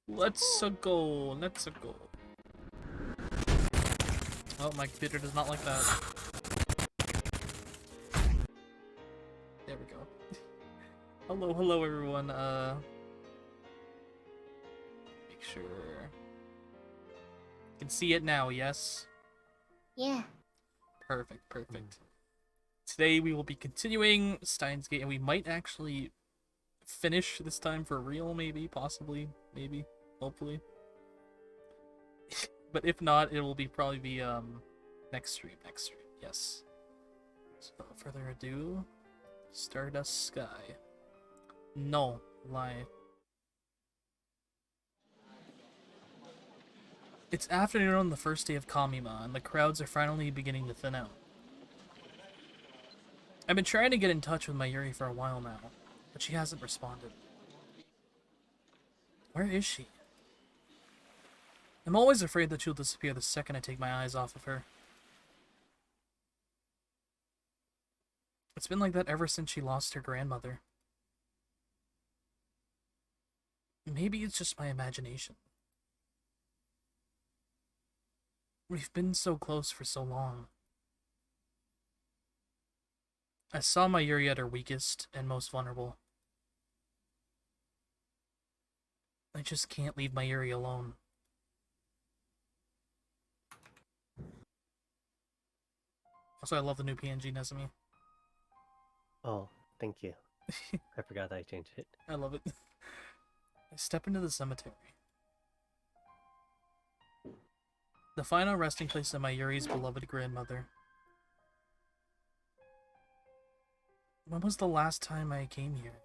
Let's go. Let's go. Oh, my computer does not like that. There we go. Hello, hello everyone. Make sure you can see it now, yes? Yeah. Perfect, perfect. Today we will be continuing Steins Gate, and we might actually finish this time for real, maybe, possibly, maybe, hopefully. But if not, it will probably be next stream, yes. So without further ado, Stardust Sky. No, lie. It's afternoon on the first day of Kamima, and the crowds are finally beginning to thin out. I've been trying to get in touch with Mayuri for a while now, but she hasn't responded. Where is she? I'm always afraid that she'll disappear the second I take my eyes off of her. It's been like that ever since she lost her grandmother. Maybe it's just my imagination. We've been so close for so long. I saw Mayuri at her weakest and most vulnerable. I just can't leave Mayuri alone. Also, I love the new PNG, Nezumi. Oh, thank you. I forgot I changed it. I love it. I step into the cemetery. The final resting place of Mayuri's beloved grandmother. When was the last time I came here?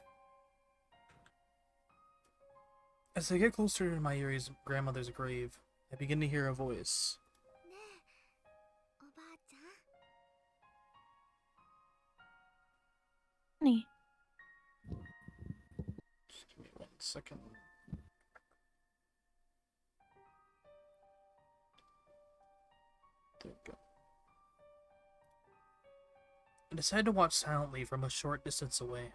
As I get closer to Mayuri's grandmother's grave, I begin to hear a voice. Honey. Just give me 1 second. There we go. I decide to watch silently from a short distance away.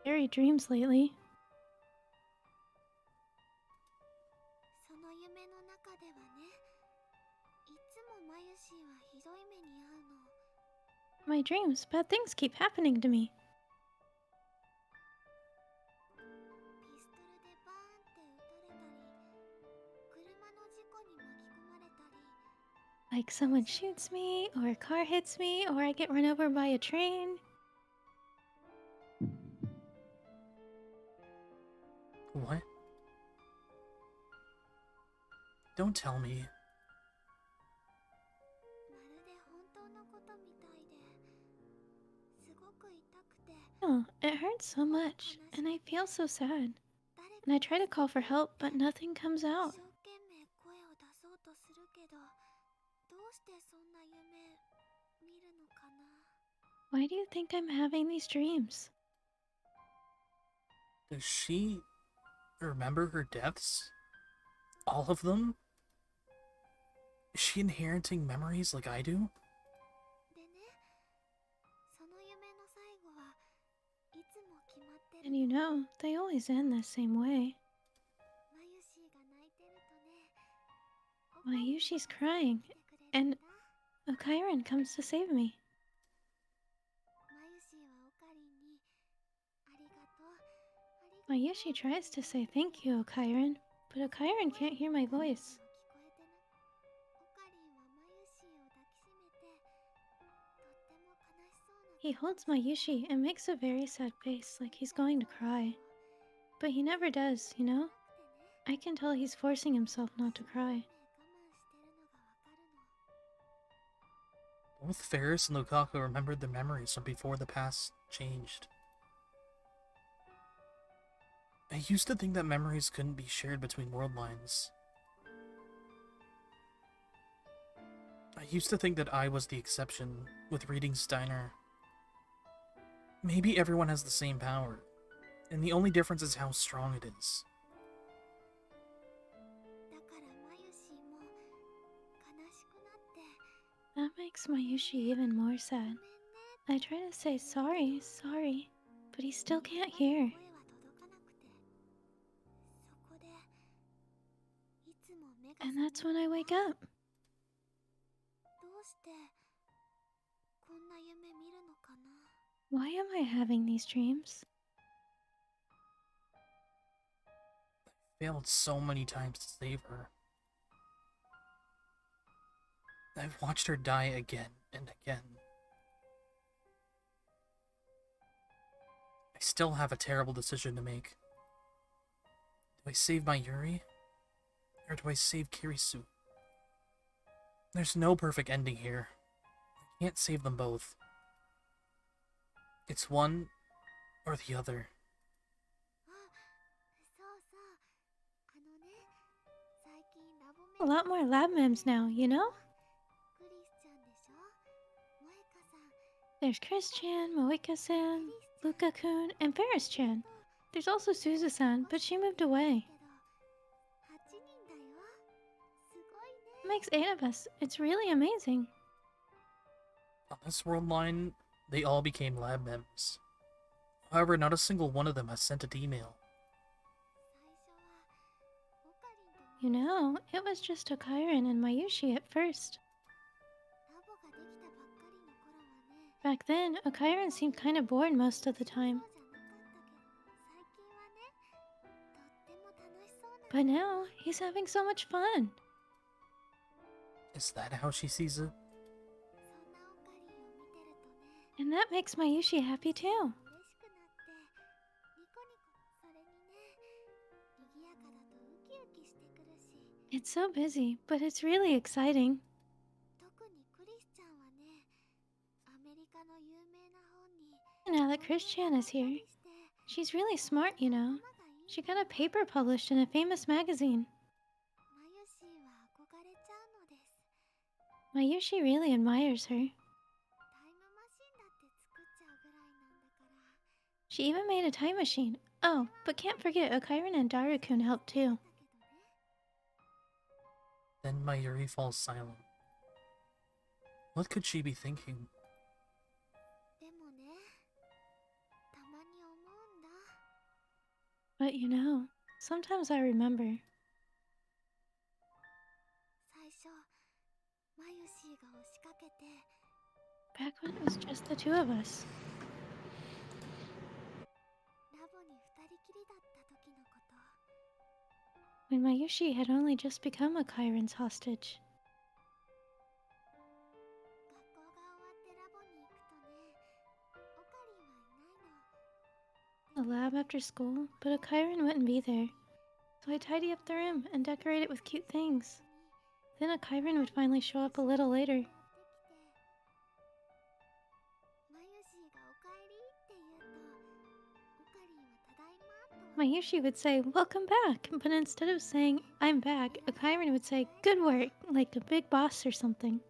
Scary dreams lately. My dreams, bad things keep happening to me. Like someone shoots me, or a car hits me, or I get run over by a train. What? Don't tell me. Oh, it hurts so much, and I feel so sad. And I try to call for help, but nothing comes out. Why do you think I'm having these dreams? Does she remember her deaths? All of them? Is she inheriting memories like I do? And you know, they always end the same way. Mayushi's crying, and Okairan comes to save me. Mayushi tries to say thank you, Okairan, but Okairan can't hear my voice. He holds Mayushi and makes a very sad face, like he's going to cry. But he never does, you know? I can tell he's forcing himself not to cry. Both Ferris and Lukaku remembered their memories from before the past changed. I used to think that memories couldn't be shared between world lines. I used to think that I was the exception, with reading Steiner. Maybe everyone has the same power, and the only difference is how strong it is. That makes Mayushi even more sad. I try to say sorry, sorry, but he still can't hear. And that's when I wake up. Why am I having these dreams? Failed so many times to save her. I've watched her die again and again. I still have a terrible decision to make. Do I save my Yuri? Or do I save Kirisu? There's no perfect ending here. I can't save them both. It's one or the other. A lot more lab memes now, you know? There's Chris-chan, Moeka-san, Luka-kun, and Ferris-chan. There's also Suzu-san, but she moved away. It makes 8 of us. It's really amazing. On this world line, they all became lab members. However, not a single one of them has sent an email. You know, it was just Okairan and Mayushi at first. Back then, Okairan seemed kind of bored most of the time. But now, he's having so much fun. Is that how she sees it? And that makes Mayushi happy too. It's so busy, but it's really exciting. Now that Chris-chan is here, she's really smart, you know. She got a paper published in a famous magazine. Mayushi really admires her. She even made a time machine. Oh, but can't forget Okairan and Daru-kun helped too. Then Mayuri falls silent. What could she be thinking? But you know, sometimes I remember. Back when it was just the two of us. When Mayushi had only just become Okairan's hostage. The lab after school, but Okairan wouldn't be there. So I tidy up the room and decorate it with cute things. Then Okairan would finally show up a little later. Mayushi would say, "Welcome back," but instead of saying, "I'm back," Okairan would say, "Good work," like a big boss or something.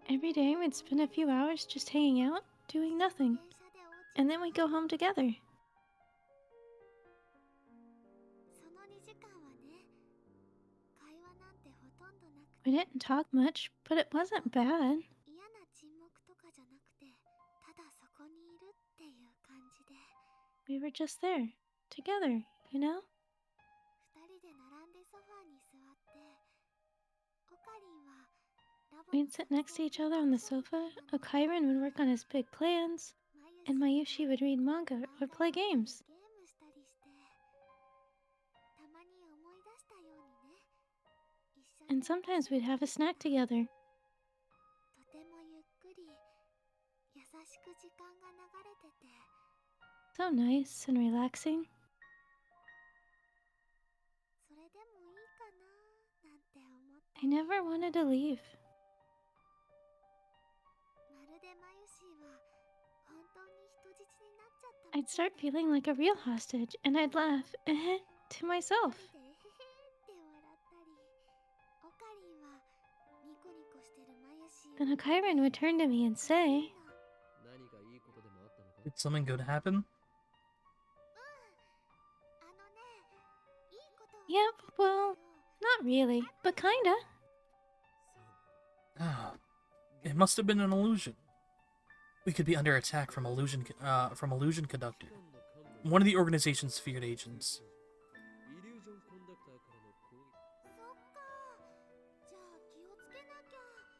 Every day we'd spend a few hours just hanging out, doing nothing. And then we'd go home together. We didn't talk much, but it wasn't bad. We were just there, together, you know? We'd sit next to each other on the sofa, Okairan would work on his big plans, and Mayushi would read manga or play games. And sometimes we'd have a snack together. So nice and relaxing. I never wanted to leave. I'd start feeling like a real hostage, and I'd laugh to myself. Then Okairan would turn to me and say, Did something good happen? Yep, well, not really, but kinda. Ah, it must have been an illusion. We could be under attack from illusion conductor, one of the organization's feared agents.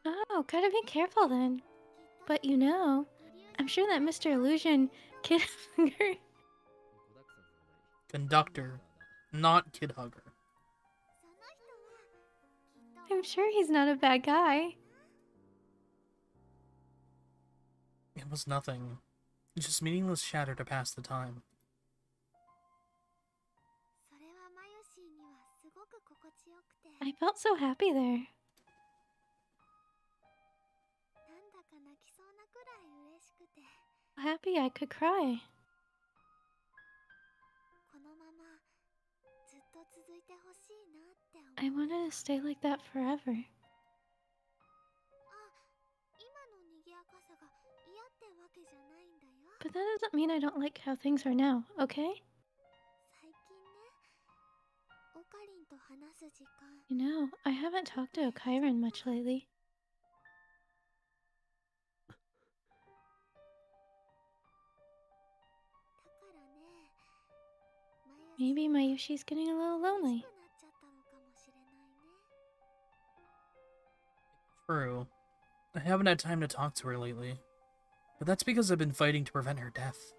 Oh, gotta be careful then. But you know, I'm sure that Mr. Illusion Kid Hugger. Conductor, not kid hugger. I'm sure he's not a bad guy. It was nothing. Just meaningless chatter to pass the time. I felt so happy there. Happy I could cry. I wanted to stay like that forever. But that doesn't mean I don't like how things are now, okay? You know, I haven't talked to Okairan much lately. Maybe Mayushi's getting a little lonely. True. I haven't had time to talk to her lately. But that's because I've been fighting to prevent her death.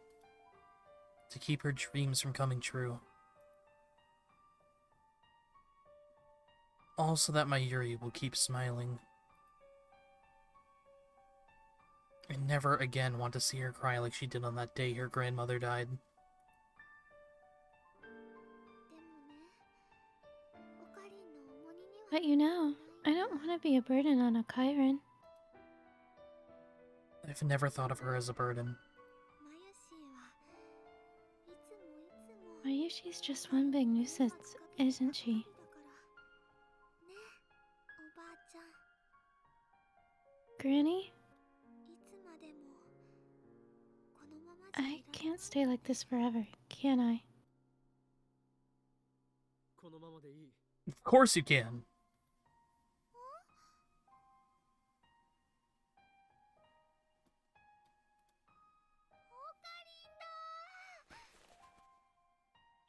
To keep her dreams from coming true. Also that my Yuri will keep smiling. I never again want to see her cry like she did on that day her grandmother died. But you know, I don't want to be a burden on Okairan. I've never thought of her as a burden. Mayushi's just one big nuisance, isn't she? Granny? I can't stay like this forever, can I? Of course you can.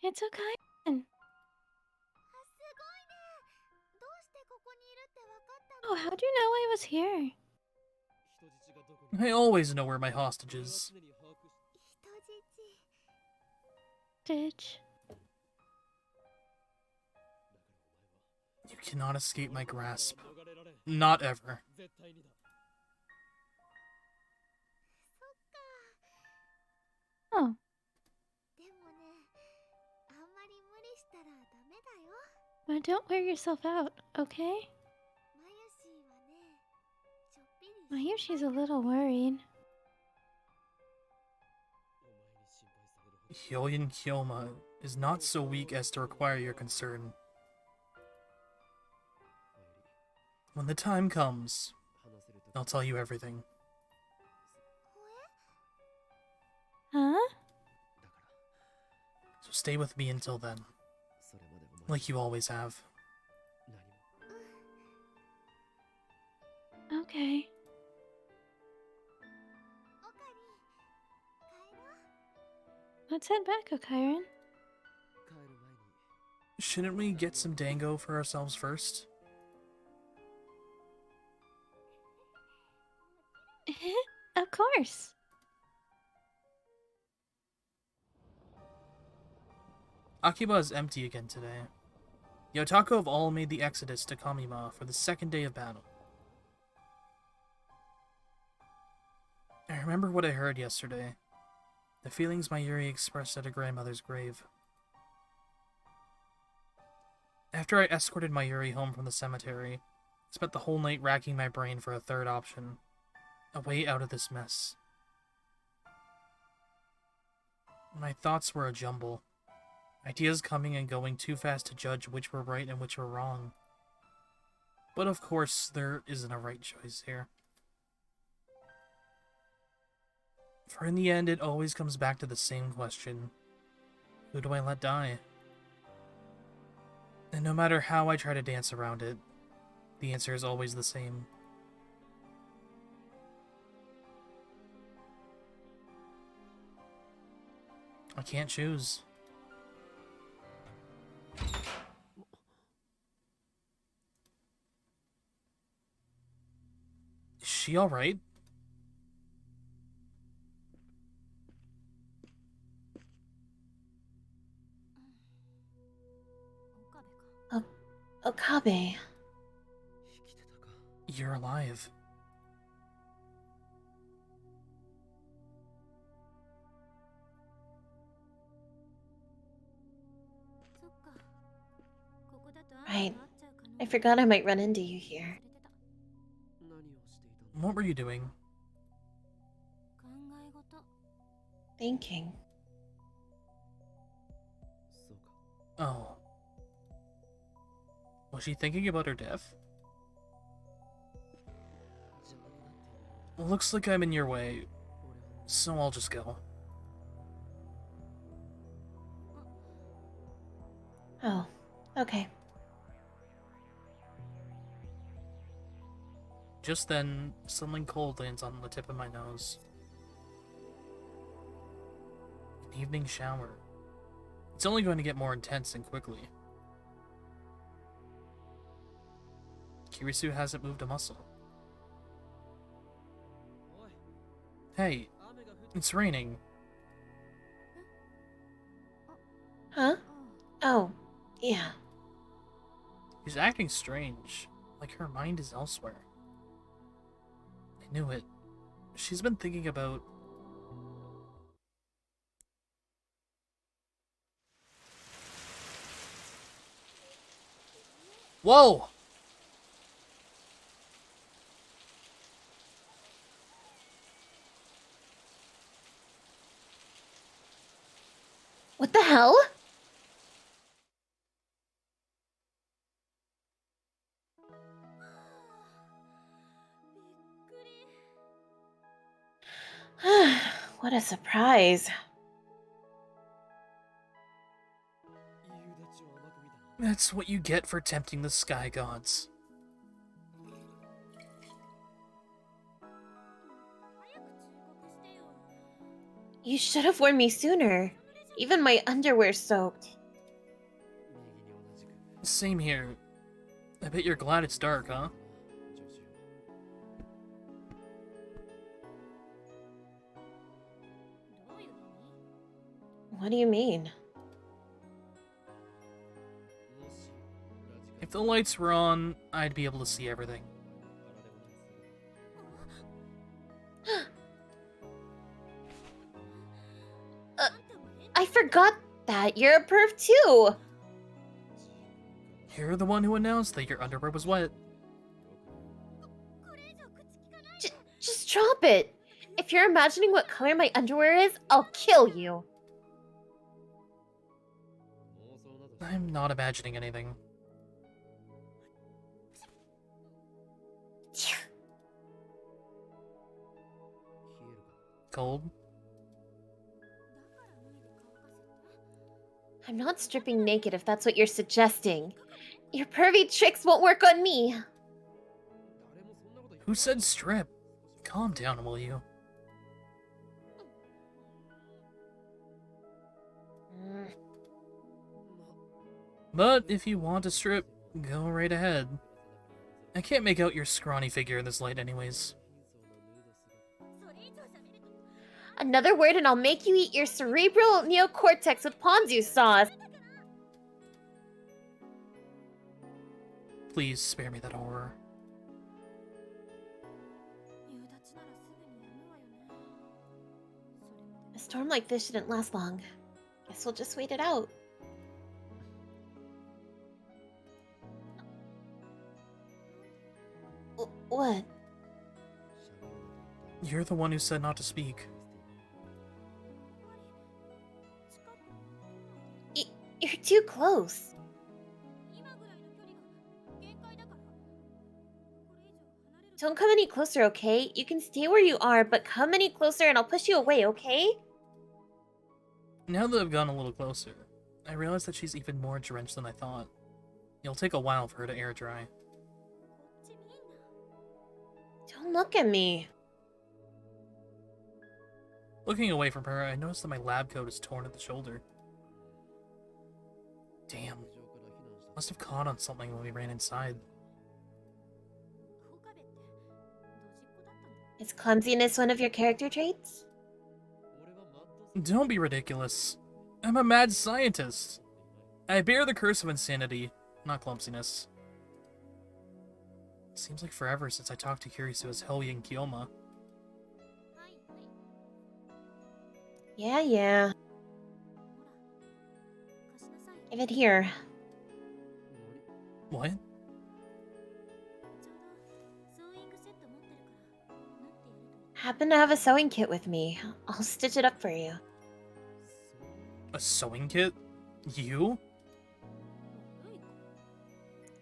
It's Okairan! Oh, how'd you know I was here? I always know where my hostage is. Ditch. You cannot escape my grasp. Not ever. Oh. But don't wear yourself out, okay? Mayushi's a little worried. Hyoyin Kyoma is not so weak as to require your concern. When the time comes, I'll tell you everything. Huh? So stay with me until then. Like you always have. Okay. Let's head back, Okairan. Shouldn't we get some dango for ourselves first? Of course. Akiba is empty again today. The Otaku have all made the exodus to Kamima for the second day of battle. I remember what I heard yesterday. The feelings my Yuri expressed at her grandmother's grave. After I escorted my Yuri home from the cemetery, I spent the whole night racking my brain for a third option. A way out of this mess. My thoughts were a jumble. Ideas coming and going too fast to judge which were right and which were wrong. But of course, there isn't a right choice here. For in the end, it always comes back to the same question. Who do I let die? And no matter how I try to dance around it, the answer is always the same. I can't choose. Is she alright? Okabe. You're alive. Right. I forgot I might run into you here. What were you doing? Thinking. Oh. Was she thinking about her death? Looks like I'm in your way, so I'll just go. Oh, okay. Just then, something cold lands on the tip of my nose. An evening shower. It's only going to get more intense and quickly. Kirisu hasn't moved a muscle. Hey, it's raining. Huh? Oh, yeah. She's acting strange, like her mind is elsewhere. I knew it. She's been thinking about... Whoa! What the hell? What a surprise. That's what you get for tempting the sky gods. You should have warned me sooner. Even my underwear's soaked. Same here. I bet you're glad it's dark, huh? What do you mean? If the lights were on, I'd be able to see everything. I forgot that. You're a perv too. You're the one who announced that your underwear was wet. Just drop it. If you're imagining what color my underwear is, I'll kill you. I'm not imagining anything. Cold? I'm not stripping naked if that's what you're suggesting. Your pervy tricks won't work on me. Who said strip? Calm down, will you? But if you want to strip, go right ahead. I can't make out your scrawny figure in this light anyways. Another word and I'll make you eat your cerebral neocortex with ponzu sauce. Please spare me that horror. A storm like this shouldn't last long. Guess we'll just wait it out. What? You're the one who said not to speak. You're too close. Don't come any closer, okay? You can stay where you are, but come any closer and I'll push you away, okay? Now that I've gone a little closer, I realize that she's even more drenched than I thought. It'll take a while for her to air dry. Don't look at me. Looking away from her, I noticed that my lab coat is torn at the shoulder. Damn. Must have caught on something when we ran inside. Is clumsiness one of your character traits? Don't be ridiculous. I'm a mad scientist. I bear the curse of insanity, not clumsiness. Seems like forever since I talked to Kurisu as Helgi and Kyoma. Yeah. Give it here. What? Happen to have a sewing kit with me. I'll stitch it up for you. A sewing kit? You?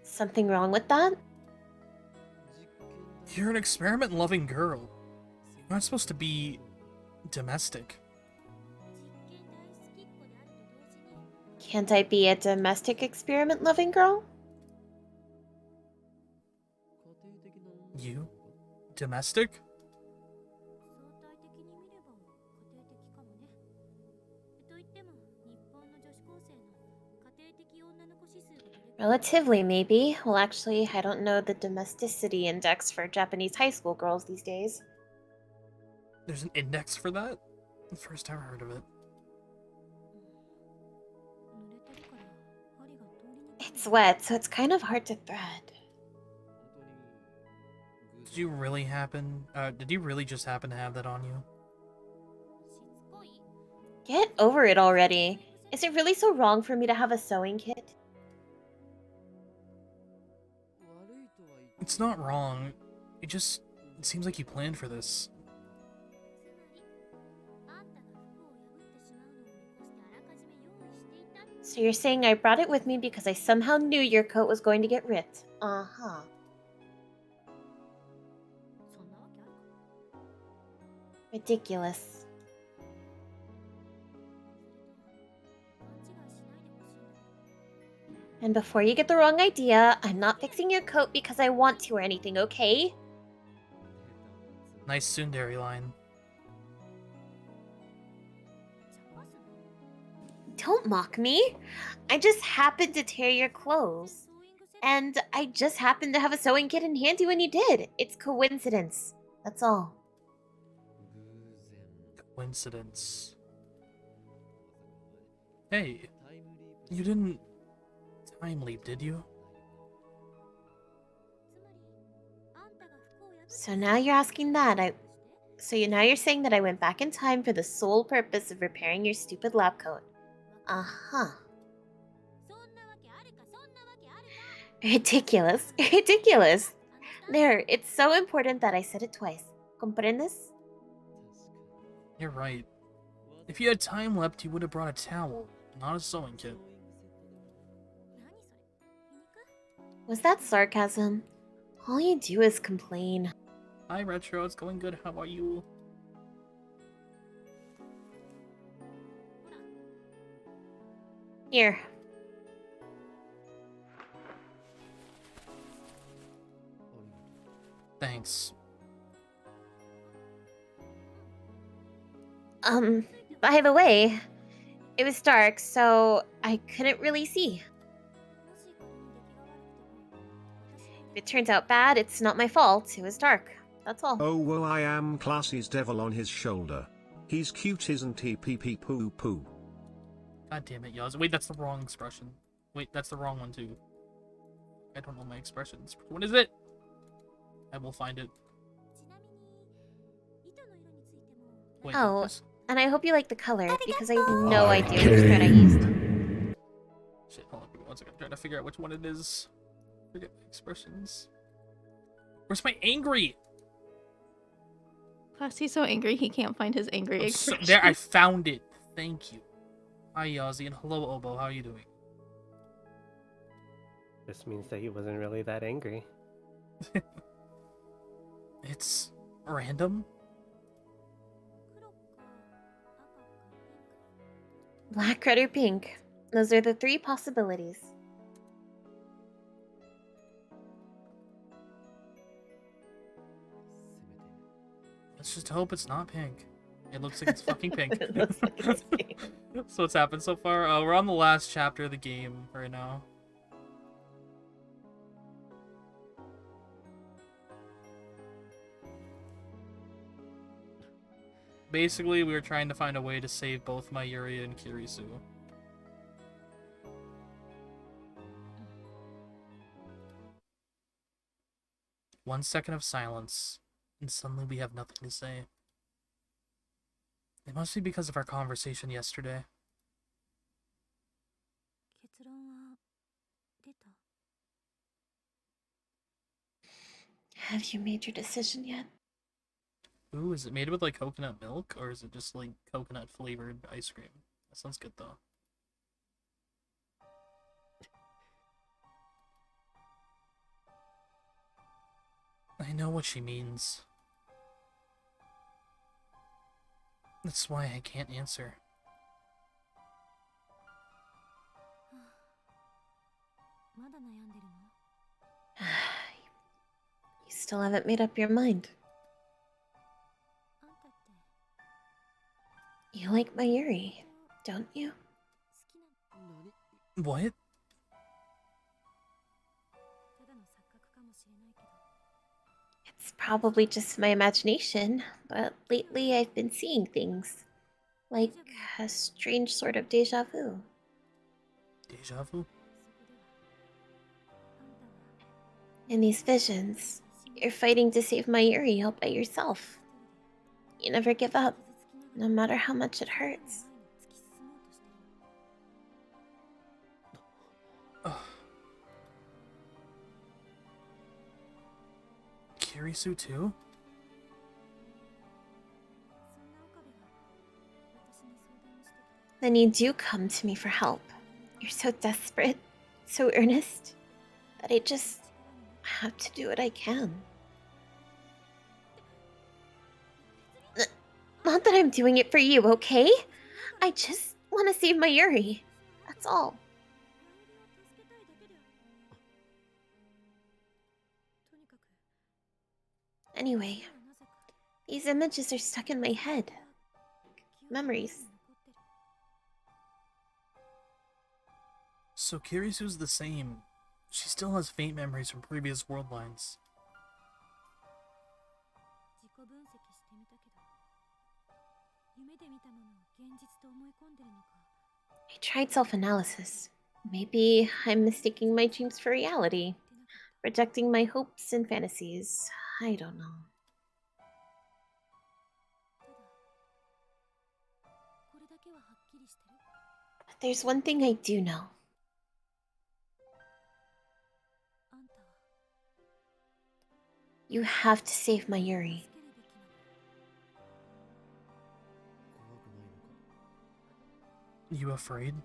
Something wrong with that? You're an experiment-loving girl. You're not supposed to be domestic. Can't I be a domestic experiment loving girl? You? Domestic? Relatively, maybe. Well, actually, I don't know the domesticity index for Japanese high school girls these days. There's an index for that? The first time I heard of it. It's wet, so it's kind of hard to thread. Did you really just happen to have that on you? Get over it already. Is it really so wrong for me to have a sewing kit? It's not wrong. It seems like you planned for this. So you're saying I brought it with me because I somehow knew your coat was going to get ripped? Uh-huh. Ridiculous. And before you get the wrong idea, I'm not fixing your coat because I want to or anything, okay? Nice tsundere line. Don't mock me. I just happened to tear your clothes. And I just happened to have a sewing kit in handy when you did. It's coincidence. That's all. Coincidence. Hey, you didn't time leap, did you? So now you're asking that. Now you're saying that I went back in time for the sole purpose of repairing your stupid lab coat. Uh-huh. Ridiculous. Ridiculous. There, it's so important that I said it twice. ¿Comprendes? You're right. If you had time leapt, you would have brought a towel, not a sewing kit. Was that sarcasm? All you do is complain. Hi, Retro. It's going good. How about you? Here. Thanks. By the way, it was dark, so I couldn't really see. If it turns out bad, it's not my fault. It was dark. That's all. Oh, well, I am Classy's devil on his shoulder. He's cute, isn't he? Pee pee poo poo. God damn it, Yaz. Wait, that's the wrong expression. Wait, that's the wrong one, too. I don't know my expressions. What is it? I will find it. Wait, Oh, this? and I hope you like the color, because I have no idea which thread I used. Shit, hold on. Give me 1 second. I'm trying to figure out which one it is. Forget my expressions. Where's my angry? Classy's so angry he can't find his angry expression. There, I found it. Thank you. Hi, Yazzie, and hello, Obo. How are you doing? This means that he wasn't really that angry. It's random. Black, red, or pink. Those are the 3 possibilities. Let's just hope it's not pink. It looks like it's fucking pink. It looks like it's pink. So what's happened so far? We're on the last chapter of the game right now. Basically, we were trying to find a way to save both Mayuri and Kirisu. One second of silence, and suddenly we have nothing to say. It must be because of our conversation yesterday. Have you made your decision yet? Ooh, is it made with like coconut milk, or is it just like coconut flavored ice cream? That sounds good though. I know what she means. That's why I can't answer. You still haven't made up your mind. You like Mayuri, don't you? What? It's probably just my imagination, but lately I've been seeing things. Like a strange sort of deja vu. Deja vu? In these visions, you're fighting to save Mayuri all by yourself. You never give up, no matter how much it hurts. Ugh. Kirisu too? Then you do come to me for help. You're so desperate, so earnest, that I just have to do what I can. Not that I'm doing it for you, okay? I just want to save Mayuri. That's all. Anyway, these images are stuck in my head. Memories. So Kirisu's the same. She still has faint memories from previous world lines. I tried self-analysis. Maybe I'm mistaking my dreams for reality. Projecting my hopes and fantasies. I don't know. But there's one thing I do know. You have to save Mayuri. You afraid?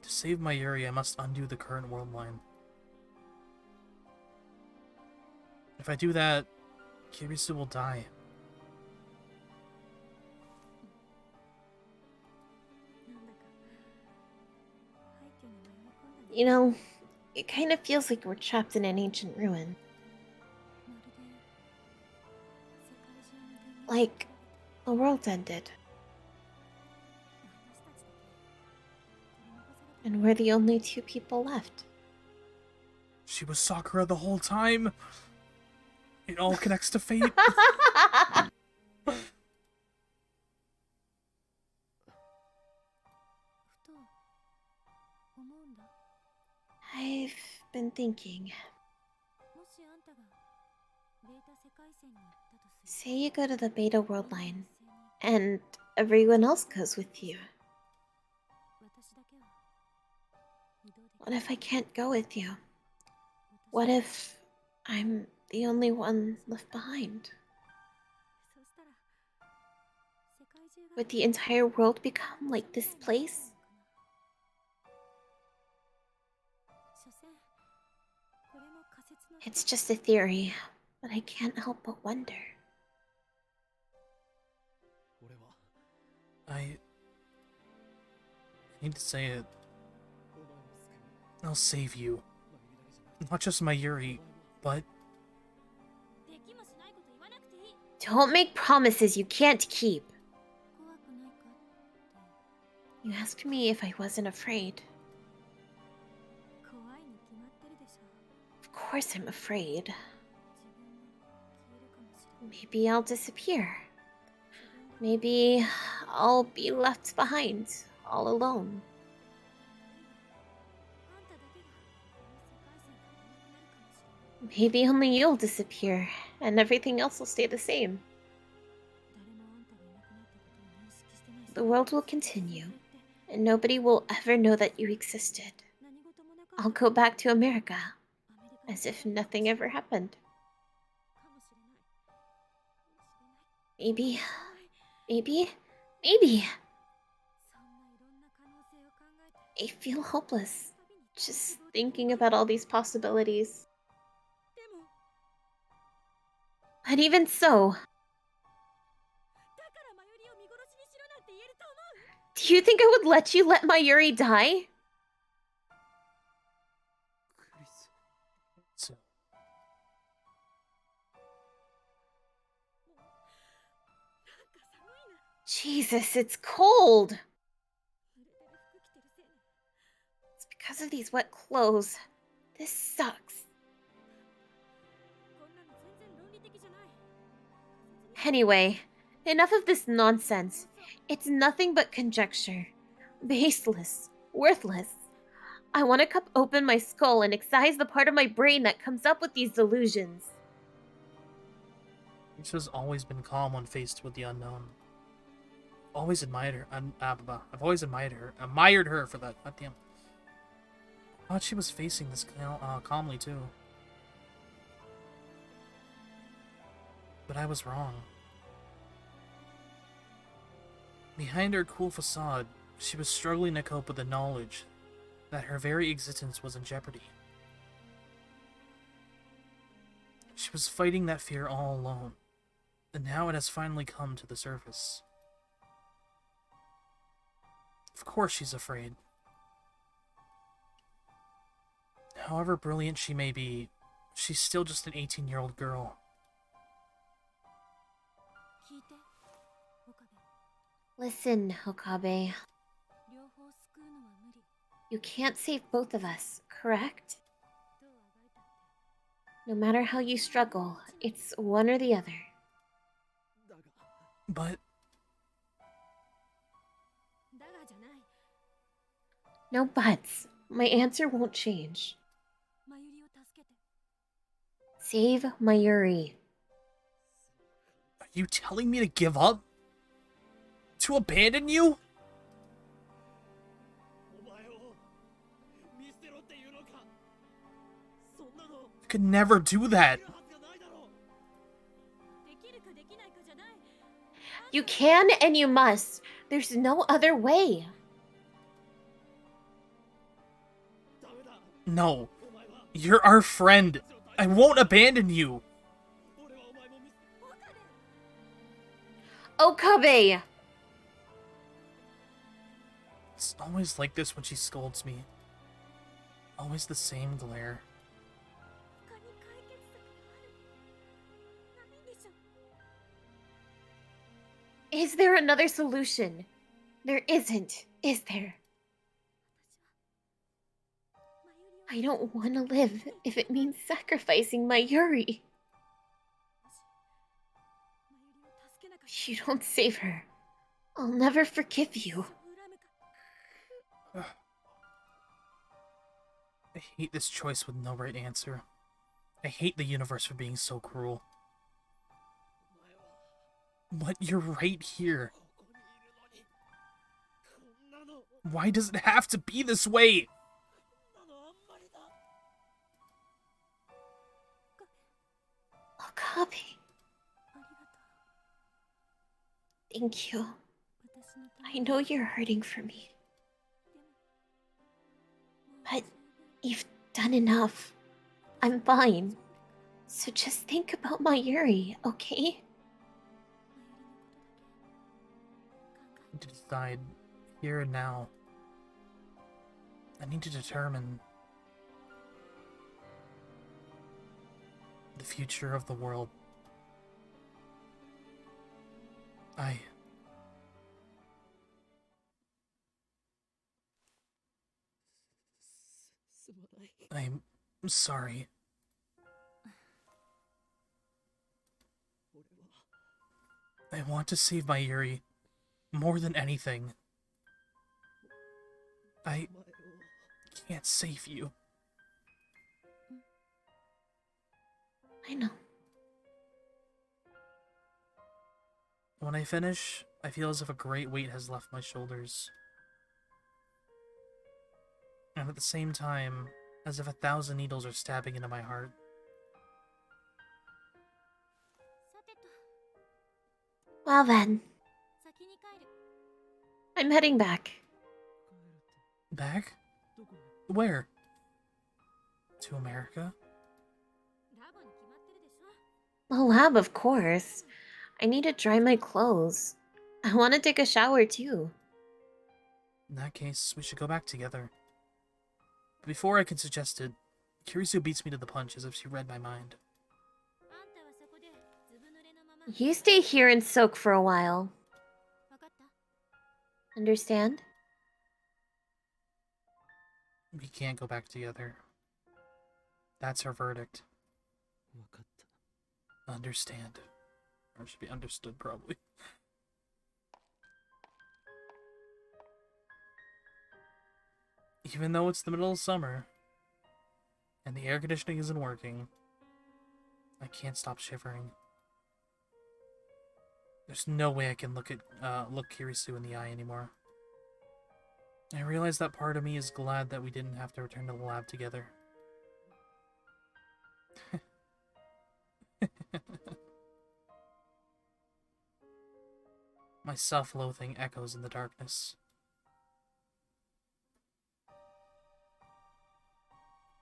To save Mayuri, I must undo the current world line. If I do that, Kirisu will die. You know, it kind of feels like we're trapped in an ancient ruin. Like the world ended. And we're the only two people left. She was Sakura the whole time! It all connects to fate! I've been thinking. Say you go to the beta world line, and everyone else goes with you. What if I can't go with you? What if I'm the only one left behind? Would the entire world become like this place? It's just a theory, but I can't help but wonder. I need to say it. I'll save you. Not just Mayuri, but Don't make promises you can't keep. You asked me if I wasn't afraid. Of course I'm afraid. Maybe I'll disappear. Maybe I'll be left behind, all alone. Maybe only you'll disappear, and everything else will stay the same. The world will continue, and nobody will ever know that you existed. I'll go back to America, as if nothing ever happened. Maybe. I feel hopeless, just thinking about all these possibilities. But even so, do you think I would let you let Mayuri die? So, Jesus, it's cold. It's because of these wet clothes. This sucks. Anyway, enough of this nonsense. It's nothing but conjecture. Baseless. Worthless. I want to cup open my skull and excise the part of my brain that comes up with these delusions. Lisa's always been calm when faced with the unknown. Always admired her. I've always admired her for that. Goddamn. I thought she was facing this calmly too. But I was wrong. Behind her cool facade, she was struggling to cope with the knowledge that her very existence was in jeopardy. She was fighting that fear all alone, and now it has finally come to the surface. Of course she's afraid. However brilliant she may be, she's still just an 18-year-old girl. Listen, Okabe. You can't save both of us, correct? No matter how you struggle, it's one or the other. But No buts. My answer won't change. Save Mayuri. are you telling me to give up? To abandon you? I could never do that. You can and you must. There's no other way. No. You're our friend. I won't abandon you. Okabe! It's always like this when she scolds me. Always the same glare. Is there another solution? There isn't, is there? I don't want to live if it means sacrificing my Yuri. If you don't save her, I'll never forgive you. I hate this choice with no right answer. I hate the universe for being so cruel. But you're right here. Why does it have to be this way? Okabe. Thank you. I know you're hurting for me. But you've done enough. I'm fine. So just think about my Yuri, okay? I need to decide here and now. I need to determine the future of the world. I... I'm sorry. I want to save my Yuri more than anything. I can't save you. I know. When I finish, I feel as if a great weight has left my shoulders. And at the same time, as if 1,000 needles are stabbing into my heart. Well then. I'm heading back. Back? Where? To America? The lab, of course. I need to dry my clothes. I want to take a shower too. In that case, we should go back together. But before I can suggest it, Kirisu beats me to the punch as if she read my mind. You stay here and soak for a while. Understand? We can't go back together. That's her verdict. Understand. Or it should be understood, probably. Even though it's the middle of summer, and the air conditioning isn't working, I can't stop shivering. There's no way I can look Kirisu in the eye anymore. I realize that part of me is glad that we didn't have to return to the lab together. My self-loathing echoes in the darkness.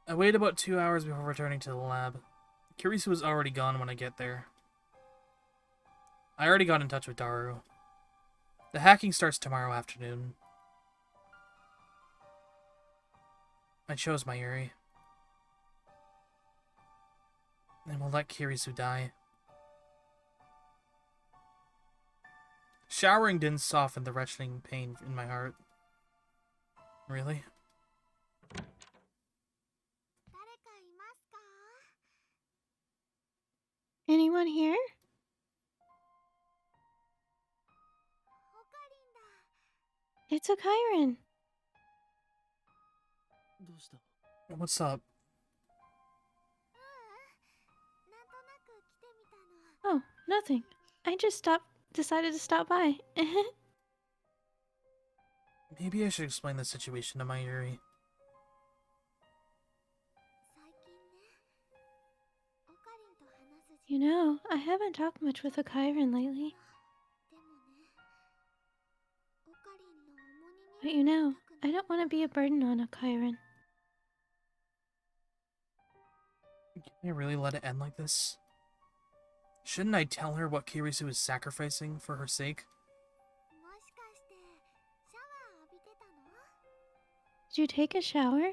I wait about 2 hours before returning to the lab. Kirisu was already gone when I get there. I already got in touch with Daru. The hacking starts tomorrow afternoon. I chose my Yuri. And we'll let Kirisu die. Showering didn't soften the wrenching pain in my heart. Really? Anyone here? It's a Kyron. What's up? Oh, nothing. I just decided to stop by. Maybe I should explain the situation to my Yuri. You know, I haven't talked much with a Kyron lately. But you know, I don't want to be a burden on a Kyron. Can I really let it end like this? Shouldn't I tell her what Kirisu is sacrificing for her sake? Did you take a shower?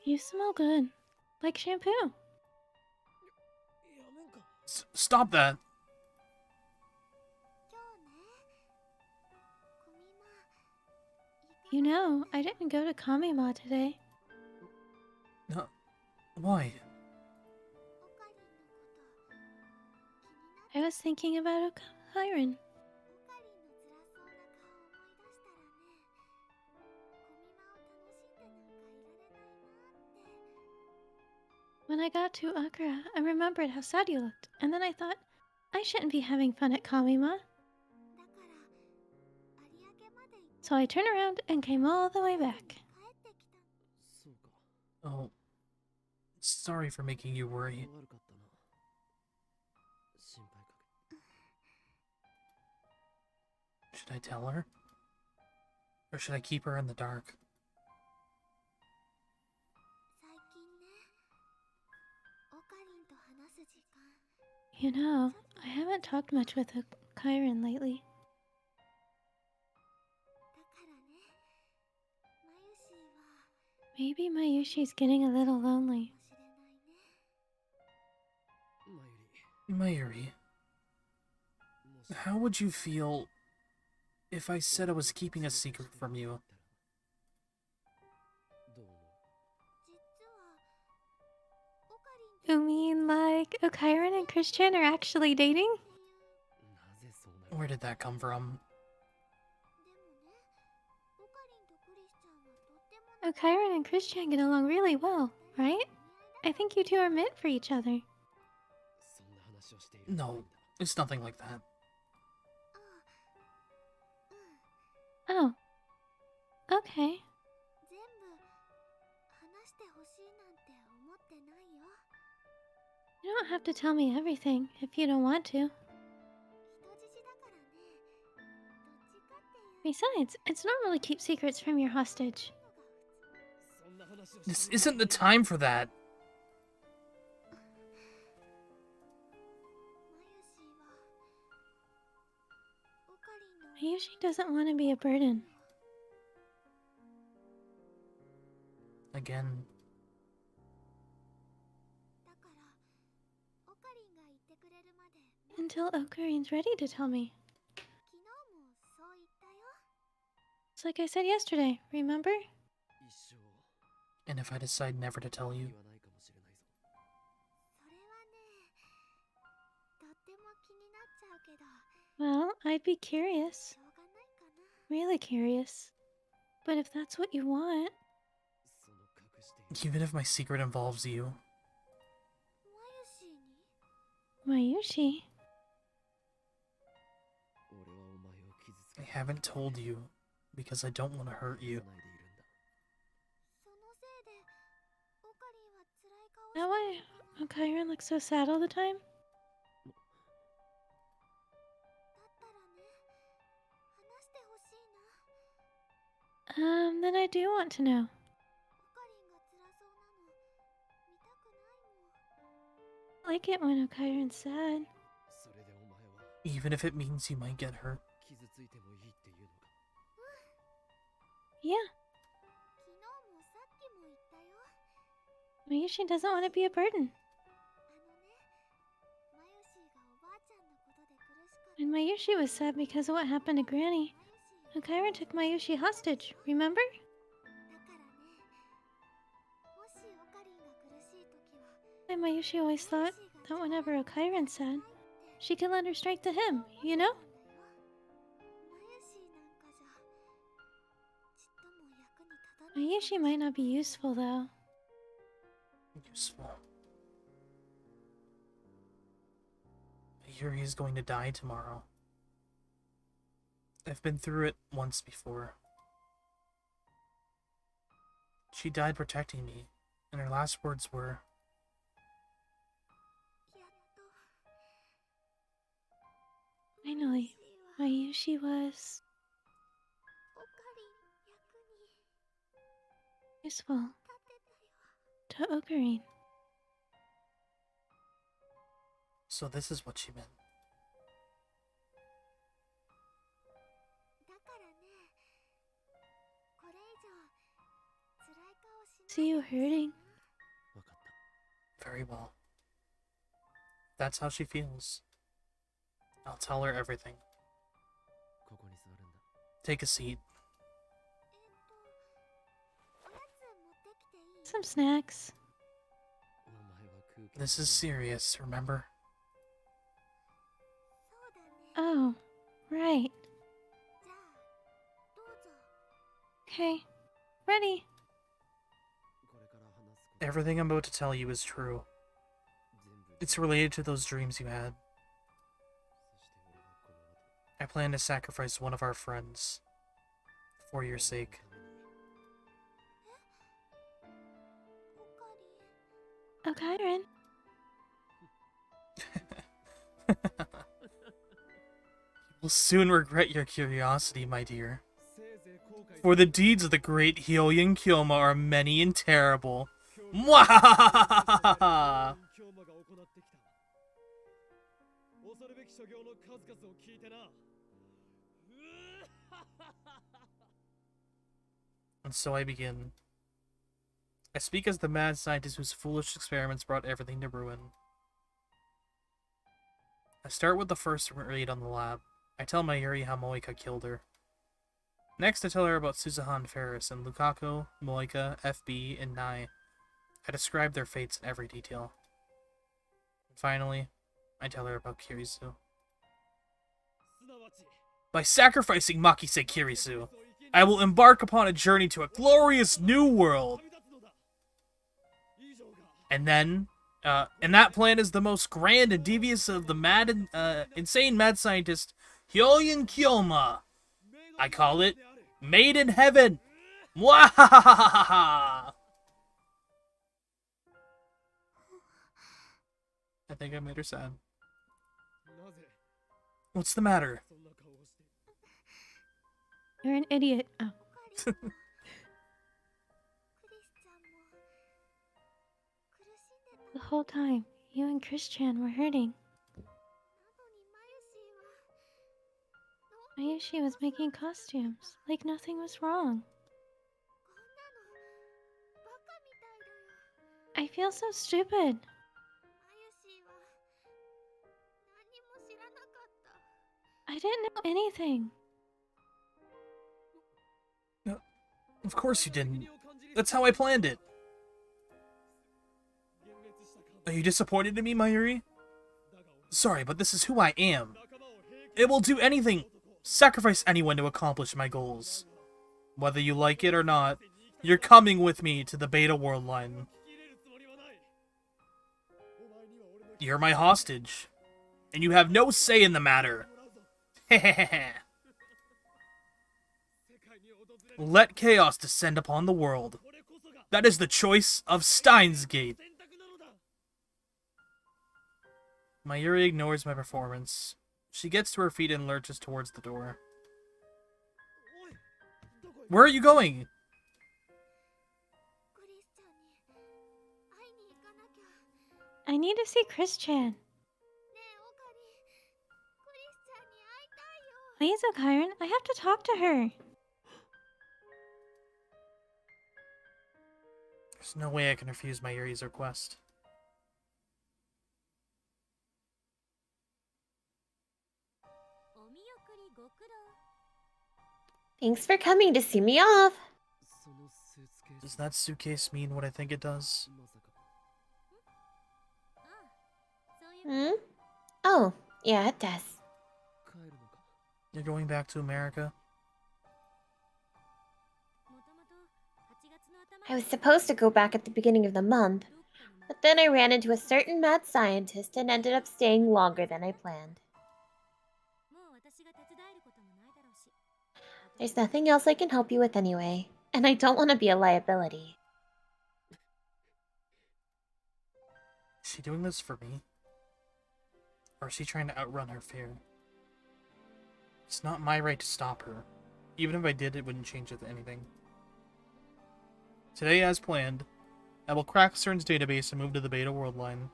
You smell good. Like shampoo. Stop that! You know, I didn't go to Kamima today. No. Why? I was thinking about a Kyron. When I got to Accra, I remembered how sad you looked, and then I thought, I shouldn't be having fun at Kamima. So I turned around and came all the way back. Oh. Sorry for making you worry. Should I tell her? Or should I keep her in the dark? You know, I haven't talked much with a Kyron lately. Maybe Mayushi's getting a little lonely. Mayuri, how would you feel if I said I was keeping a secret from you? You mean like Okairan and Christian are actually dating? Where did that come from? Okairan and Christian get along really well, right? I think you two are meant for each other. No, it's nothing like that. Oh. Okay. You don't have to tell me everything if you don't want to. Besides, it's normal to keep secrets from your hostage. This isn't the time for that. Mayushi doesn't want to be a burden. Again. Until Okarin's ready to tell me. It's like I said yesterday, remember? And if I decide never to tell you? Well, I'd be curious. Really curious. But if that's what you want... Even if my secret involves you? Mayushi? I haven't told you because I don't want to hurt you. Is that why Okairan looks so sad all the time? Then I do want to know. I like it when Okairan's sad. Even if it means you might get hurt. Yeah. Mayushi doesn't want to be a burden. And Mayushi was sad because of what happened to Granny. Okairan took Mayushi hostage, remember? And Mayushi always thought that whenever Okairan's sad, she could lend her strength to him, you know? Mayushi might not be useful, though. Useful. Yuri is going to die tomorrow. I've been through it once before. She died protecting me, and her last words were, Finally, Mayushi was... useful to Okarin. so this is what she meant. See you hurting. Very well. That's how she feels. I'll tell her everything. Take a seat. Some snacks. This is serious, remember? Oh, right. Okay, ready. Everything I'm about to tell you is true. It's related to those dreams you had. I plan to sacrifice one of our friends. For your sake. Okairan. You will soon regret your curiosity, my dear. For the deeds of the great Hyoyin Kyoma are many and terrible. Mwahahaha! And so I begin. I speak as the mad scientist whose foolish experiments brought everything to ruin. I start with the first raid on the lab. I tell Mayuri how Moika killed her. Next, I tell her about Suzuhan Ferris and Lukaku, Moika, FB, and Nai. I describe their fates in every detail. And finally, I tell her about Kirisu. By sacrificing Makise Kirisu, I will embark upon a journey to a glorious new world. And then, and that plan is the most grand and devious of the mad and insane mad scientist, Hyoyin Kyoma. I call it Made in Heaven. Mwahahaha! I think I made her sad. What's the matter? You're an idiot. Oh. The whole time, you and Chris-chan were hurting. Mayushi was making costumes, like nothing was wrong. I feel so stupid. I didn't know anything. Of course you didn't. That's how I planned it. Are you disappointed in me, Mayuri? Sorry, but this is who I am. It will do anything, sacrifice anyone to accomplish my goals. Whether you like it or not, you're coming with me to the Beta World Line. You're my hostage, and you have no say in the matter. Let chaos descend upon the world. That is the choice of Steins Gate. Mayuri ignores my performance. She gets to her feet and lurches towards the door. Where are you going? I need to see Chris-chan. Please, Okiron, I have to talk to her. There's no way I can refuse Mayuri's request. Thanks for coming to see me off. Does that suitcase mean what I think it does? Hmm? Oh, yeah, it does. You're going back to America? I was supposed to go back at the beginning of the month, but then I ran into a certain mad scientist and ended up staying longer than I planned. There's nothing else I can help you with anyway, and I don't want to be a liability. Is she doing this for me? Or is she trying to outrun her fear? It's not my right to stop her. Even if I did, it wouldn't change anything. Today, as planned, I will crack CERN's database and move to the Beta World Line.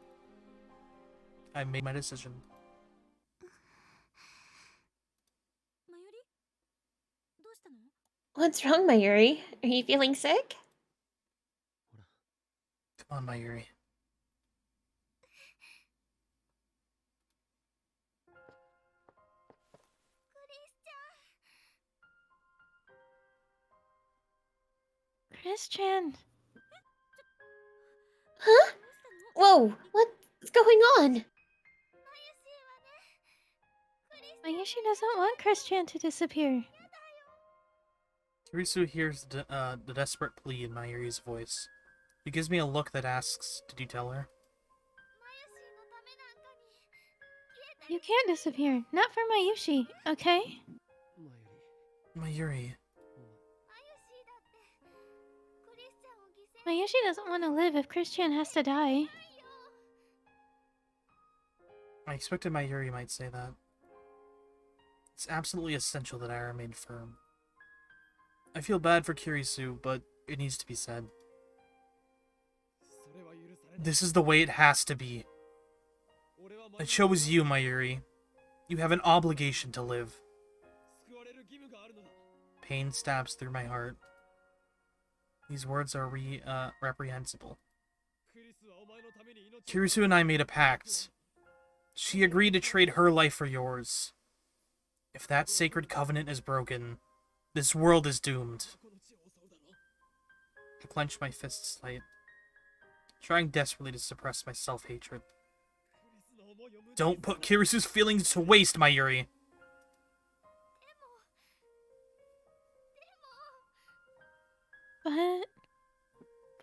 I've made my decision. What's wrong, Mayuri? Are you feeling sick? Come on, Mayuri. Chris-chan. Huh? Whoa, what's going on? Mayushi doesn't want Chris-chan to disappear. Kirisu hears the desperate plea in Mayuri's voice. He gives me a look that asks, "Did you tell her?" You can't disappear. Not for Mayushi, okay? Mayuri. Mayushi doesn't want to live if Chris-chan has to die. I expected Mayuri might say that. It's absolutely essential that I remain firm. I feel bad for Kirisu, but it needs to be said. This is the way it has to be. I chose you, Mayuri. You have an obligation to live. Pain stabs through my heart. These words are reprehensible. Kirisu and I made a pact. She agreed to trade her life for yours. If that sacred covenant is broken, this world is doomed. I clenched my fists tight, trying desperately to suppress my self-hatred. Don't put Kirisu's feelings to waste, Mayuri.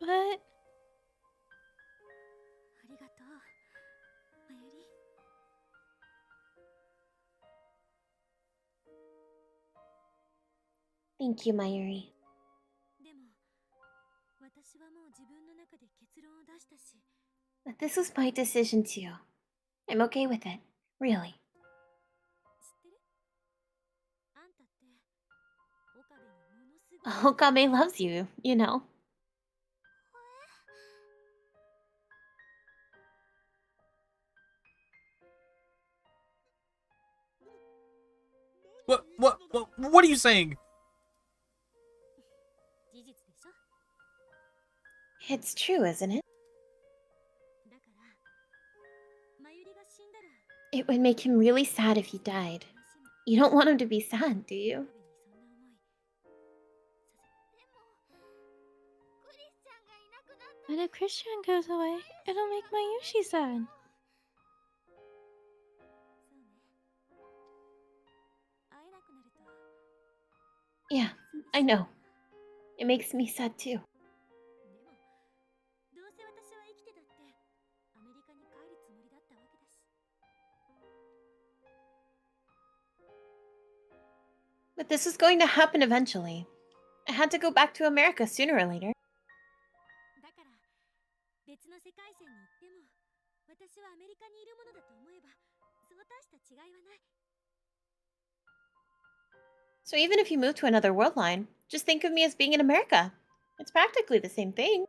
But... Thank you, Mayuri. But this was my decision too. I'm okay with it, really. Okame loves you, you know. What are you saying? It's true, isn't it? It would make him really sad if he died. You don't want him to be sad, do you? But if Christian goes away, it'll make Mayushi sad. Yeah, I know. It makes me sad too. But this was going to happen eventually. I had to go back to America sooner or later. So even if you move to another world line, just think of me as being in America. It's practically the same thing.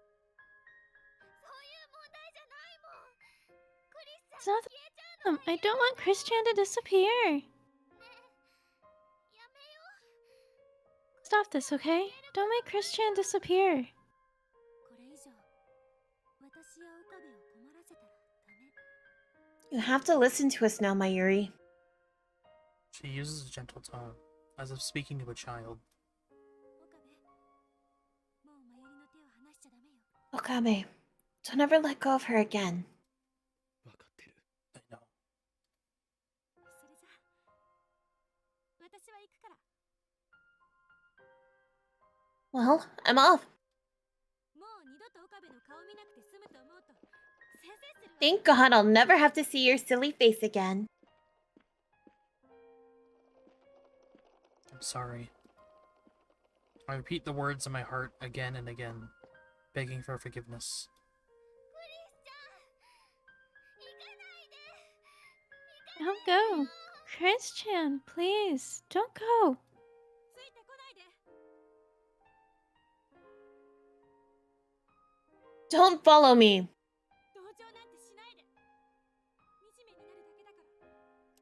It's not the problem. I don't want Christian to disappear. Stop this, okay? Don't make Christian disappear. You have to listen to us now, Mayuri. She uses a gentle tone, as if speaking to a child. Okabe, don't ever let go of her again. I know. Well, I'm off. Thank God I'll never have to see your silly face again. I'm sorry. I repeat the words in my heart again and again, begging for forgiveness. Don't go. Christian, please, don't go. Don't follow me.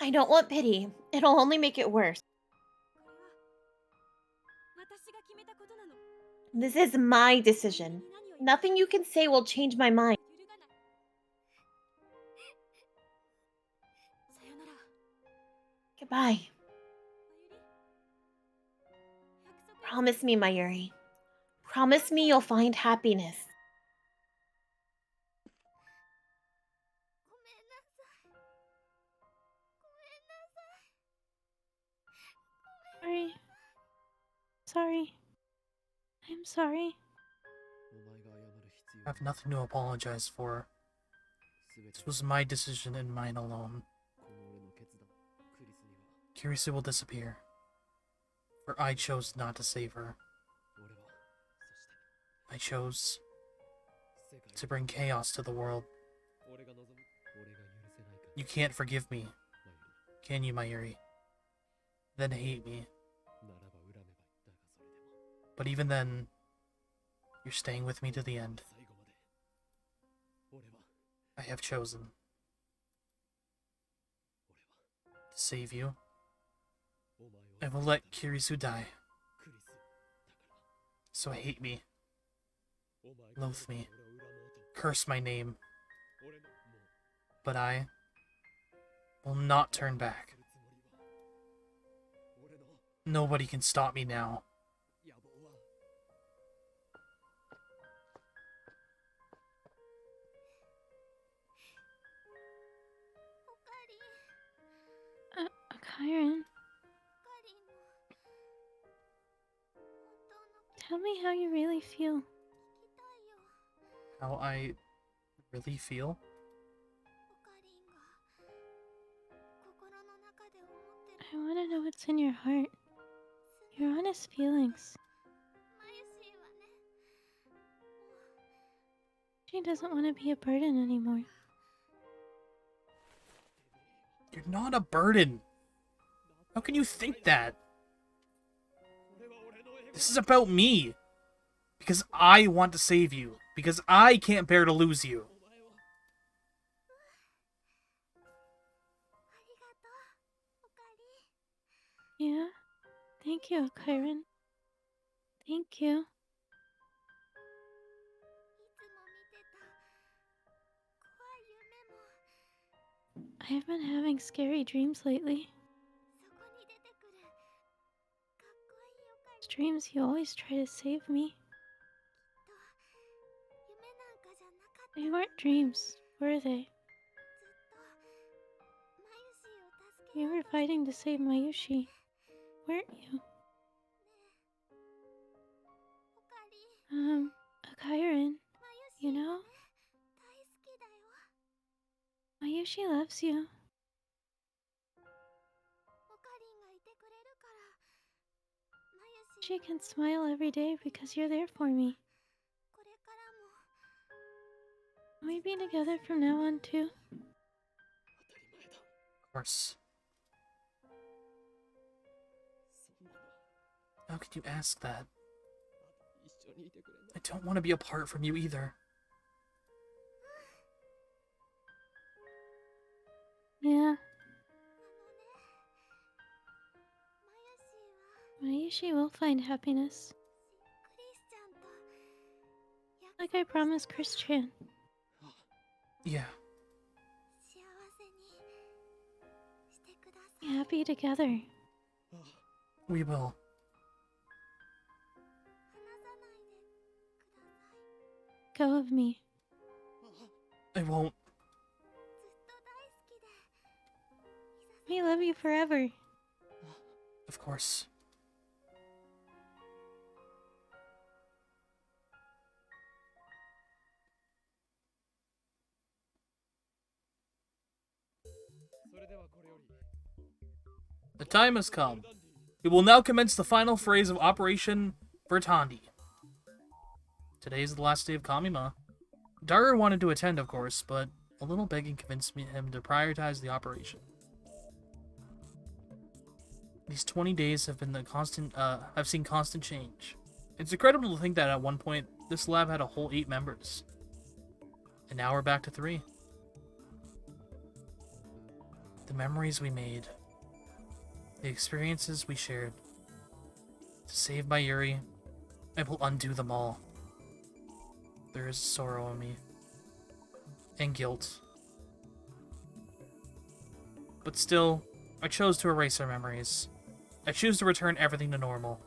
I don't want pity. It'll only make it worse. This is my decision. Nothing you can say will change my mind. Goodbye. Promise me, Mayuri. Promise me you'll find happiness. Sorry. I'm sorry. I have nothing to apologize for. This was my decision and mine alone. Kirisu will disappear, for I chose not to save her. I chose to bring chaos to the world. You can't forgive me, can you, Mayuri? Then hate me. But even then, you're staying with me to the end. I have chosen to save you. I will let Kirisu die. So hate me, loathe me, curse my name. But I will not turn back. Nobody can stop me now. Kyron, tell me how you really feel. How I really feel? I want to know what's in your heart. Your honest feelings. She doesn't want to be a burden anymore. You're not a burden. How can you think that? This is about me. Because I want to save you. Because I can't bear to lose you. Yeah? Thank you, Kyron. Thank you. I've been having scary dreams lately. Those dreams you always try to save me. They weren't dreams, were they? You were fighting to save Mayushi, weren't you? Kyron, you know? Mayushi loves you. She can smile every day because you're there for me. Can we be together from now on, too? Of course. How could you ask that? I don't want to be apart from you either. Yeah. Mayushi will find happiness. Like I promised Christian. Yeah. Be happy together. We will. Go of me. I won't. We love you forever. Of course. The time has come. We will now commence the final phase of Operation Vertandi. Today is the last day of Kamima. Daru wanted to attend, of course, but a little begging convinced him to prioritize the operation. These 20 days have been have seen constant change. It's incredible to think that at one point, this lab had a whole 8 members. And now we're back to 3. The memories we made. The experiences we shared. To save my Yuri, I will undo them all. There is sorrow in me. And guilt. But still, I chose to erase our memories. I choose to return everything to normal.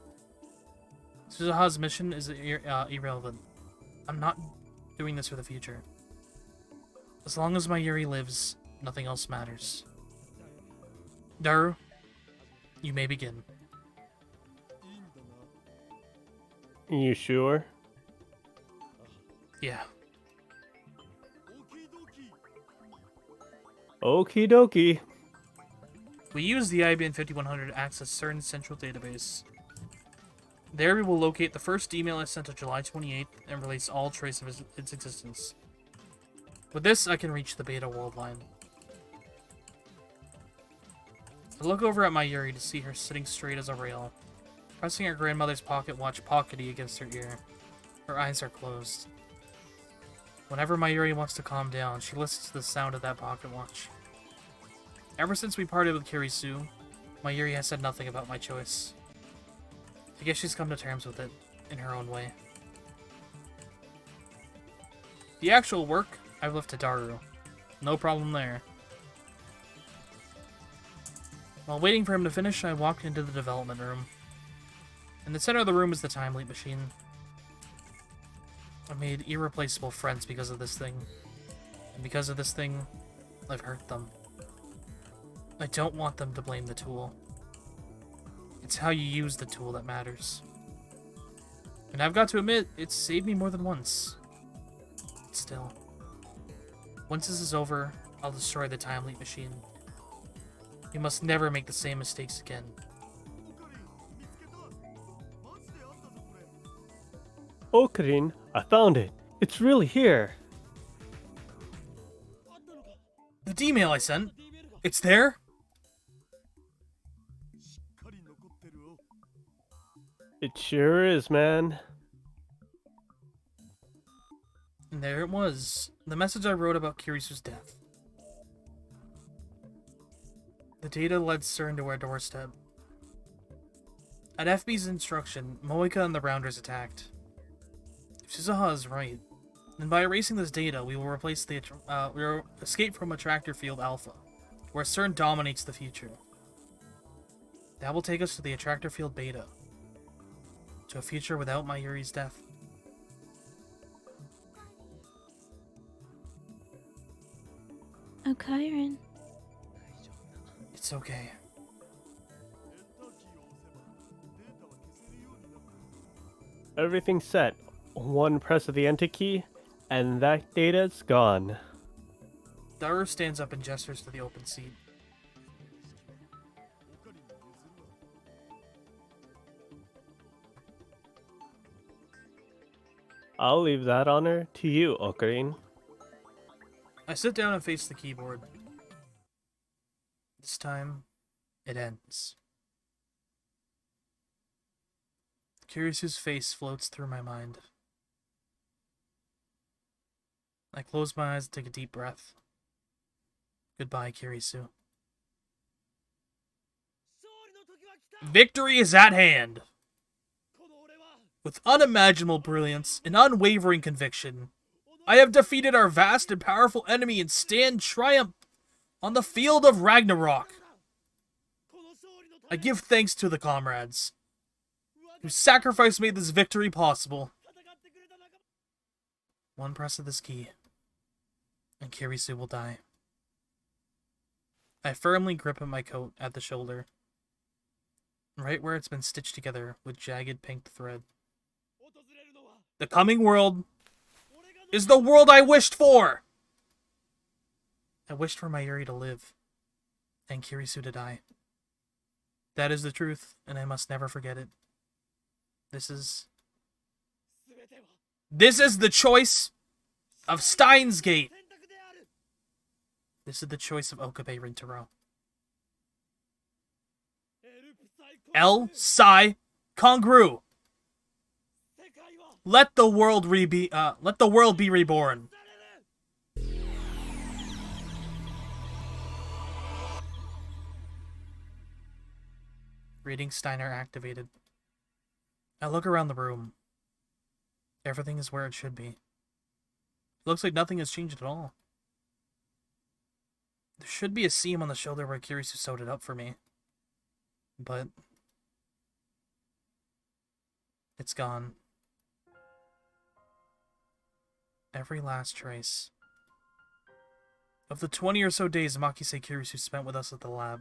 Suzuha's mission is irrelevant. I'm not doing this for the future. As long as my Yuri lives, nothing else matters. Daru, you may begin. You sure? Yeah. Okie dokie. We use the IBM 5100 to access CERN's central database. There we will locate the first email I sent on July 28th and release all trace of its existence. With this, I can reach the Beta World line. I look over at my Yuri to see her sitting straight as a rail, pressing her grandmother's pocket watch pockety against her ear. Her eyes are closed. Whenever my Yuri wants to calm down, she listens to the sound of that pocket watch. Ever since we parted with Kirisu, my Yuri has said nothing about my choice. I guess she's come to terms with it, in her own way. The actual work, I've left to Daru. No problem there. While waiting for him to finish, I walked into the development room. In the center of the room is the time leap machine. I made irreplaceable friends because of this thing. And because of this thing, I've hurt them. I don't want them to blame the tool. It's how you use the tool that matters. And I've got to admit, it's saved me more than once. Still. Once this is over, I'll destroy the time leap machine. You must never make the same mistakes again. Ocarine, I found it. It's really here. The D-mail I sent. It's there? It sure is, man. And there it was. The message I wrote about Kirisu's death. The data led CERN to our doorstep. At FB's instruction, Moika and the Rounders attacked. If Shizuha is right, then by erasing this data, we will replace the we will escape from Attractor Field Alpha, where CERN dominates the future. That will take us to the Attractor Field Beta, to a future without Mayuri's death. Oh, Kyron. It's okay. Everything's set. One press of the enter key, and that data's gone. Daru stands up and gestures to the open seat. I'll leave that honor to you, Ocarine. I sit down and face the keyboard. This time, it ends. Kirisu's face floats through my mind. I close my eyes and take a deep breath. Goodbye, Kirisu. Victory is at hand! With unimaginable brilliance and unwavering conviction, I have defeated our vast and powerful enemy and stand triumph on the field of Ragnarok. I give thanks to the comrades whose sacrifice made this victory possible. One press of this key, and Kirisu will die. I firmly grip at my coat at the shoulder, right where it's been stitched together with jagged pink thread. The coming world is the world I wished for! I wished for Mayuri to live, and Kirisu to die. That is the truth, and I must never forget it. This is the choice of Steins Gate. This is the choice of Okabe Rintaro. El Sai Kongru. Let the world be reborn. Reading Steiner activated. I look around the room. Everything is where it should be. It looks like nothing has changed at all. There should be a seam on the shoulder where Kirisu sewed it up for me. But it's gone. Every last trace. Of the 20 or so days Makise Kirisu spent with us at the lab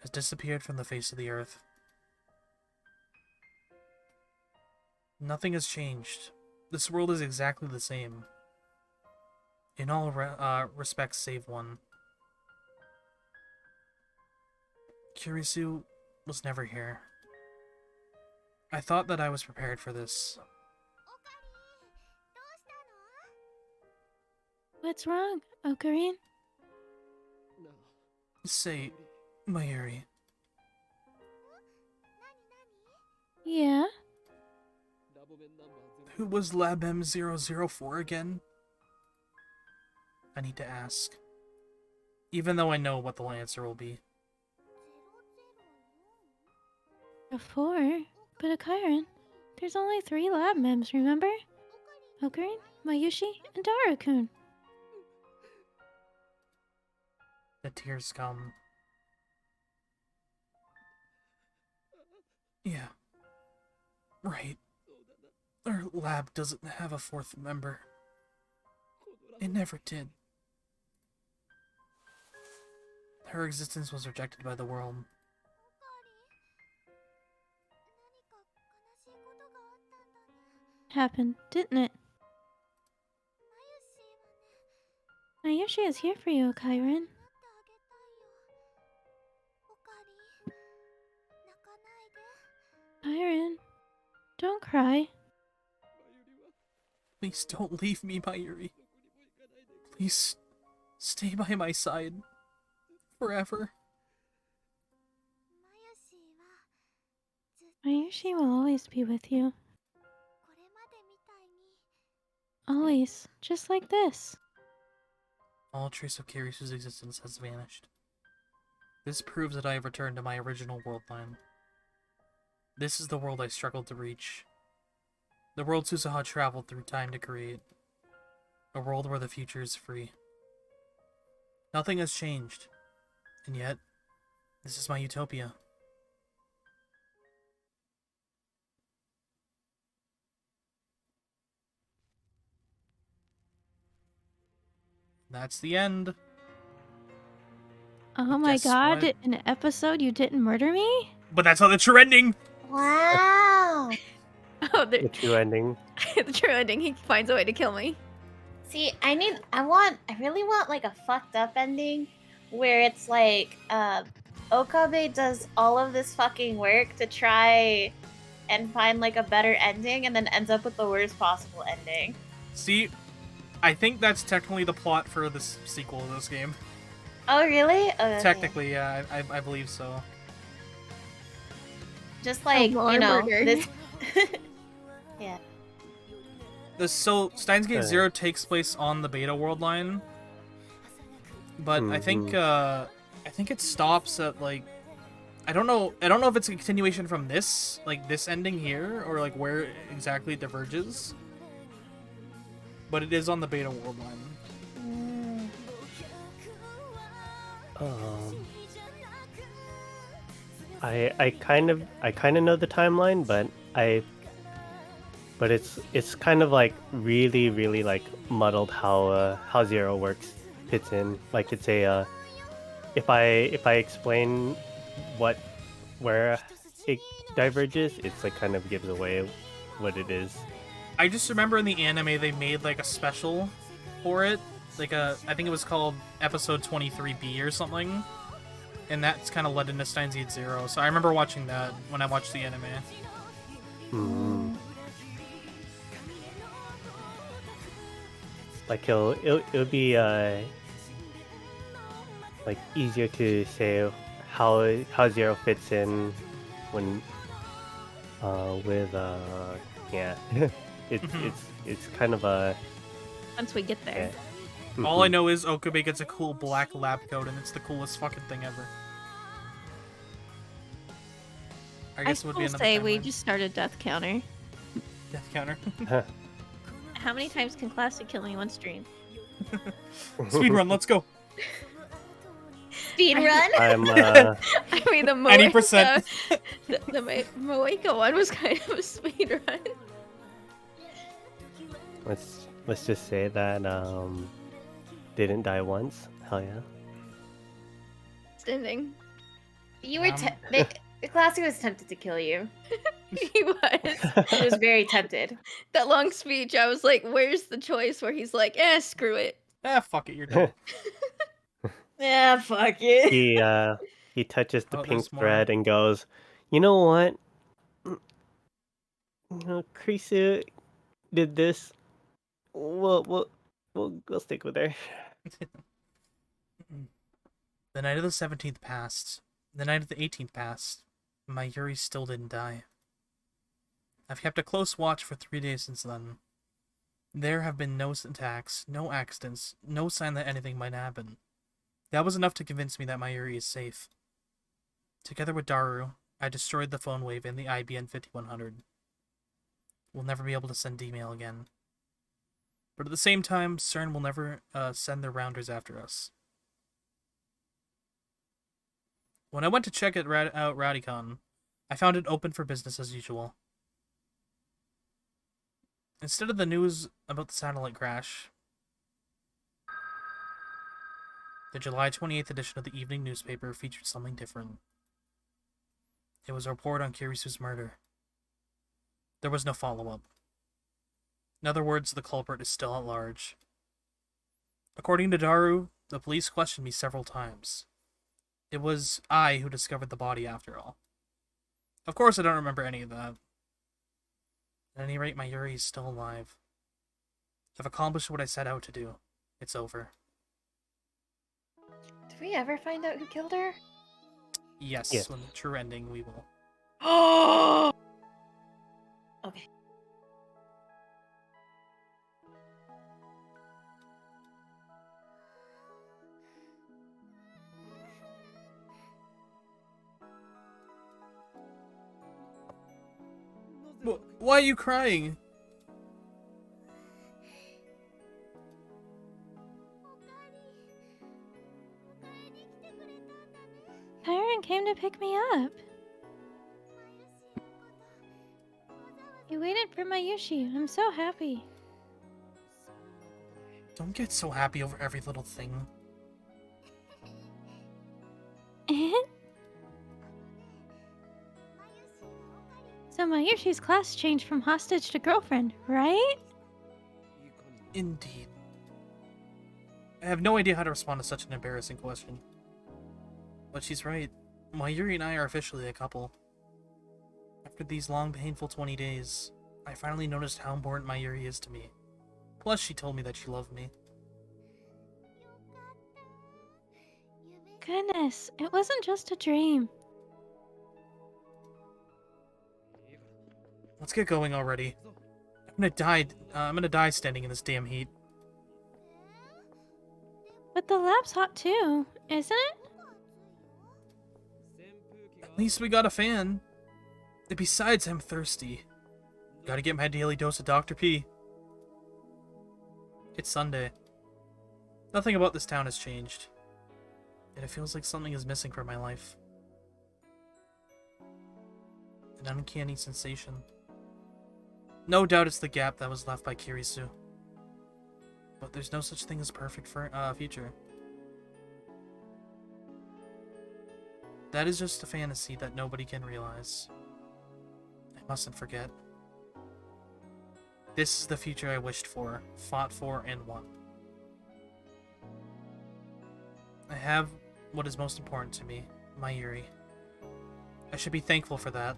has disappeared from the face of the earth. Nothing has changed. This world is exactly the same. In all respects save one. Kirisu was never here. I thought that I was prepared for this. What's wrong, Ocarine? Say, Mayuri, Yeah? who was Lab M004 again? I need to ask. Even though I know what the answer will be. A 4? But a Kyron. There's only 3 lab mems, remember? Ocarine? Mayushi and Daru-kun. The tears come. Yeah. Right. Our lab doesn't have a fourth member. It never did. Her existence was rejected by the world. Happened, didn't it? Mayushi is here for you, Kyron. Kyron, don't cry. Please don't leave me, Mayuri. Please stay by my side. Forever. Mayushi will always be with you. Always, just like this. All trace of Kirisu's existence has vanished. This proves that I have returned to my original world line. This is the world I struggled to reach. The world Susaha traveled through time to create. A world where the future is free. Nothing has changed. And yet, this is my utopia. That's the end. Oh my Guess god, what? in an episode you didn't murder me? But that's how the true ending! Wow. Oh, The true ending. the true ending. He finds a way to kill me. See, I really want like a fucked up ending where it's like, Okabe does all of this fucking work to try and find like a better ending and then ends up with the worst possible ending. See, I think that's technically the plot for this sequel of this game. Oh, really? Okay. Technically, yeah, I believe so. Just like, more you know, murder. this. Yeah. So Steins Gate Okay. 0 takes place on the beta world line, but I think it stops at like I don't know if it's a continuation from this ending here or like where exactly it diverges, but it is on the beta world line. I kind of know the timeline, but it's kind of like really like muddled how Zero works fits in. Like it's a if I explain where it diverges, it's like kind of gives away what it is. I just remember in the anime they made like a special for it, like I think it was called episode 23B or something, and that's kind of led into Steins Gate 0. So I remember watching that when I watched the anime. Like it'll be like easier to say how Zero fits in when with yeah it's kind of a Once we get there. All I know is Okabe gets a cool black lab coat, and it's the coolest fucking thing ever. I I guess it would be still another say we timeline. just start a death counter. Death counter. How many times can Classic kill me one stream? Speedrun, let's go. Speed run? I'm I mean, the Moeka, Any percent. the Moeka one was kind of a speed run. let's just say that didn't die once. Hell yeah. Standing. You were Classy was tempted to kill you. He was. He was very tempted. That long speech, I was like, where's the choice where he's like, screw it. Fuck it, you're dead. Yeah, fuck it. He touches the Oh, pink there's more. thread and goes, you know what? You know, Krisu did this. We'll stick with her. The night of the 17th passed. The night of the 18th passed. My Yuri still didn't die. I've kept a close watch for 3 days since then. There have been no attacks, no accidents, no sign that anything might happen. That was enough to convince me that my Yuri is safe. Together with Daru, I destroyed the phone wave and the IBN 5100. We'll never be able to send email again. But at the same time, CERN will never send their rounders after us. When I went to check out Radicon, I found it open for business as usual. Instead of the news about the satellite crash, the July 28th edition of the evening newspaper featured something different. It was a report on Kirisu's murder. There was no follow-up. In other words, the culprit is still at large. According to Daru, the police questioned me several times. It was I who discovered the body after all. Of course I don't remember any of that. At any rate, my Yuri is still alive. I've accomplished what I set out to do. It's over. Did we ever find out who killed her? Yes, Yes. when the true ending, we will. Oh! Okay. Why are you crying? Tyron came to pick me up. He waited for Mayushi. I'm so happy. Don't get so happy over every little thing. So Mayushi's class changed from hostage to girlfriend, right? Indeed. I have no idea how to respond to such an embarrassing question. But she's right. Mayuri and I are officially a couple. After these long, painful 20 days, I finally noticed how important Mayuri is to me. Plus, she told me that she loved me. Goodness, it wasn't just a dream. Let's get going already. I'm gonna die standing in this damn heat. But the lab's hot too, isn't it? At least we got a fan. And besides, I'm thirsty. Gotta get my daily dose of Dr. P. It's Sunday. Nothing about this town has changed. Yet it feels like something is missing from my life. An uncanny sensation. No doubt it's the gap that was left by Kirisu. But there's no such thing as perfect future. That is just a fantasy that nobody can realize. I mustn't forget. This is the future I wished for, fought for, and won. I have what is most important to me, my Yuri. I should be thankful for that.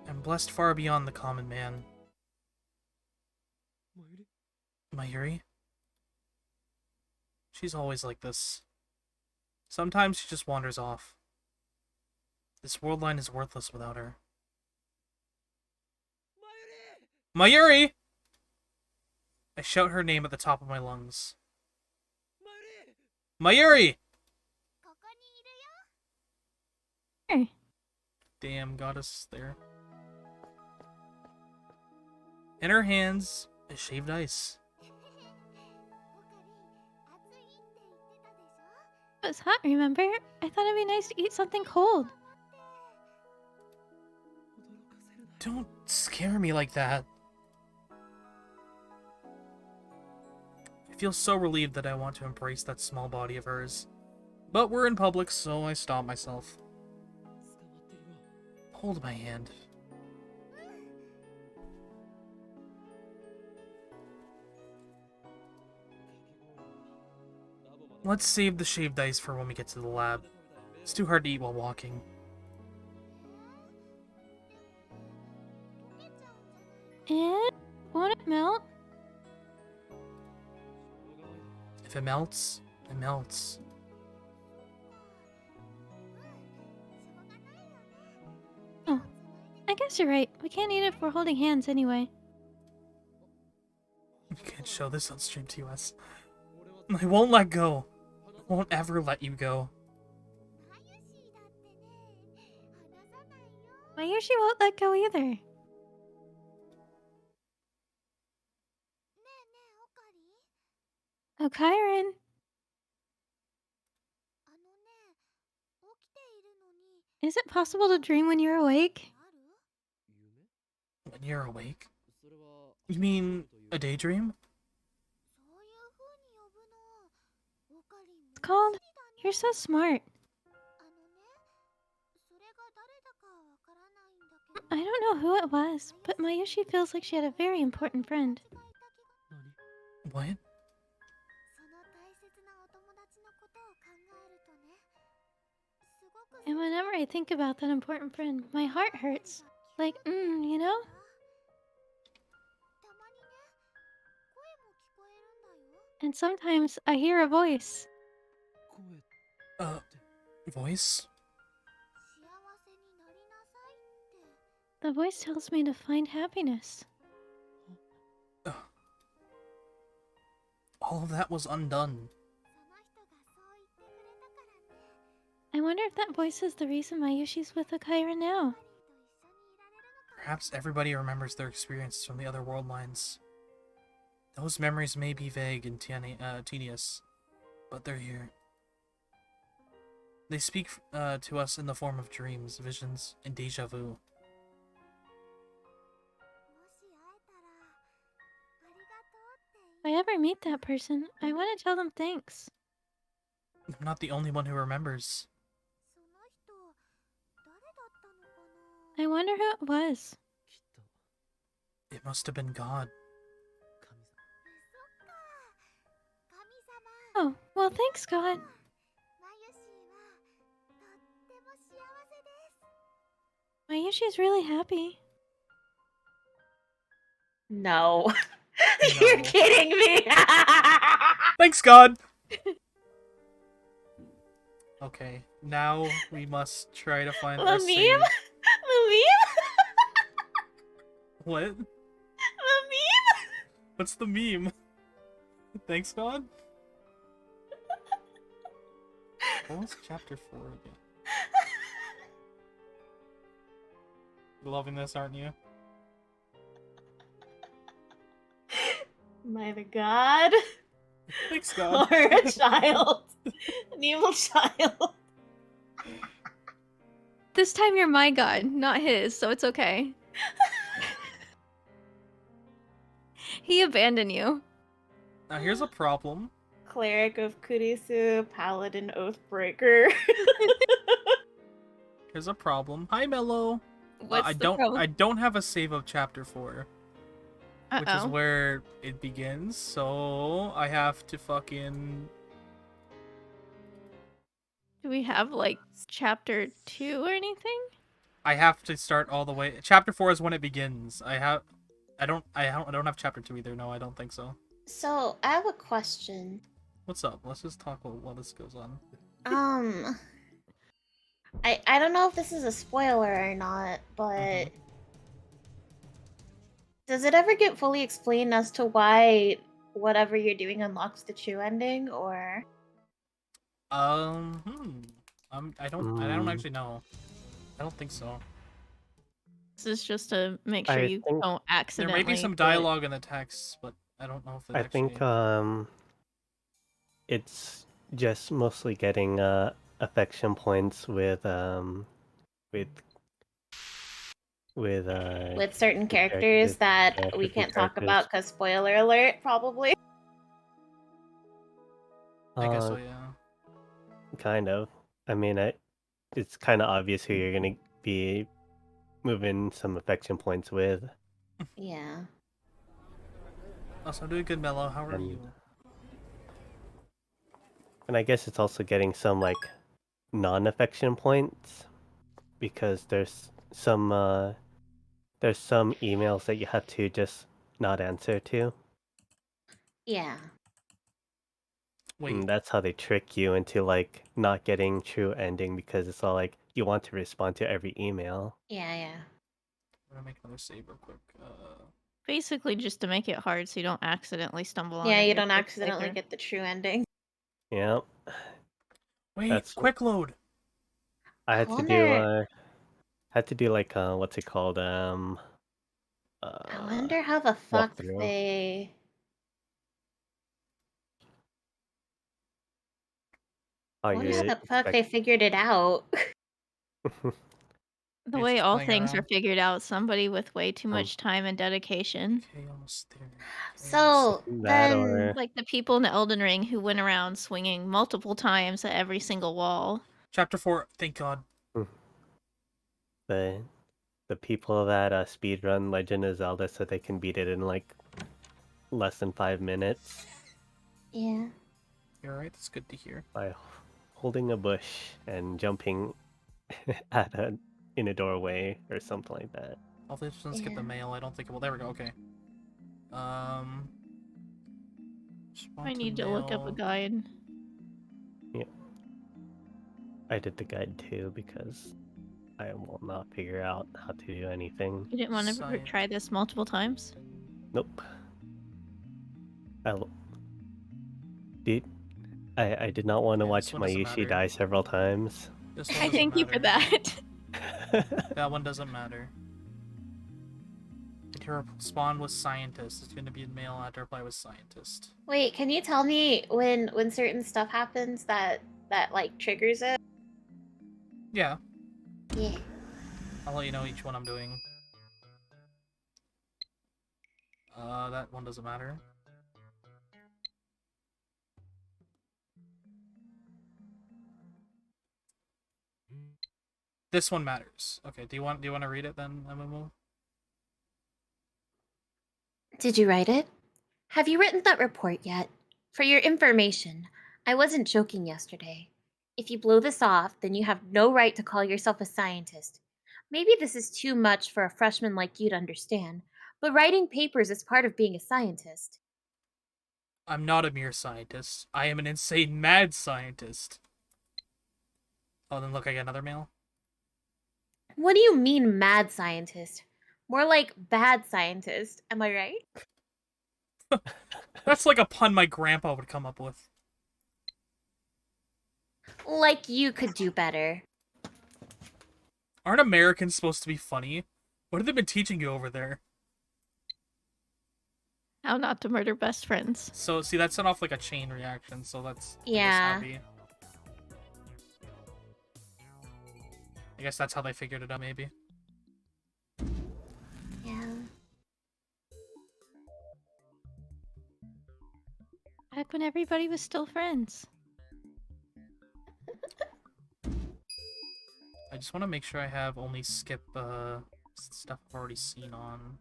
I'm blessed far beyond the common man. Mayuri? She's always like this. Sometimes she just wanders off. This world line is worthless without her. Mayuri! I shout her name at the top of my lungs. Mayuri! Hey. Damn, got us there. In her hands is shaved ice. It was hot, remember? I thought it'd be nice to eat something cold. Don't scare me like that. I feel so relieved that I want to embrace that small body of hers. But we're in public, so I stop myself. Hold my hand. Let's save the shaved ice for when we get to the lab. It's too hard to eat while walking. And won't it melt? If it melts, it melts. Oh, I guess you're right. We can't eat it if we're holding hands anyway. You can't show this on stream to us. I won't let go. I won't ever let you go. Mayushi won't let go either. Oh, Kyron. Is it possible to dream when you're awake? When you're awake? You mean a daydream? It's called. You're so smart. I don't know who it was, but Mayushi feels like she had a very important friend. What? And whenever I think about that important friend, my heart hurts. Like, you know? And sometimes I hear a voice. Voice? The voice tells me to find happiness. All of that was undone. I wonder if that voice is the reason Mayushi's with Akira now. Perhaps everybody remembers their experiences from the other world lines. Those memories may be vague and tedious, but they're here. They speak to us in the form of dreams, visions, and deja vu. If I ever meet that person, I want to tell them thanks. I'm not the only one who remembers. I wonder who it was. It must have been God. Oh, well, thanks, God. Mayushi's really happy. No. No. You're kidding me. Thanks, God! Okay, now we must try to find The our meme? save. The meme? What? The meme? What's the meme? Thanks, God? What was chapter 4 again? You're loving this, aren't you? Am I the god? Thanks, God. Or a child? An evil child? This time you're my god, not his, so it's okay. He abandoned you. Now here's a problem. Cleric of Kurisu, Paladin Oathbreaker. Here's a problem. Hi, Mello. What's I the don't. problem? I don't have a save of chapter 4, which is Uh-oh. where it begins. So I have to fucking. Do we have, like, chapter 2 or anything? I have to start all the way. Chapter 4 is when it begins. I don't have chapter 2 either. No, I don't think so. So, I have a question. What's up? Let's just talk while this goes on. I don't know if this is a spoiler or not, but does it ever get fully explained as to why whatever you're doing unlocks the true ending, or? I don't actually know. I don't think so. This is just to make sure I you think don't There accidentally. may be some put- dialogue in the text, but I don't know if it I actually. think it's just mostly getting affection points with With certain the characters that yeah, we certain can't talk characters. about because spoiler alert, probably. I guess so, yeah. Kind of. I mean, it's kind of obvious who you're gonna be moving some affection points with. Yeah. Also, doing good, Mello. How are And- you? And I guess it's also getting some like non-affection points because there's some emails that you have to just not answer to. Yeah. Wait, And that's how they trick you into like not getting true ending because it's all like you want to respond to every email. Yeah, yeah. I'm gonna make another save real quick. Basically, just to make it hard so you don't accidentally stumble on Yeah, it you your don't first accidentally playthrough. get the true ending. Yeah. Wait, That's- quick load. I had to do wonder- like what's it called? I wonder how the fuck walkthrough. they. how I wonder how you the fuck they figured it out. The It's way just all playing things are around. figured out, somebody with way too Um, much time and dedication. Okay, almost there. Okay, So that then, or Like the people in the Elden Ring who went around swinging multiple times at every single wall. Chapter 4, thank God. the the people that speedrun Legend of Zelda so they can beat it in like less than 5 minutes yeah. You're right, that's good to hear. by holding a bush and jumping at in a doorway or something like that. Hopefully it doesn't skip the Yeah. mail. I don't think it will. There we go, okay. Respond I need to look up a mail. guide. I did the guide too because I will not figure out how to do anything. You didn't want to Science. try this multiple times? Nope. Dude, I did not want to Yeah, this watch one doesn't Mayushi matter. die several times. This one I doesn't thank you for matter. that. That one doesn't matter. If you respond with scientist, it's going to be a male. I have to reply with scientist. Wait, can you tell me when certain stuff happens that like triggers it? Yeah, Yeah. I'll let you know each one I'm doing. That one doesn't matter. This one matters. Okay, do you want to read it then, MMO? Did you write it? Have you written that report yet? For your information, I wasn't joking yesterday. If you blow this off, then you have no right to call yourself a scientist. Maybe this is too much for a freshman like you to understand, but writing papers is part of being a scientist. I'm not a mere scientist. I am an insane mad scientist. Oh, then look, I get another mail. What do you mean, mad scientist? More like bad scientist, am I right? That's like a pun my grandpa would come up with. Like you could do better. Aren't Americans supposed to be funny? What have they been teaching you over there? How not to murder best friends. So, see, that set off like a chain reaction, so that's I guess, Yeah. happy. I guess that's how they figured it out, maybe. Yeah. Back when everybody was still friends. I just want to make sure I have only skip stuff I've already seen on.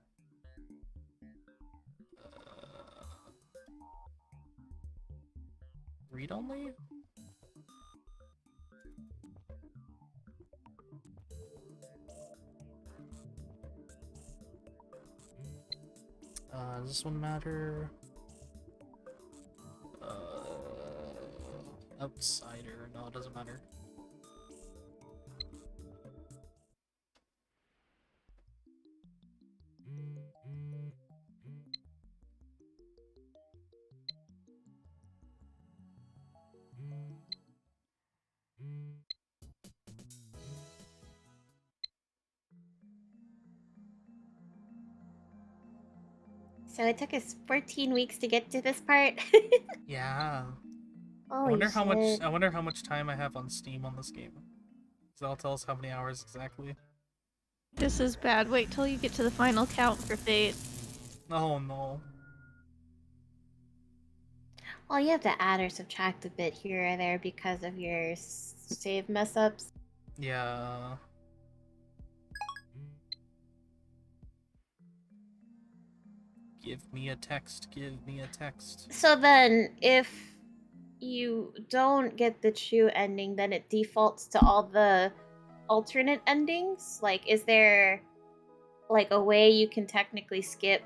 Read only? Does this one matter? Outsider. No, it doesn't matter. So it took us 14 weeks to get to this part. Yeah. Holy I wonder how much. shit. I wonder how much time I have on Steam on this game. So that'll tell us how many hours exactly. This is bad. Wait till you get to the final count for Fate. Oh no. Well, you have to add or subtract a bit here or there because of your save mess ups. Yeah. Give me a text. Give me a text. So then, if you don't get the true ending, then it defaults to all the alternate endings? Like, is there like a way you can technically skip?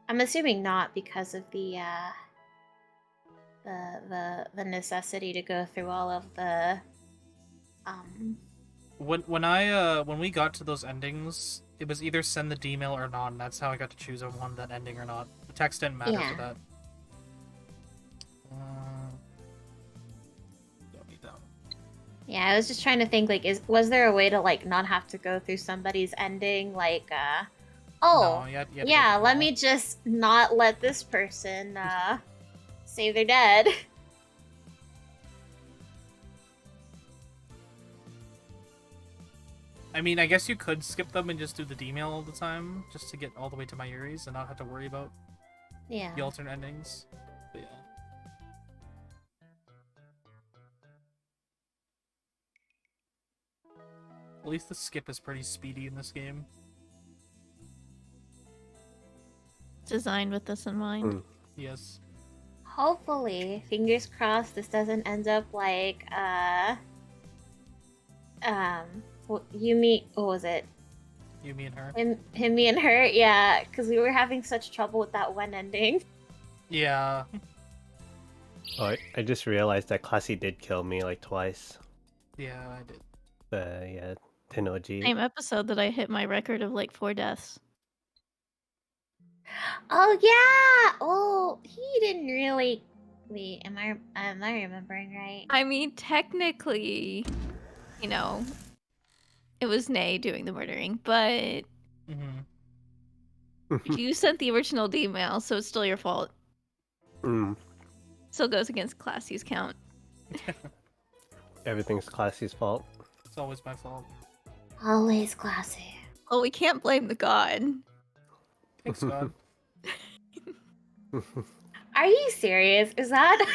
I'm assuming not because of the necessity to go through all of the When we got to those endings, it was either send the D-mail or not, and that's how I got to choose if I wanted that ending or not. The text didn't matter Yeah. for that. Don't need that one. Yeah, I was just trying to think, like, was there a way to, like, not have to go through somebody's ending? Like, oh, No, you had to go yeah, through let them me all. just not let this person, save their dead. I mean, I guess you could skip them and just do the D-mail all the time, just to get all the way to my Yuri's and not have to worry about Yeah. the alternate endings. But yeah. At least the skip is pretty speedy in this game. Designed with this in mind. Mm. Yes. Hopefully, fingers crossed, this doesn't end up like Yumi. What was it? You, me, and her. Him, me, and her. Yeah, because we were having such trouble with that one ending. Yeah. Oh, I just realized that Classy did kill me like twice. Yeah, I did. Yeah, Tenoji. Same episode that I hit my record of like 4 deaths. Oh yeah. Oh, he didn't really. Wait, am I remembering right? I mean, technically, you know, it was Nay doing the murdering, but you sent the original D-mail, so it's still your fault. Mm. Still goes against Classy's count. Everything's Classy's fault. It's always my fault. Always classy. Well, we can't blame the god. Thanks, God. Are you serious? Is that?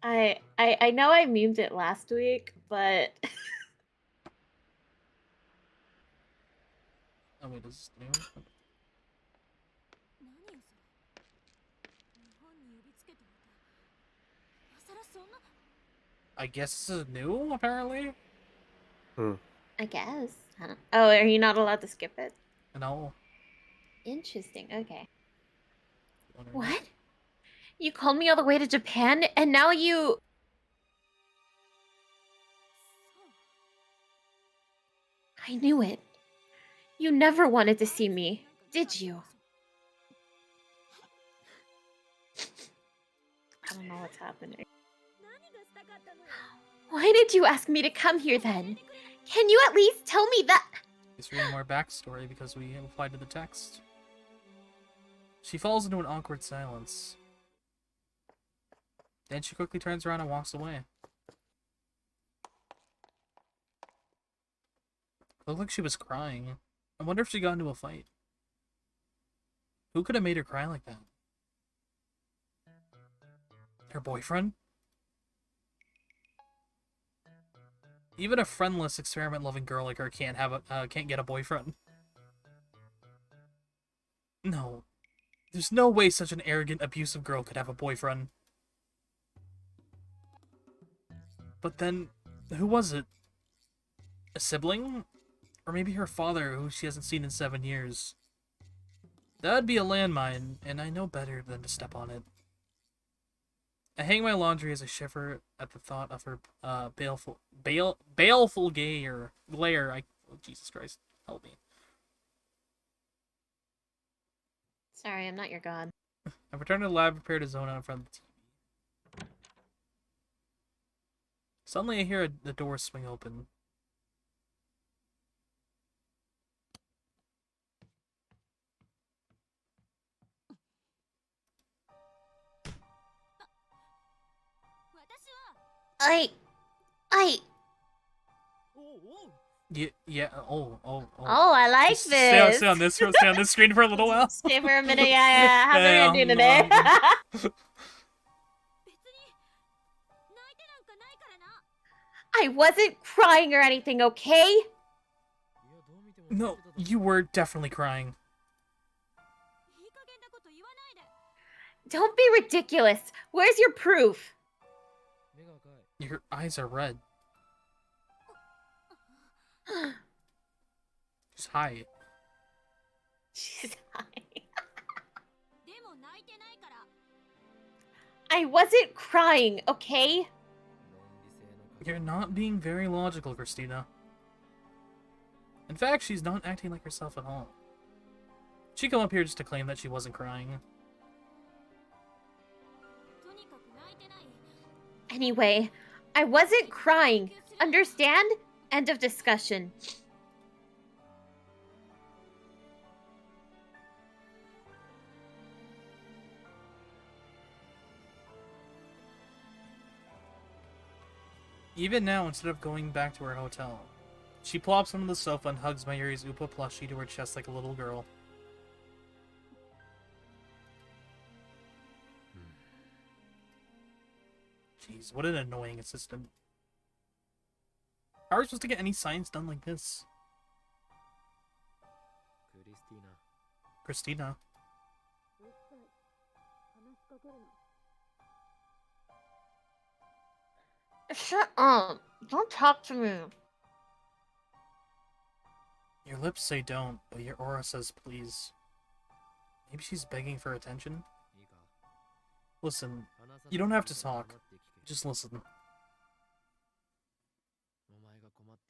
I know I memed it last week, but Oh wait, is this new? I guess this is new, apparently? I guess. I don't... Oh, are you not allowed to skip it? No. Interesting. Okay. What? You called me all the way to Japan, and now you... I knew it. You never wanted to see me, did you? I don't know what's happening. Why did you ask me to come here then? Can you at least tell me that? Just reading more backstory because we applied to the text. She falls into an awkward silence. Then she quickly turns around and walks away. It looked like she was crying. I wonder if she got into a fight. Who could have made her cry like that? Her boyfriend? Even a friendless, experiment-loving girl like her can't get a boyfriend. No. There's no way such an arrogant, abusive girl could have a boyfriend. But then, who was it? A sibling? Or maybe her father, who she hasn't seen in 7 years. That'd be a landmine, and I know better than to step on it. I hang my laundry as I shiver at the thought of her baleful glare. Oh, Jesus Christ, help me. Sorry, I'm not your god. I return to the lab, prepared to zone out in front of the TV. Suddenly I hear the door swing open. Yeah, oh. Oh, I like Just this. Stay on this screen for a little while. Stay for a minute, yeah. How's everyone doing today? I wasn't crying or anything, okay? No, you were definitely crying. Don't be ridiculous. Where's your proof? Your eyes are red. She's high. She's high. I wasn't crying, okay? You're not being very logical, Christina. In fact, she's not acting like herself at all. She come up here just to claim that she wasn't crying. Anyway, I wasn't crying. Understand? End of discussion. Even now, instead of going back to her hotel, she plops onto the sofa and hugs Mayuri's Upa plushie to her chest like a little girl. Jeez, what an annoying assistant. How are we supposed to get any science done like this? Christina. Shut up. Don't talk to me. Your lips say don't, but your aura says please. Maybe she's begging for attention? Listen, you don't have to talk. Just listen.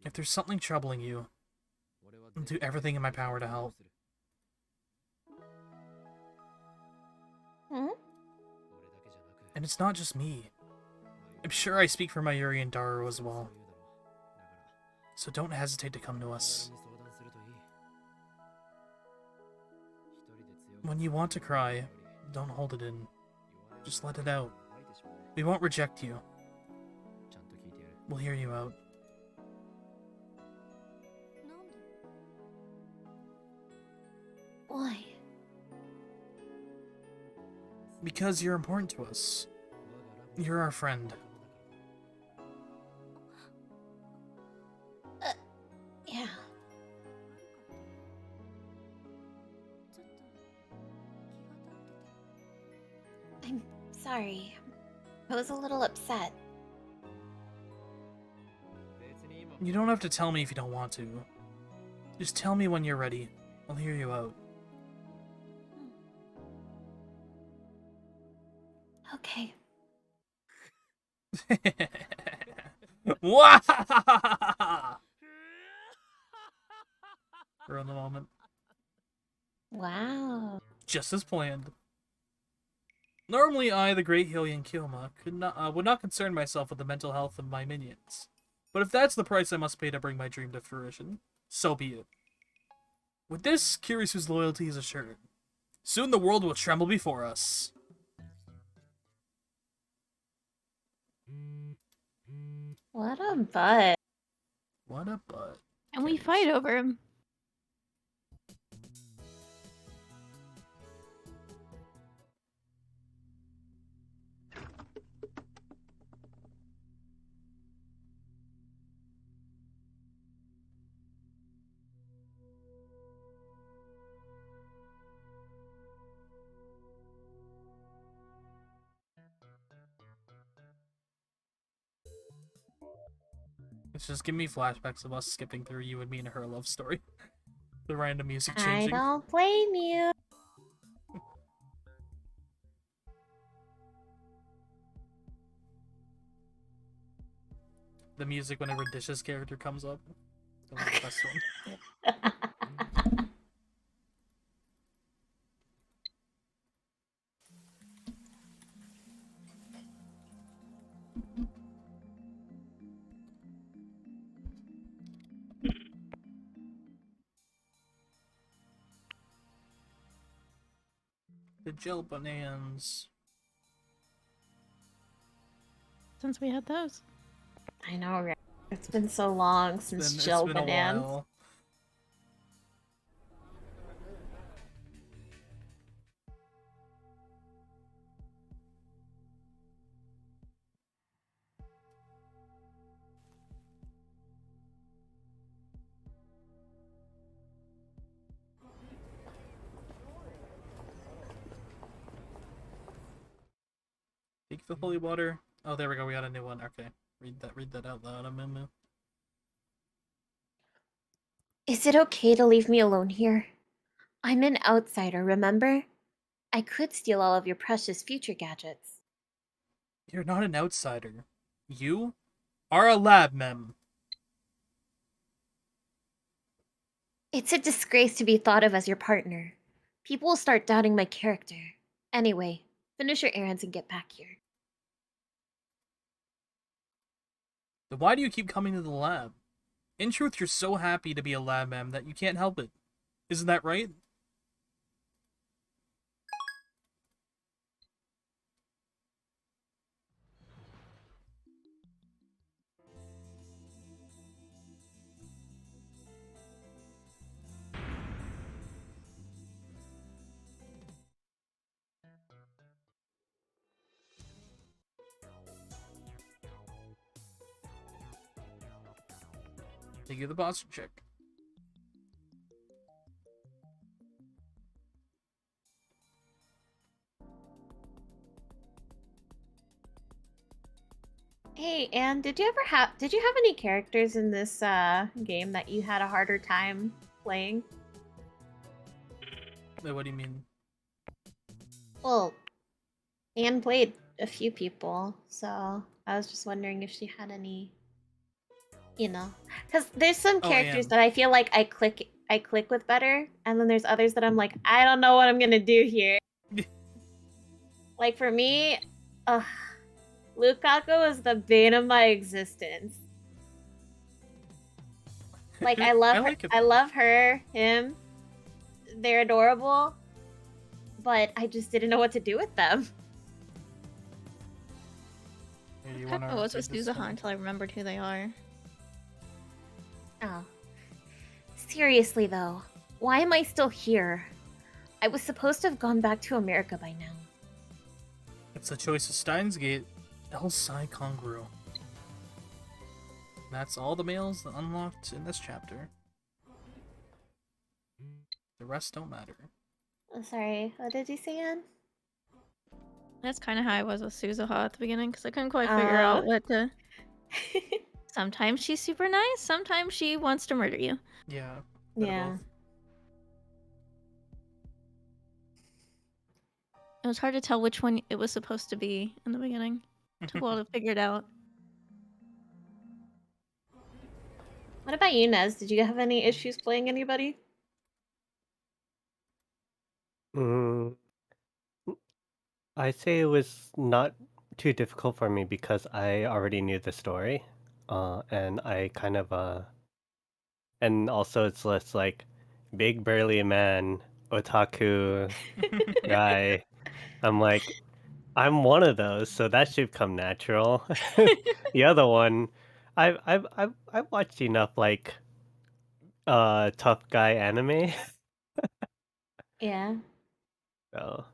If there's something troubling you, I'll do everything in my power to help. Hmm? And it's not just me. I'm sure I speak for Mayuri and Daru as well. So don't hesitate to come to us. When you want to cry, don't hold it in. Just let it out. We won't reject you. We'll hear you out. Why? Because you're important to us. You're our friend. Yeah. I'm sorry. I was a little upset. You don't have to tell me if you don't want to. Just tell me when you're ready. I'll hear you out. Okay. Wah! For the moment. Wow. Just as planned. Normally I, the great Hylian Kyoma, would not concern myself with the mental health of my minions. But if that's the price I must pay to bring my dream to fruition, so be it. With this, Kirisu's loyalty is assured. Soon the world will tremble before us. What a butt. What a butt. And we fight over him. It's just give me flashbacks of us skipping through you and me and her love story. The random music I changing. don't blame you. The music whenever Dish's character comes up. That was the best one. The gel bananas. Since we had those. I know, right? It's been so long since It's Jill been a Bananas. while. Take the holy water. Oh, there we go. We got a new one. Okay, read that out loud, Amumu. Is it okay to leave me alone here? I'm an outsider, remember? I could steal all of your precious future gadgets. You're not an outsider. You are a lab mem. It's a disgrace to be thought of as your partner. People will start doubting my character. Anyway, finish your errands and get back here. Then why do you keep coming to the lab? In truth, you're so happy to be a lab mem that you can't help it. Isn't that right? Take you to the posture check. Hey, Anne, did you have any characters in this game that you had a harder time playing? Wait, what do you mean? Well, Anne played a few people, so I was just wondering if she had any, you know, because there's some Oh, characters Anne. that I feel like I click with better, and then there's others that I'm like, I don't know what I'm gonna do here. Like for me, Lukaku is the bane of my existence. Like I love her. like it. I love her, him. They're adorable, but I just didn't know what to do with them. Here, you I wanna was with read this Suzuha one? until I remembered who they are. Oh. Seriously though, why am I still here? I was supposed to have gone back to America by now. It's the choice of Steins Gate. El Sai Kongru. That's all the males unlocked in this chapter. The rest don't matter. Oh, sorry, what did you say, Anne? That's kind of how I was with Suzuha at the beginning because I couldn't quite figure out what to. Sometimes she's super nice, sometimes she wants to murder you. Yeah. bit of Yeah. both. It was hard to tell which one it was supposed to be in the beginning. It took a while to figure it out. What about you, Nez? Did you have any issues playing anybody? Mm, I'd say it was not too difficult for me because I already knew the story, and I kind of and also it's less like big burly man, otaku guy. I'm like, I'm one of those, so that should come natural. The other one, I've watched enough like tough guy anime, Yeah. so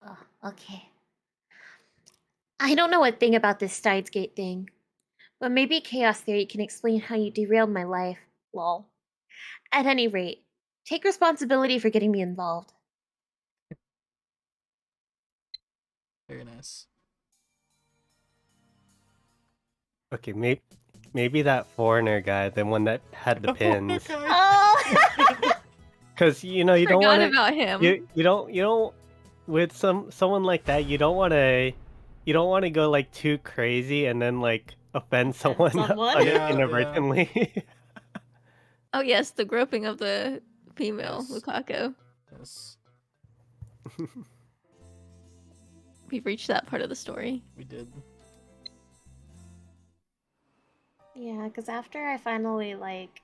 Oh, okay. I don't know a thing about this Steins Gate thing, but maybe Chaos Theory can explain how you derailed my life. Lol. At any rate, take responsibility for getting me involved. Very nice. okay, maybe that foreigner guy, the one that had the pins. Okay. Oh! Because you know you don't Forgot want to about him. you don't with someone like that you don't want to go like too crazy and then like offend someone someone? Yeah, inadvertently. Oh yes, the groping of the female Yes. Lukaku. Yes, We've reached that part of the story. we did. Yeah, because after I finally, like,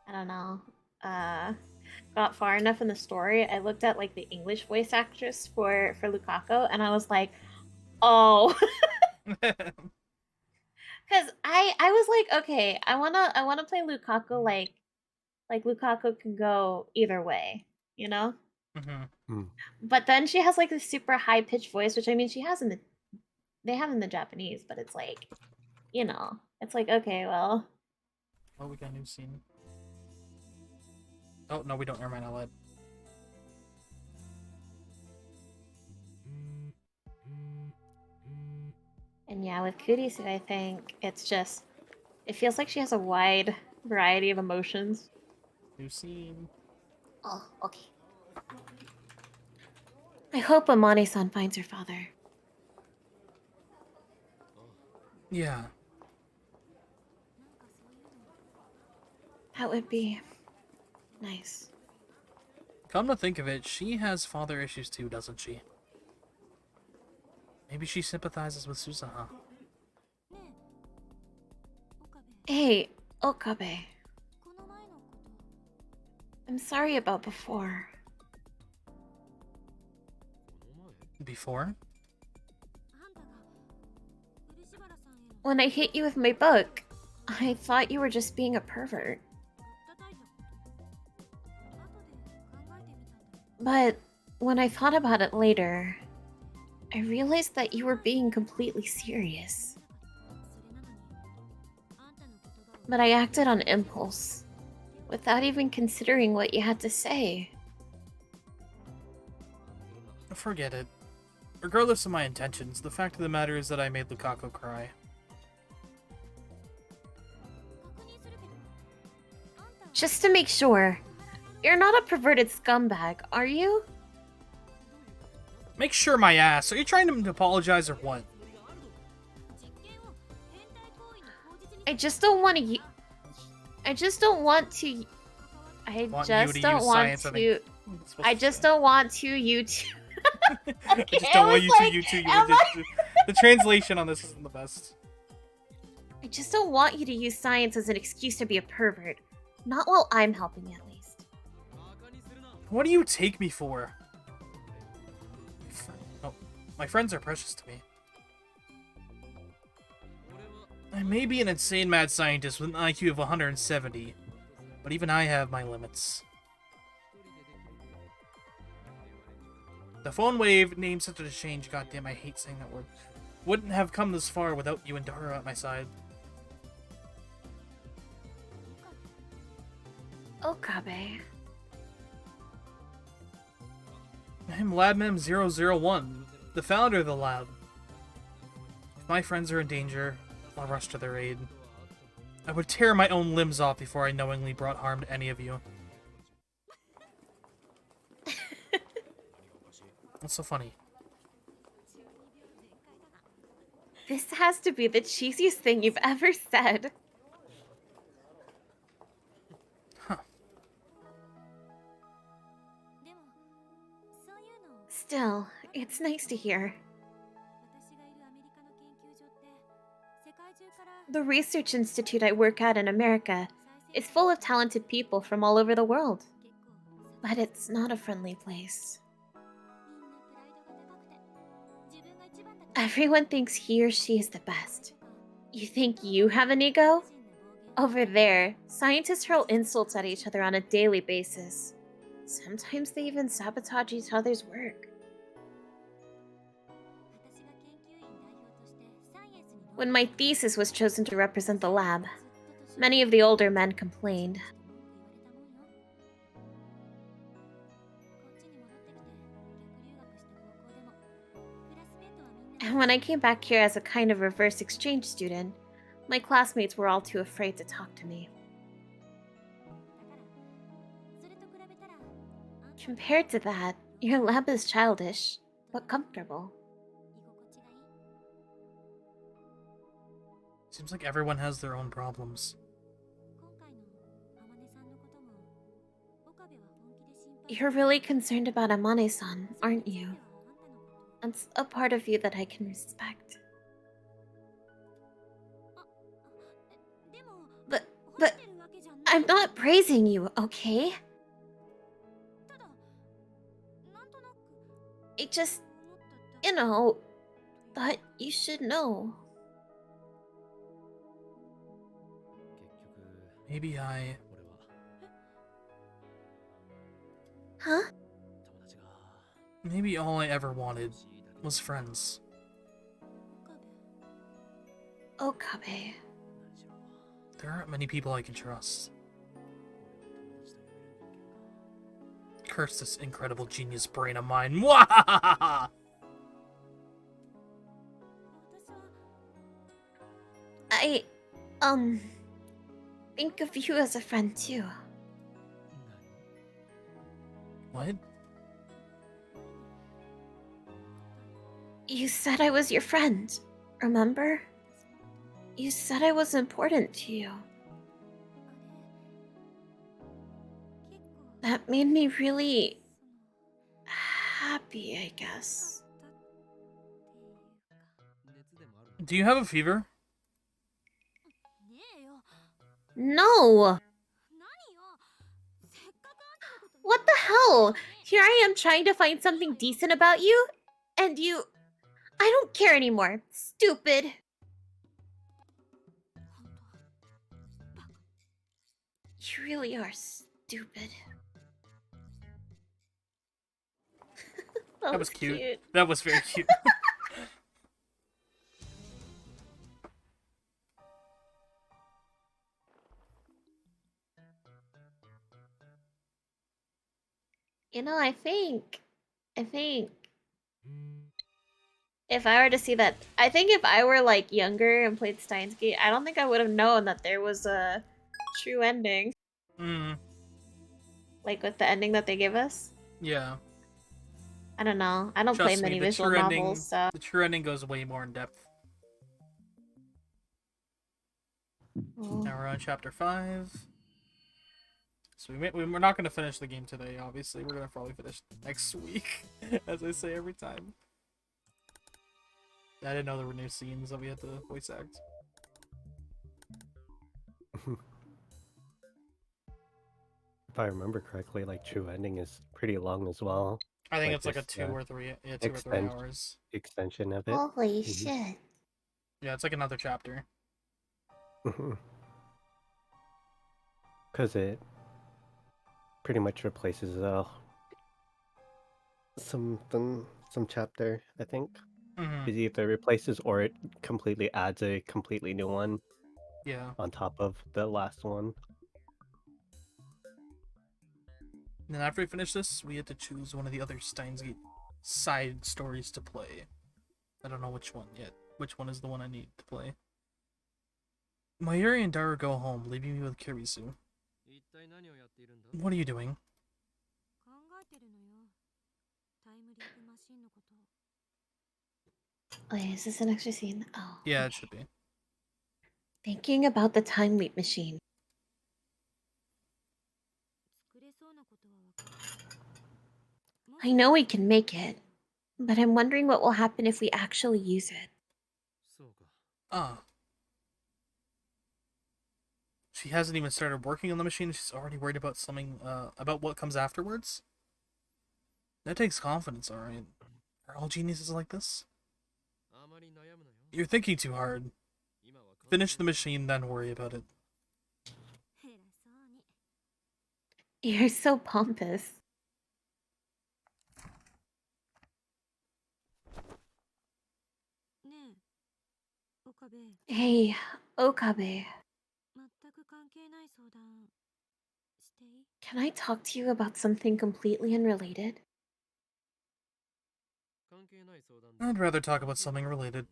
I don't know, got far enough in the story, I looked at, like, the English voice actress for Lukaku, and I was like, oh. Because I was like, okay, I wanna play Lukaku like Lukaku can go either way, you know? Mm-hmm. But then she has, like, this super high-pitched voice, which, I mean, they have in the Japanese, but it's like, you know, it's like, okay, well... Oh, we got a new scene. Oh, no, we don't. Never mind, I lied. And yeah, with Kurisu, I think it's just... It feels like she has a wide variety of emotions. New scene. Oh, okay. I hope Amane-san finds her father. Yeah. That would be... nice. Come to think of it, she has father issues too, doesn't she? Maybe she sympathizes with Suzuha. Hey, Okabe. I'm sorry about before. Before? When I hit you with my book, I thought you were just being a pervert. But when I thought about it later, I realized that you were being completely serious. But I acted on impulse, without even considering what you had to say. Forget it. Regardless of my intentions, the fact of the matter is that I made Lukaku cry. Just to make sure, you're not a perverted scumbag, are you? Make sure my ass. Are you trying to apologize or what? I just don't want to. I just don't want to. I just don't want to. I just don't want to. You two. I just don't want you to. You two. The translation on this isn't the best. I just don't want you to use science as an excuse to be a pervert. Not while I'm helping, at least. What do you take me for? Oh, my friends are precious to me. I may be an insane mad scientist with an IQ of 170, but even I have my limits. The phone wave named such a change, goddamn, I hate saying that word. Wouldn't have come this far without you and Dara at my side. Okabe. I'm LabMem001, the founder of the lab. If my friends are in danger, I'll rush to their aid. I would tear my own limbs off before I knowingly brought harm to any of you. What's so funny? This has to be the cheesiest thing you've ever said. Huh. Still, it's nice to hear. The research institute I work at in America is full of talented people from all over the world. But it's not a friendly place. Everyone thinks he or she is the best. You think you have an ego? Over there, scientists hurl insults at each other on a daily basis. Sometimes they even sabotage each other's work. When my thesis was chosen to represent the lab, many of the older men complained. And when I came back here as a kind of reverse exchange student, my classmates were all too afraid to talk to me. Compared to that, your lab is childish, but comfortable. Seems like everyone has their own problems. You're really concerned about Amane-san, aren't you? That's a part of you that I can respect. But I'm not praising you, okay? I just, thought you should know. Maybe I... Huh? Maybe all I ever wanted was friends. Okabe. There aren't many people I can trust. Curse this incredible genius brain of mine. Mwahahaha! I, think of you as a friend too. What? You said I was your friend, remember? You said I was important to you. That made me really happy, I guess. Do you have a fever? No! What the hell? Here I am trying to find something decent about you, and you... I don't care anymore. Stupid. You really are stupid. That was cute. That was very cute. I think if I were to see that, I think if I were like younger and played Steins Gate, I don't think I would have known that there was a true ending. Hmm. Like with the ending that they give us. Yeah. I don't know. I don't play Trust me, many the visual true novels, ending, so the true ending goes way more in depth. Ooh. Now we're on chapter 5. So we're not going to finish the game today, obviously. We're going to probably finish next week, as I say every time. I didn't know there were new scenes that we had to voice act. If I remember correctly, like true ending is pretty long as well. I think Like it's like a this, 2 or 3 hours. extension of it. Holy Mhm. shit. Yeah, it's like another chapter. Because it pretty much replaces some chapter, I think. Mm-hmm. It either replaces or it completely adds a completely new one Yeah. on top of the last one. And then after we finish this, we had to choose one of the other Steins Gate side stories to play. I don't know which one yet. Which one is the one I need to play? Mayuri and Daru go home, leaving me with Kirisu. What are you doing? Wait, is this an extra scene? Oh. Yeah, okay. it should be. Thinking about the time leap machine. I know we can make it, but I'm wondering what will happen if we actually use it. Ah. She hasn't even started working on the machine. She's already worried about something, about what comes afterwards. That takes confidence, alright. Are all geniuses like this? You're thinking too hard. Finish the machine, then worry about it. You're so pompous. Hey, Okabe. Can I talk to you about something completely unrelated? I'd rather talk about something related.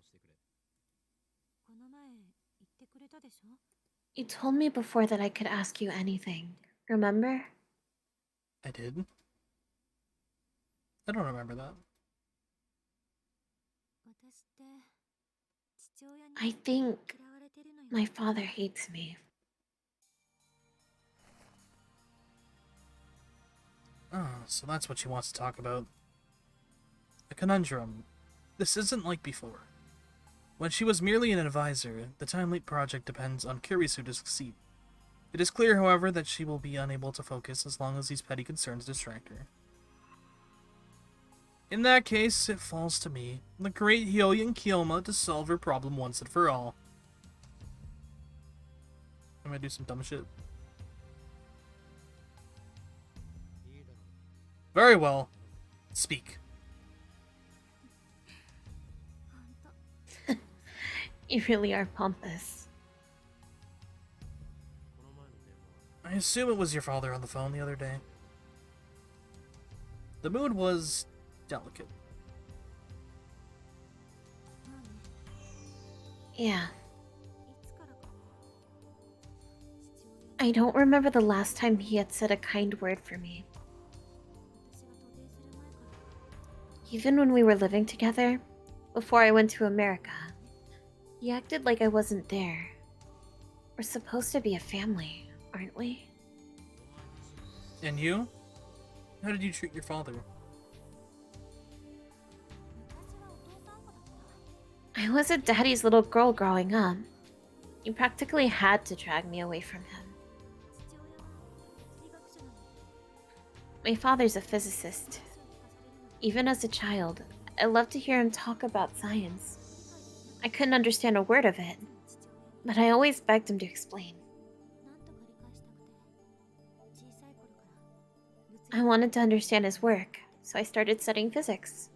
You told me before that I could ask you anything. Remember? I did? I don't remember that. I think my father hates me. Oh, so that's what she wants to talk about. A conundrum. This isn't like before. When she was merely an advisor, the Time Leap project depends on Kirisu to succeed. It is clear, however, that she will be unable to focus as long as these petty concerns distract her. In that case, it falls to me, the great Hyoyin Kyoma, to solve her problem once and for all. I'm gonna do some dumb shit. Very well. Speak. You really are pompous. I assume it was your father on the phone the other day. The mood was delicate. Yeah. I don't remember the last time he had said a kind word for me. Even when we were living together, before I went to America, he acted like I wasn't there. We're supposed to be a family, aren't we? And you? How did you treat your father? I was a daddy's little girl growing up. He practically had to drag me away from him. My father's a physicist. Even as a child, I loved to hear him talk about science. I couldn't understand a word of it, but I always begged him to explain. I wanted to understand his work, so I started studying physics.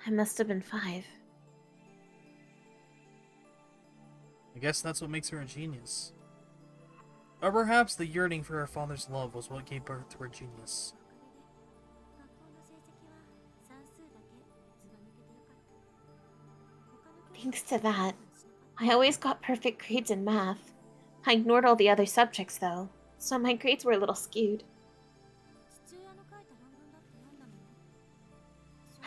I must have been 5. I guess that's what makes her a genius. Or perhaps the yearning for her father's love was what gave birth to her genius. Thanks to that, I always got perfect grades in math. I ignored all the other subjects, though, so my grades were a little skewed.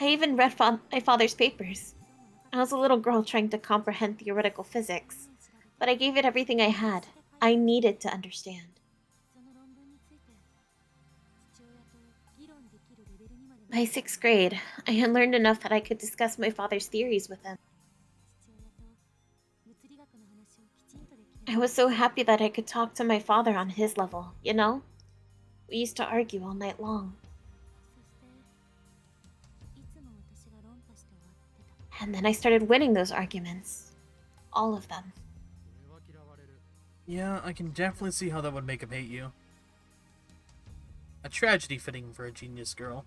I even read my father's papers. I was a little girl trying to comprehend theoretical physics, but I gave it everything I had. I needed to understand. By 6th grade, I had learned enough that I could discuss my father's theories with him. I was so happy that I could talk to my father on his level, you know? We used to argue all night long. And then I started winning those arguments. All of them. Yeah, I can definitely see how that would make him hate you. A tragedy fitting for a genius girl.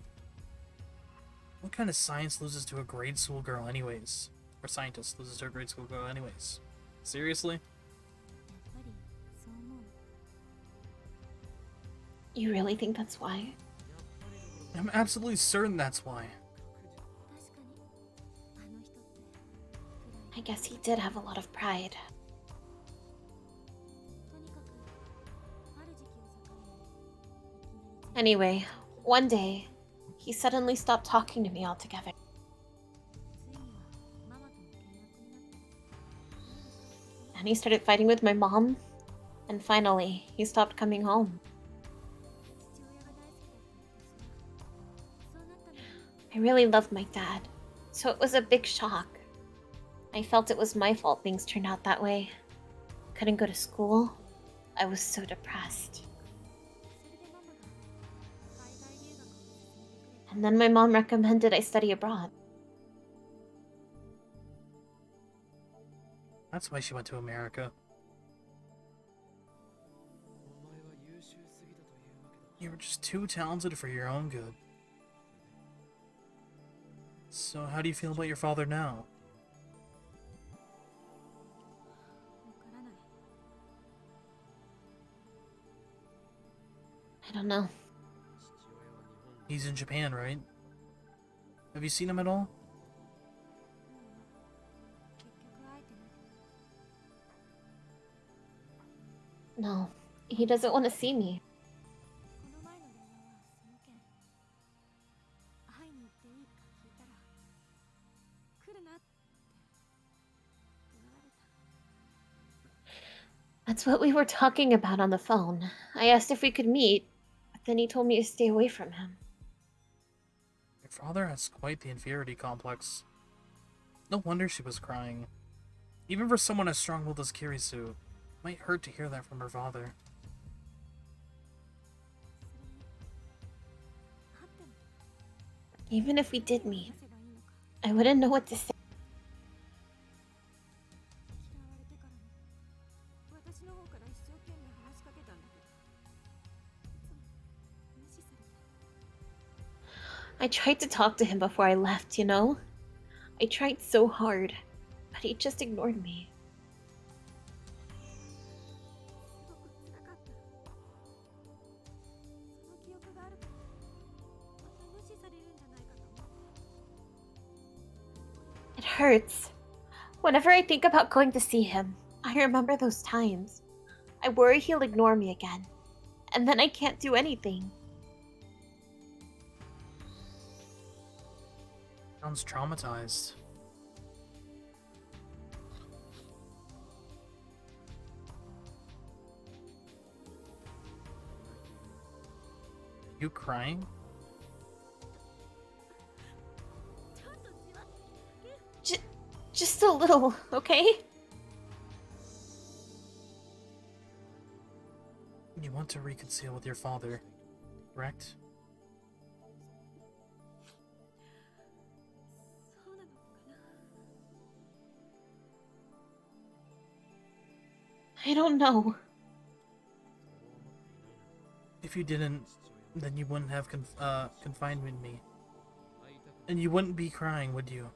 What kind of science loses to a grade school girl anyways? Or scientist loses to a grade school girl anyways? Seriously? You really think that's why? I'm absolutely certain that's why. I guess he did have a lot of pride. Anyway, one day, he suddenly stopped talking to me altogether. And he started fighting with my mom, and finally, he stopped coming home. I really loved my dad, so it was a big shock. I felt it was my fault things turned out that way. Couldn't go to school. I was so depressed. And then my mom recommended I study abroad. That's why she went to America. You were just too talented for your own good. So how do you feel about your father now? I don't know. He's in Japan, right? Have you seen him at all? No, he doesn't want to see me. That's what we were talking about on the phone. I asked if we could meet, but then he told me to stay away from him. Your father has quite the inferiority complex. No wonder she was crying. Even for someone as strong-willed as Kirisu, it might hurt to hear that from her father. Even if we did meet, I wouldn't know what to say. I tried to talk to him before I left, you know? I tried so hard, but he just ignored me. It hurts. Whenever I think about going to see him, I remember those times. I worry he'll ignore me again, and then I can't do anything. Sounds traumatized. You crying? Just a little, okay? You want to reconcile with your father, correct? I don't know. If you didn't, then you wouldn't have confined with me. And you wouldn't be crying, would you?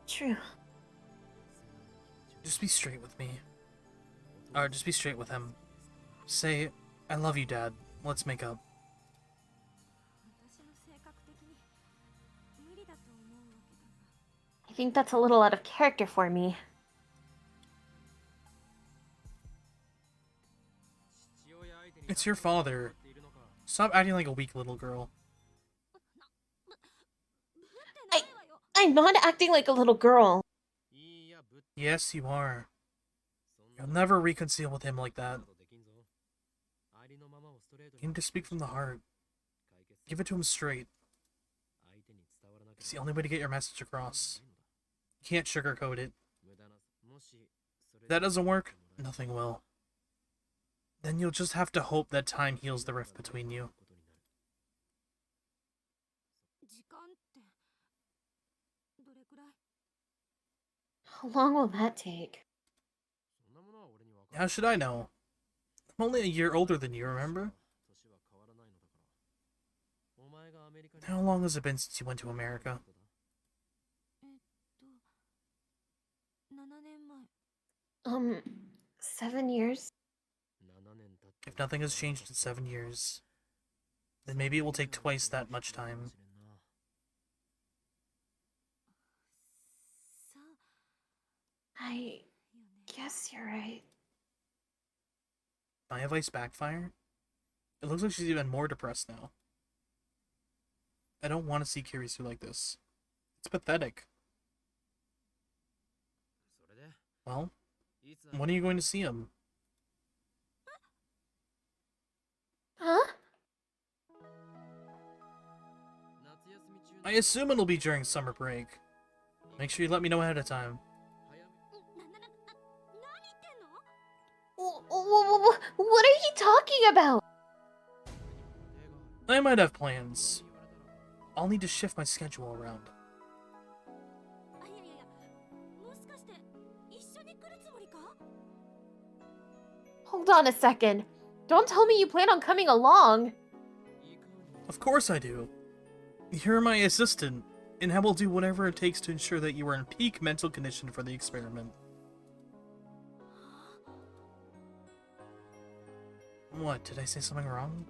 True. Just be straight with me. Or just be straight with him. Say, I love you, Dad. Let's make up. I think that's a little out of character for me. It's your father. Stop acting like a weak little girl. I'm not acting like a little girl. Yes, you are. You'll never reconcile with him like that. You need to speak from the heart. Give it to him straight. It's the only way to get your message across. You can't sugarcoat it. If that doesn't work, nothing will. Then you'll just have to hope that time heals the rift between you. How long will that take? How should I know? I'm only a year older than you, remember? How long has it been since you went to America? 7 years? If nothing has changed in 7 years, then maybe it will take twice that much time. I guess you're right. My advice backfire? It looks like she's even more depressed now. I don't want to see Kirisu like this. It's pathetic. Well, when are you going to see him? Huh? I assume it'll be during summer break. Make sure you let me know ahead of time. What are you talking about? I might have plans. I'll need to shift my schedule around. Hold on a second. Don't tell me you plan on coming along. Of course I do. You're my assistant, and I will do whatever it takes to ensure that you are in peak mental condition for the experiment. What, did I say something wrong?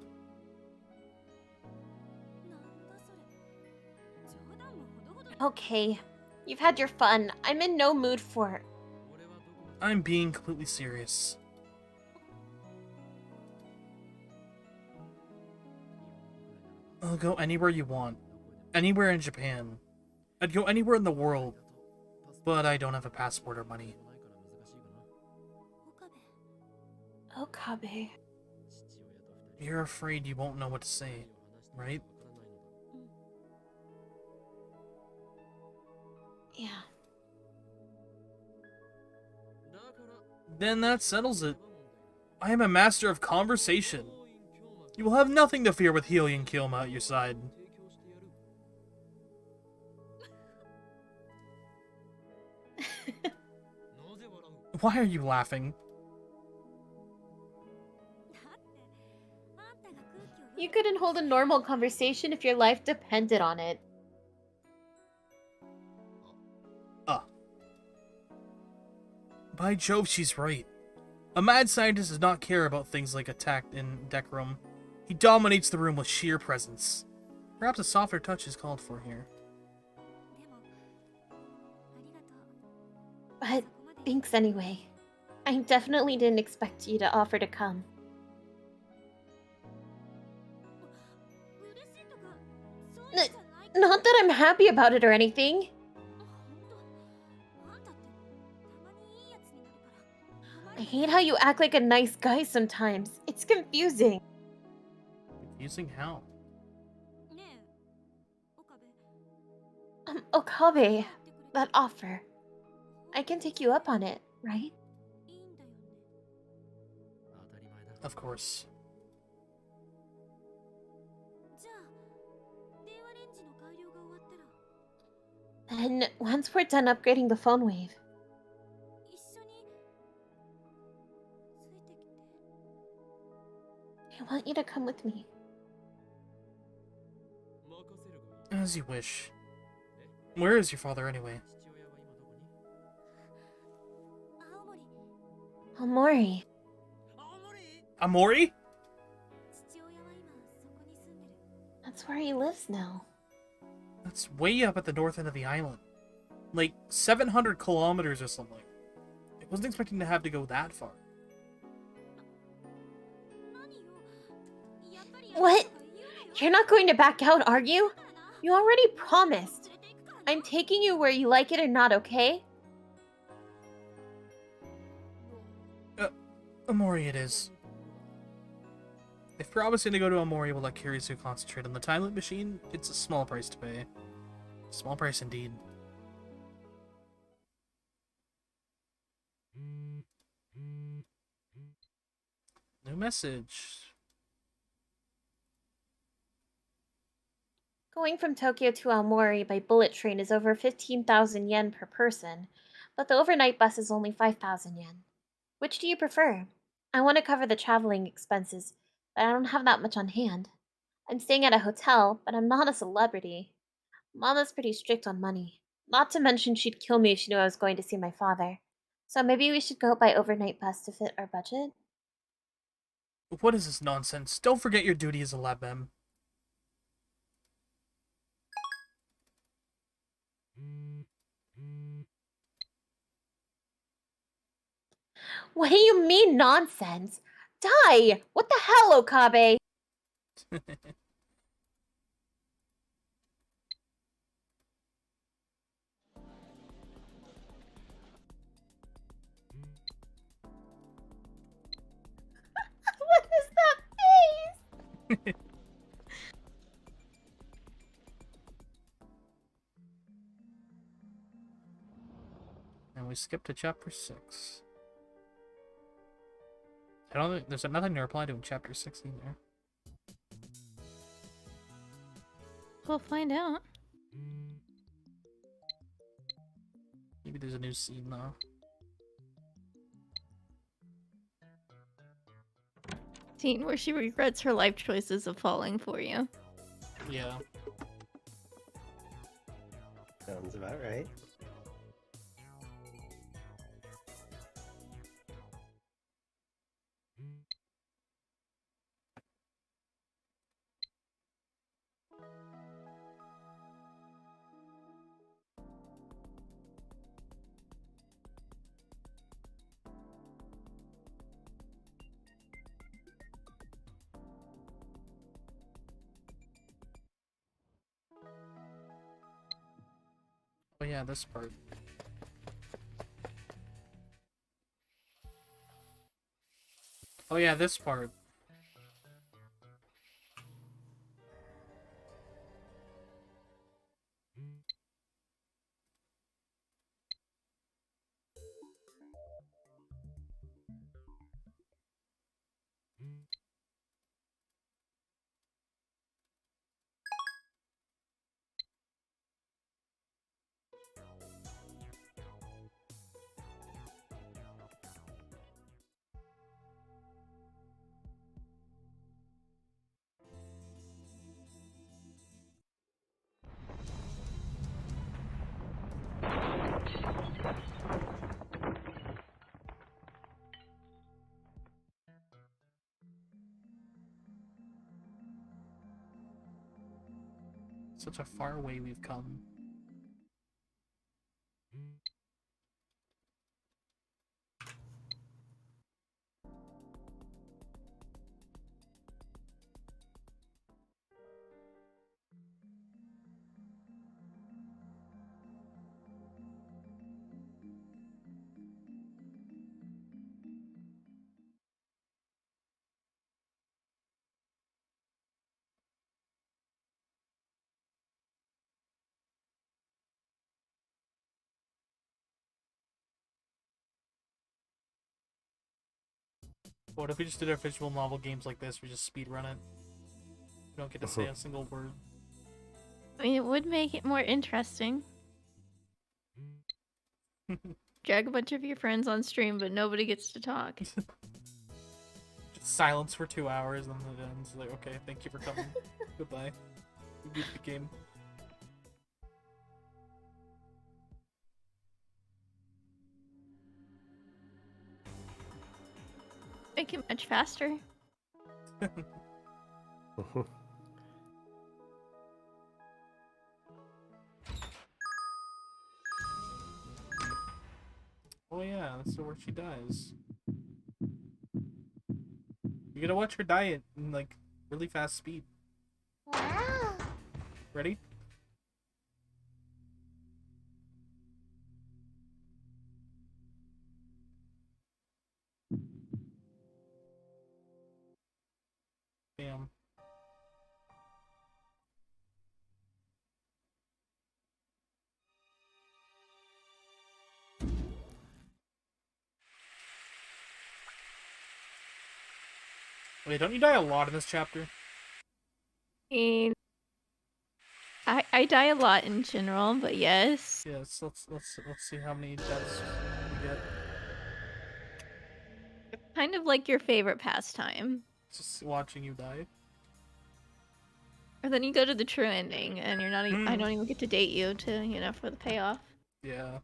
Okay, you've had your fun. I'm in no mood for... I'm being completely serious. I'll go anywhere you want. Anywhere in Japan. I'd go anywhere in the world. But I don't have a passport or money. Okabe. You're afraid you won't know what to say, right? Yeah. Then that settles it. I am a master of conversation. You will have nothing to fear with Hyoe and Kyoma at your side. Why are you laughing? You couldn't hold a normal conversation if your life depended on it. By Jove, she's right. A mad scientist does not care about things like attack in deck room. He dominates the room with sheer presence. Perhaps a softer touch is called for here. But thanks anyway. I definitely didn't expect you to offer to come. Not that I'm happy about it or anything. I hate how you act like a nice guy sometimes. It's confusing. Confusing how? Okabe, that offer. I can take you up on it, right? Of course. Then, once we're done upgrading the phone wave, I want you to come with me. As you wish. Where is your father anyway? Amori. Amori? That's where he lives now. That's way up at the north end of the island. Like 700 kilometers or something. I wasn't expecting to have to go that far. What? You're not going to back out, are you? You already promised. I'm taking you where you like it or not, okay? Amori it is. If promising to go to Amori will let Kirisu concentrate on the time loop machine, it's a small price to pay. Small price indeed. New message. Going from Tokyo to Aomori by bullet train is over 15,000 yen per person, but the overnight bus is only 5,000 yen. Which do you prefer? I want to cover the traveling expenses, but I don't have that much on hand. I'm staying at a hotel, but I'm not a celebrity. Mama's pretty strict on money. Not to mention she'd kill me if she knew I was going to see my father. So maybe we should go by overnight bus to fit our budget? What is this nonsense? Don't forget your duty as a lab mem. What do you mean nonsense? Die! What the hell, Okabe? What is that face? And we skip to chapter 6. I don't think there's nothing to reply to in chapter 6 either. We'll find out. Maybe there's a new scene though. Scene where she regrets her life choices of falling for you. Yeah. Sounds about right. Oh yeah, this part. Oh yeah, this part. Such a far way we've come. What if we just did our visual novel games like this? We just speedrun it. We don't get to say a single word. I mean, it would make it more interesting. Drag a bunch of your friends on stream, but nobody gets to talk. Just silence for 2 hours and then it ends. Like, okay, thank you for coming. Goodbye. We beat the game. Make it much faster. Oh yeah, that's where she dies. You gotta watch her die in like really fast speed. Ready? Bam. Wait, don't you die a lot in this chapter? And I die a lot in general, but yes. Yes. Let's see how many deaths we get. It's kind of like your favorite pastime. Just watching you die. Or then you go to the true ending, and you're not. I Hmm. don't even get to date you to for the payoff. Yeah.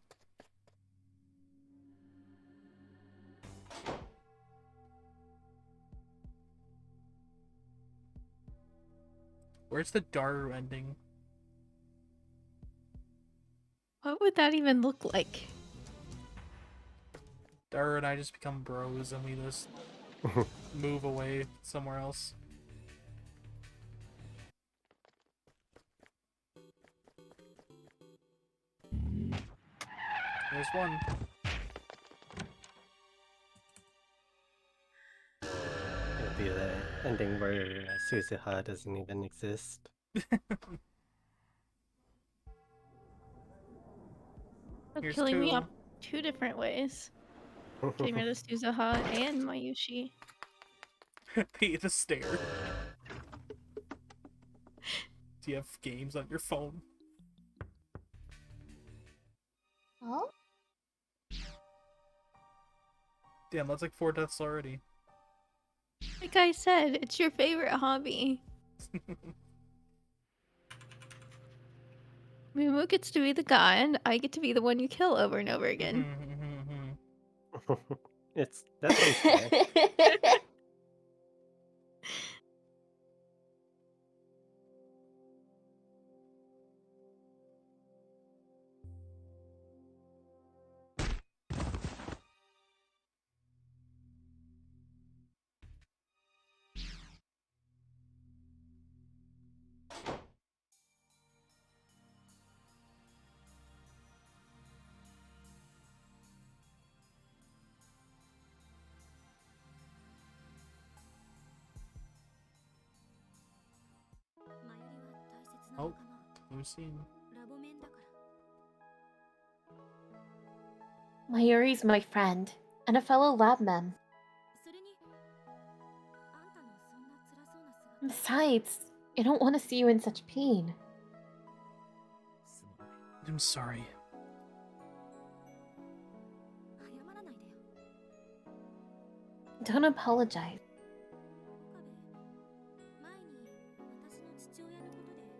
Where's the Daru ending? What would that even look like? Daru and I just become bros and we just move away somewhere else. There's one. It'll be the ending where Suzuha doesn't even exist. So Here's killing me two. off 2 different ways. Getting rid of Suzuha and Mayushi. The stare. Do you have games on your phone? Oh? Damn, that's like 4 deaths already. Like I said, it's your favorite hobby. Mumu gets to be the god, I get to be the one you kill over and over again. That sounds fair. Oh, new scene. Mayuri's my friend, and a fellow lab mem. Besides, I don't want to see you in such pain. I'm sorry. Don't apologize.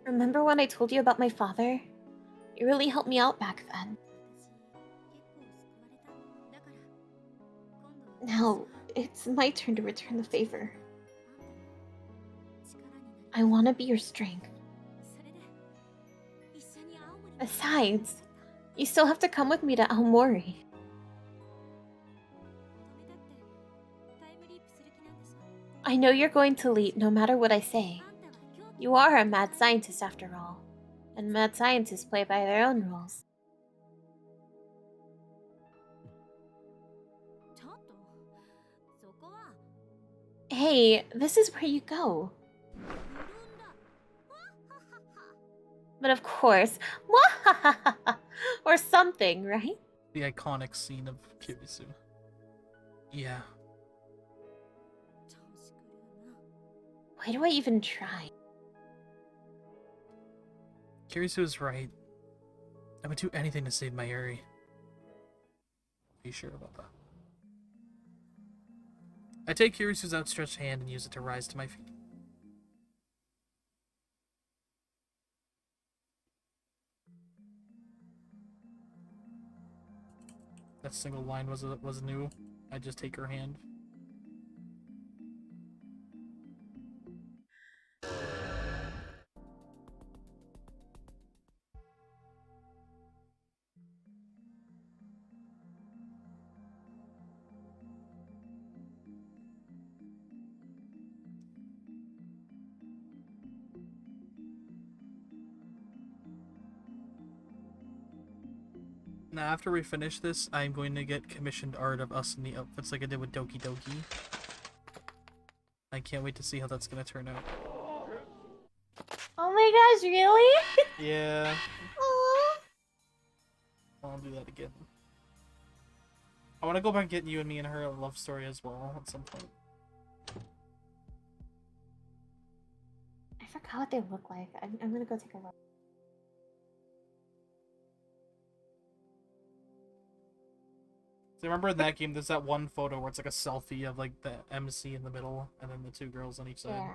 Remember when I told you about my father? It really helped me out back then. Now, it's my turn to return the favor. I want to be your strength. Besides, you still have to come with me to Aomori. I know you're going to lead no matter what I say. You are a mad scientist after all, and mad scientists play by their own rules. Hey, this is where you go. But of course, or something, right? The iconic scene of Kirisu. Yeah. Why do I even try? Kirisu is right. I would do anything to save Mayuri. Are you sure about that? I take Kirisu's outstretched hand and use it to rise to my feet. That single line was new. I just take her hand. Now, after we finish this, I'm going to get commissioned art of us in the outfits like I did with Doki Doki. I can't wait to see how that's gonna turn out. Oh my gosh, really? Yeah, Aw. I'll do that again. I want to go back and get you and me and her a love story as well at some point. I forgot what they look like. I'm gonna go take a look. So remember in that game, there's that one photo where it's like a selfie of like the MC in the middle, and then the two girls on each side. Yeah.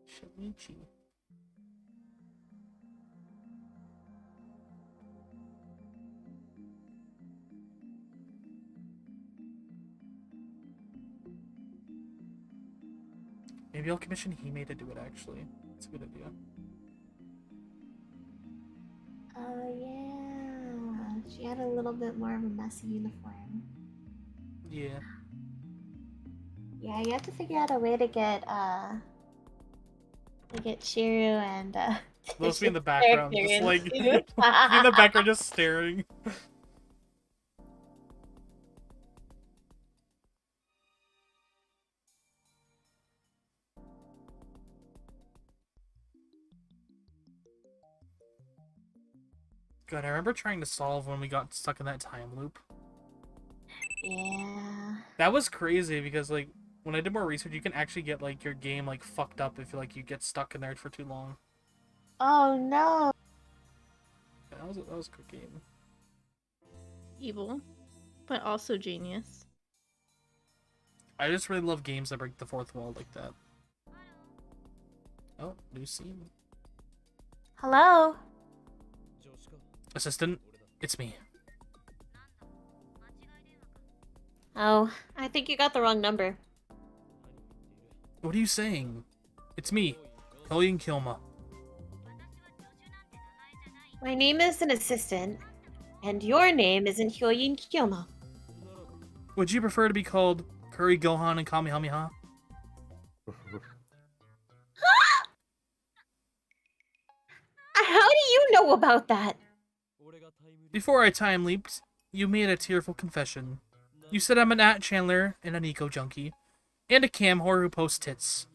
Shinichi. Maybe I'll commission Hime to do it, actually. That's a good idea. Oh yeah. She had a little bit more of a messy uniform. Yeah. Yeah, you have to figure out a way to get Chiru and Those be in the background, just like be in the background, just staring. God, I remember trying to solve when we got stuck in that time loop. Yeah. That was crazy because like when I did more research, you can actually get like your game like fucked up if like you get stuck in there for too long. Oh no. That was a good game. Evil, but also genius. I just really love games that break the fourth wall like that. Oh, new scene. Hello. Assistant, it's me. Oh, I think you got the wrong number. What are you saying? It's me, Hyoin Kyoma. My name is an assistant, and your name isn't Hyoyin Kyoma. Would you prefer to be called Curry Gohan and Kamehameha? How do you know about that? Before I time leaped, you made a tearful confession. You said I'm an at Chandler and an eco junkie, and a cam whore who posts tits.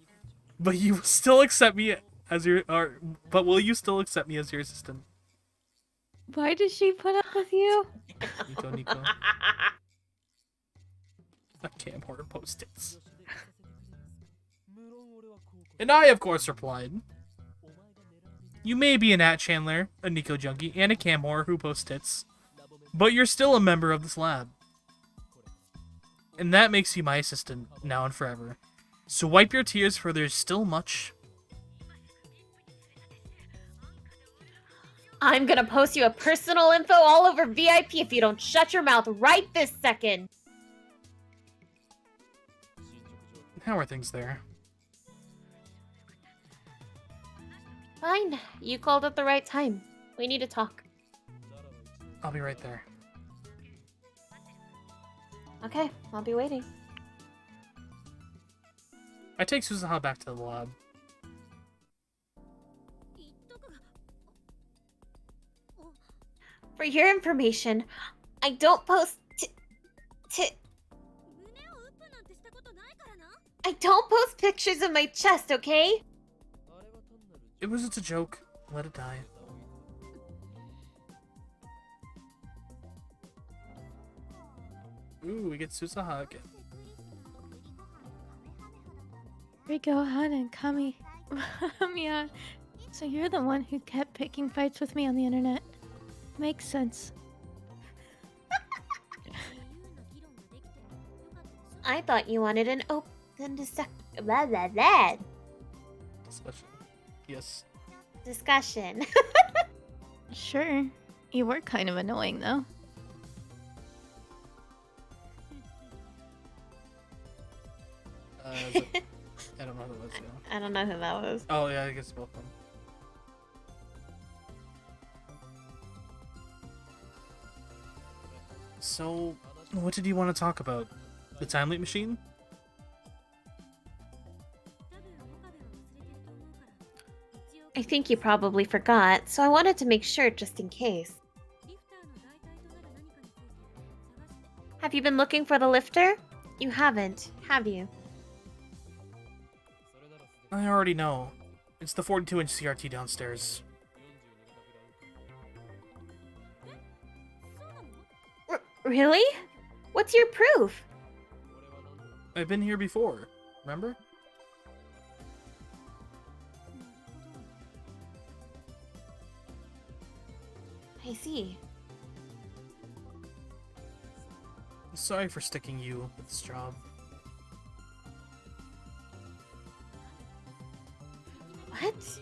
But you will still accept me as your, but will you still accept me as your assistant? Why does she put up with you? Nico. A cam whore who posts tits. And I, of course, replied, you may be an at Chandler, a Nico junkie, and a cam whore who posts tits, but you're still a member of this lab. And that makes you my assistant, now and forever. So wipe your tears, for there's still much. I'm gonna post you a personal info all over VIP if you don't shut your mouth right this second. How are things there? Fine, you called at the right time. We need to talk. I'll be right there. Okay, I'll be waiting. I take Suzuha back to the lab. For your information, I don't post I don't post pictures of my chest, okay? It was just a joke. Let it die. Ooh, we get Suzuha again. Gohan and Kami. Yeah. So you're the one who kept picking fights with me on the internet. Makes sense. I thought you wanted an open blah blah blah Discussion. Yes. discussion. Sure. You were kind of annoying, though. I don't know who that was, yeah. I don't know who that was. Oh, yeah, I guess both of them. So, what did you want to talk about? The time leap machine? I think you probably forgot, so I wanted to make sure just in case. Have you been looking for the lifter? You haven't, have you? I already know. It's the 42-inch CRT downstairs. Really? What's your proof? I've been here before, remember? I see. Sorry for sticking you with this job. What?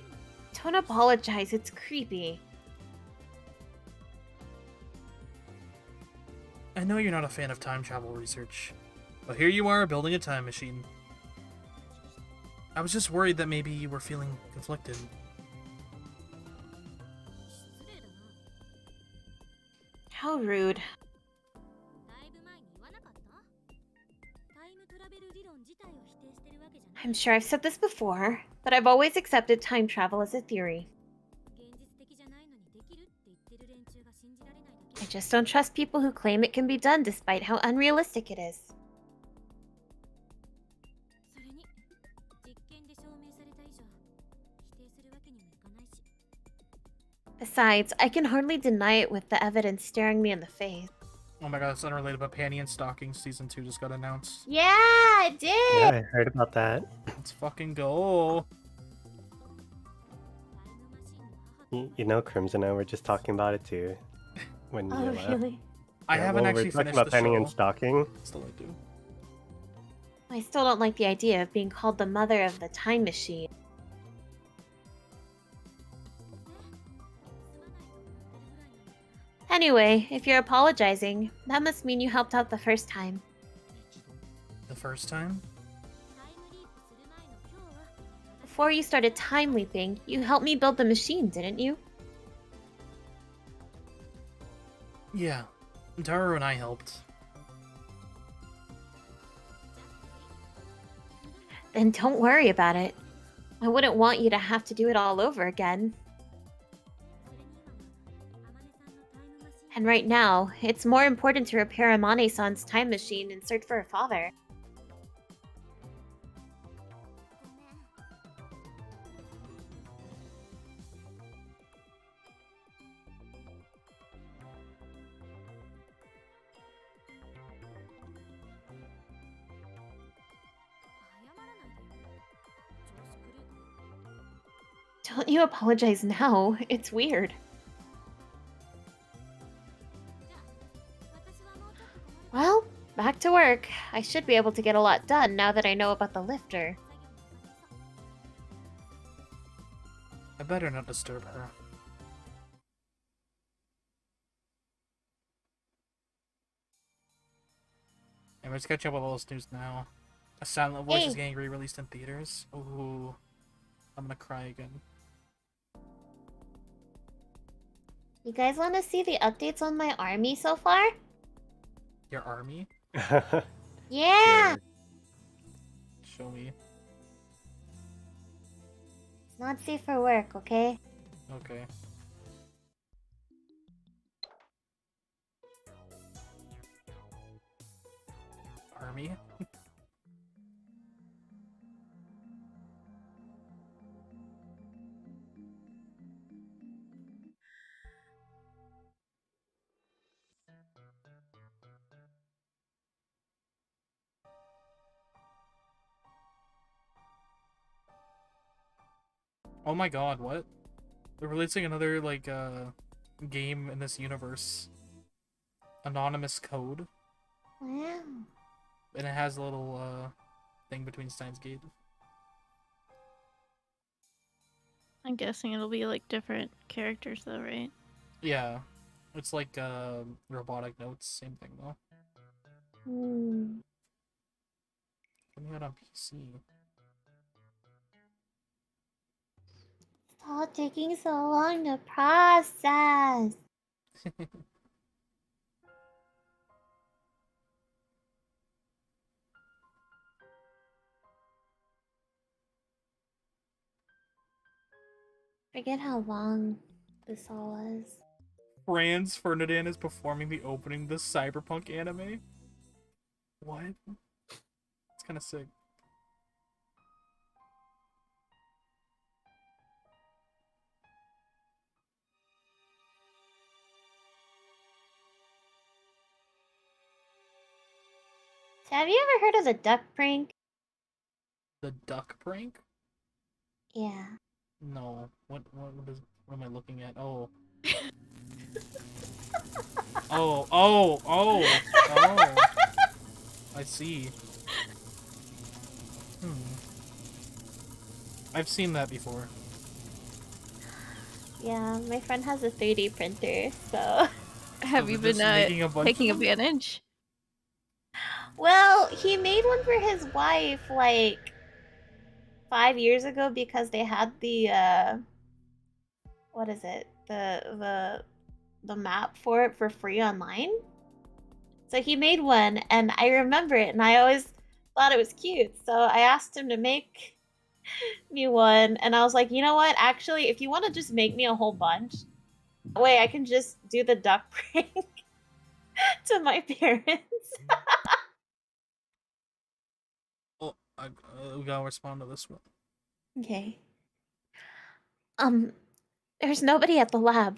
Don't apologize, it's creepy. I know you're not a fan of time travel research, but here you are building a time machine. I was just worried that maybe you were feeling conflicted. How rude. I'm sure I've said this before, but I've always accepted time travel as a theory. I just don't trust people who claim it can be done despite how unrealistic it is. Besides, I can hardly deny it with the evidence staring me in the face. Oh my god, that's unrelated, but Panty and Stocking Season 2 just got announced. Yeah, it did! Yeah, I heard about that. Let's fucking go. You know, Crimson and I were just talking about it too. When Oh, you left. really? I Yeah, haven't well, actually we're talking finished about the Penny show. and Stocking. Still I do. I still don't like the idea of being called the mother of the time machine. Anyway, if you're apologizing, that must mean you helped out the first time. The first time? Before you started time leaping, you helped me build the machine, didn't you? Yeah. Taru and I helped. Then don't worry about it. I wouldn't want you to have to do it all over again. And right now, it's more important to repair Amane-san's time machine and search for her father. Don't you apologize now. It's weird. Well, back to work. I should be able to get a lot done now that I know about the lifter. I better not disturb her. And let's catch up with all this news now. A Silent Voice is Hey. getting re-released in theaters. Ooh. I'm gonna cry again. You guys want to see the updates on my army so far? Your army? Yeah! Show me. It's not safe for work, okay? Okay. Army? Oh my god, what? They're releasing another, like, game in this universe. Anonymous Code. Wow. And it has a little, thing between Steins Gate. I'm guessing it'll be like different characters though, right? Yeah. It's like, robotic notes. Same thing, though. Hmm. Coming out on PC. It's all taking so long to process. Forget how long this all was. Franz Ferdinand is performing the opening of the Cyberpunk anime. What? It's kind of sick. Have you ever heard of the duck prank? The duck prank? Yeah. No. What am I looking at? Oh. Oh. I see. I've seen that before. Yeah, my friend has a 3D printer, so... Have So you they're been just making a bunch taking of them? advantage? Well, he made one for his wife, like, 5 years ago because they had the, what is it? The map for it for free online. So he made one, and I remember it, and I always thought it was cute. So I asked him to make me one, and I was like, you know what? Actually, if you want to just make me a whole bunch, that way I can just do the duck prank to my parents. Oh, we gotta respond to this one. Okay. There's nobody at the lab.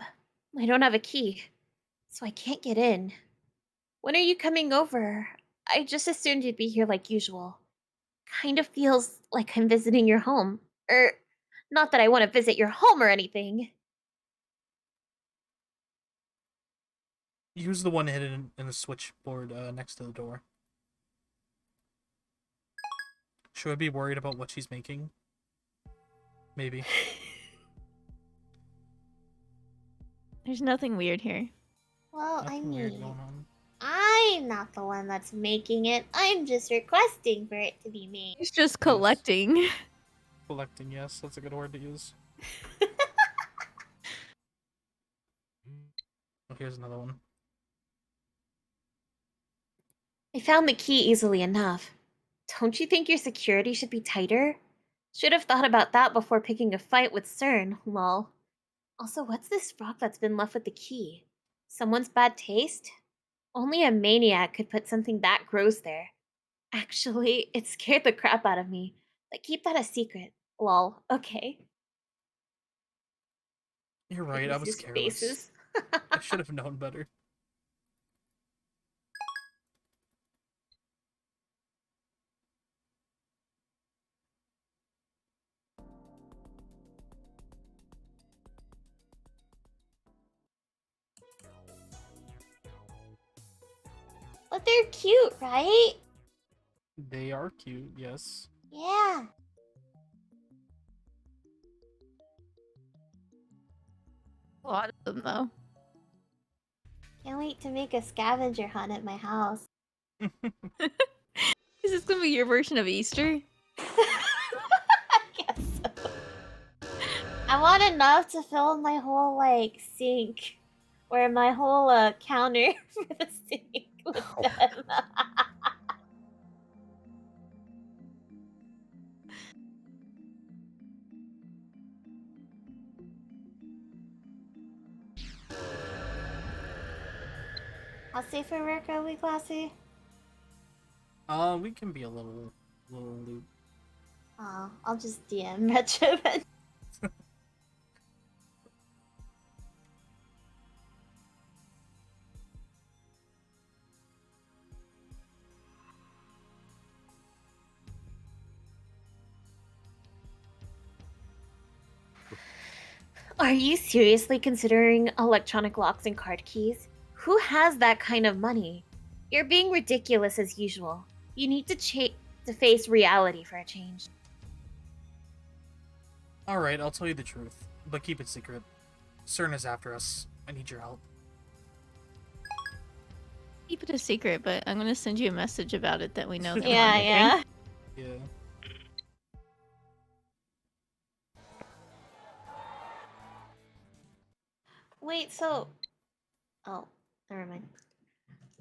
I don't have a key, so I can't get in. When are you coming over? I just assumed you'd be here like usual. Kind of feels like I'm visiting your home. Not that I want to visit your home or anything. Use the one hidden in the switchboard next to the door. Should I be worried about what she's making? Maybe. There's nothing weird here. Well, Nothing weird going on. I'm not the one that's making it. I'm just requesting for it to be made. He's just collecting. Collecting, yes, that's a good word to use. Oh, here's another one. I found the key easily enough. Don't you think your security should be tighter? Should have thought about that before picking a fight with CERN, lol. Also, what's this rock that's been left with the key? Someone's bad taste? Only a maniac could put something that gross there. Actually, it scared the crap out of me. But keep that a secret. Lol, okay. You're right, I was His careless. faces. I should have known better. But they're cute, right? They are cute, yes. Yeah. A lot of them, though. Can't wait to make a scavenger hunt at my house. Is this gonna be your version of Easter? I guess so. I want enough to fill my whole, like, sink. Or my whole, counter for the sink with them. How safe for work are we, Classy? We can be a little lewd. Oh, I'll just DM Retro then. Are you seriously considering electronic locks and card keys? Who has that kind of money? You're being ridiculous as usual. You need to face reality for a change. Alright, I'll tell you the truth, but keep it secret. CERN is after us. I need your help. Keep it a secret, but I'm gonna send you a message about it that we know. That Yeah. Yeah. Wait, so... Oh, never mind.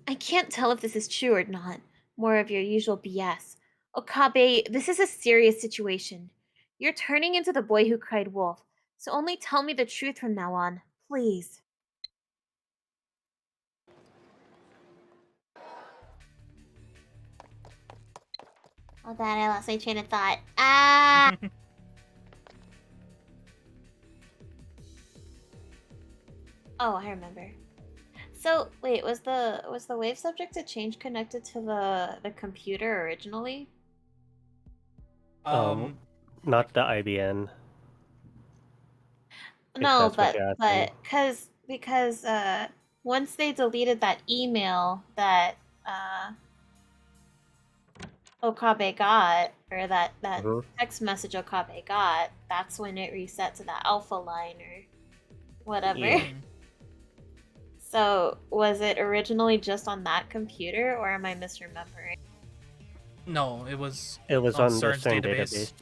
I can't tell if this is true or not. More of your usual BS. Okabe, this is a serious situation. You're turning into the boy who cried wolf, so only tell me the truth from now on, please. Oh god, I lost my train of thought. Ah! Oh, I remember. So, wait, was the wave subject to change connected to the computer originally? Not the IBN. If No, that's what you're asking. because once they deleted that email that Okabe got, or that Mhm. text message Okabe got, that's when it reset to the alpha line or whatever. Yeah. So, was it originally just on that computer, or am I misremembering? No, it was It was on on the CERN's CERN database. database.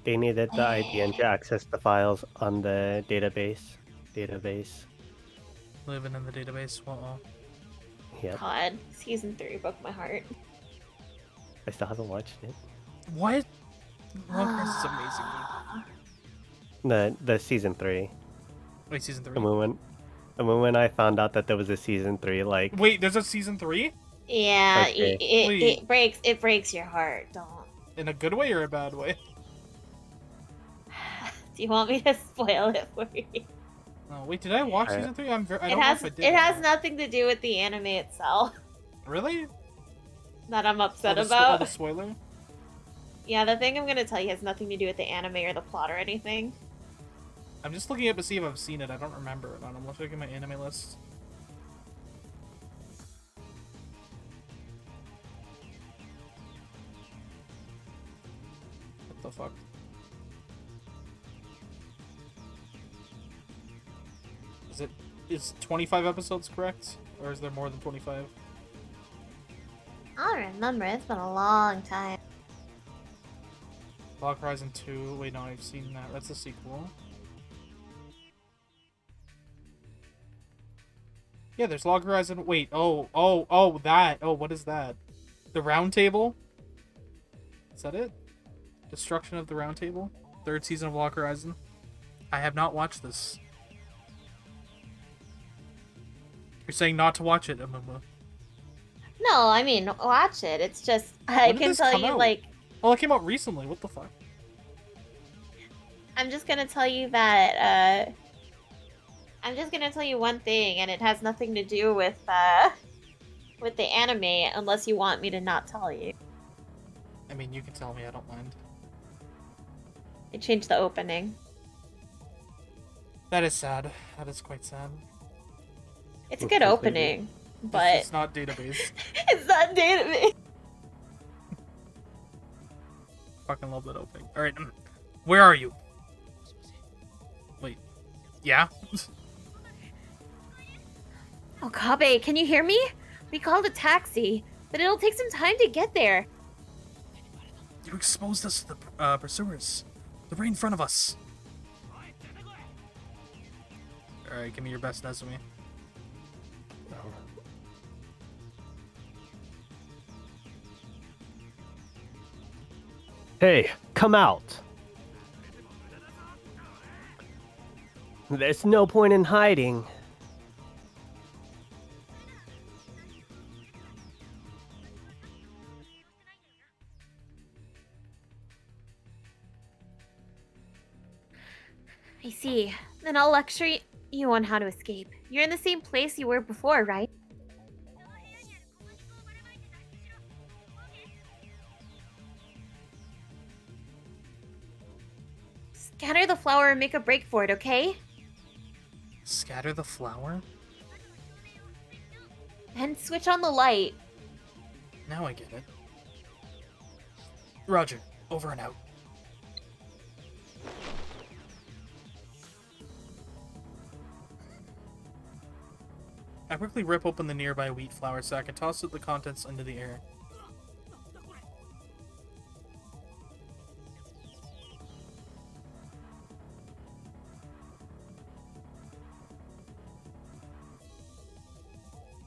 They needed the IBN to access the files on the database. Living in the database. Uh-oh. Yep. God, season 3 broke my heart. I still haven't watched it. What? Longcross is amazing, dude. The season 3. Wait, season 3? The moment I found out that there was a season 3, like, Wait, there's a season 3? Yeah, Okay. it breaks your heart. Don't. In a good way or a bad way? Do you want me to spoil it for you? Oh, wait, did I watch Alright. season 3? I don't know if I did. It has nothing to do with the anime itself Really? that I'm upset Oh, about. the spoiler? Yeah, the thing I'm gonna tell you has nothing to do with the anime or the plot or anything. I'm just looking up to see if I've seen it. I don't remember it. I'm looking at my anime list. What the fuck? Is 25 episodes correct? Or is there more than 25? I don't remember. It's been a long time. Log Horizon 2. Wait, no, I've seen that. That's a sequel. Yeah, there's Log Horizon. Wait, that. Oh, what is that? The Round Table? Is that it? Destruction of the Round Table? Third season of Log Horizon? I have not watched this. You're saying not to watch it, Amumu. No, I mean watch it. It's just I When did can this tell come you out? like Oh, it came out recently. What the fuck? I'm just gonna tell you that I'm just gonna tell you one thing, and it has nothing to do with the anime unless you want me to not tell you. I mean, you can tell me. I don't mind. They changed the opening. That is sad. That is quite sad. It's a good opening, but It's not database. it's not database. Fucking love that opening. Alright, where are you? Wait. Yeah? Okabe, can you hear me? We called a taxi, but it'll take some time to get there. You exposed us to the pursuers. They're right in front of us. Alright, give me your best Nezumi. Hey, come out! There's no point in hiding. I see. Then I'll lecture you on how to escape. You're in the same place you were before, right? Scatter the flower and make a break for it, okay? Scatter the flower? And switch on the light. Now I get it. Roger. Over and out. I quickly rip open the nearby wheat flour sack and toss the contents into the air.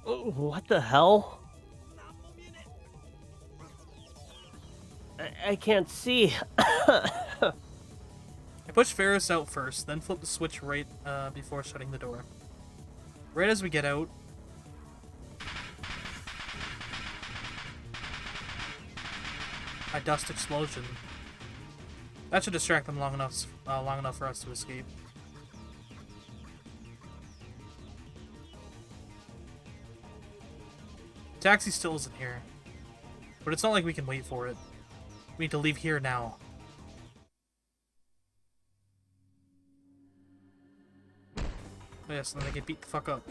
What the hell? I can't see. I push Ferris out first, then flip the switch right before shutting the door. Right as we get out... A dust explosion. That should distract them long enough for us to escape. Taxi still isn't here. But it's not like we can wait for it. We need to leave here now. Oh yes, and then they get beat the fuck up.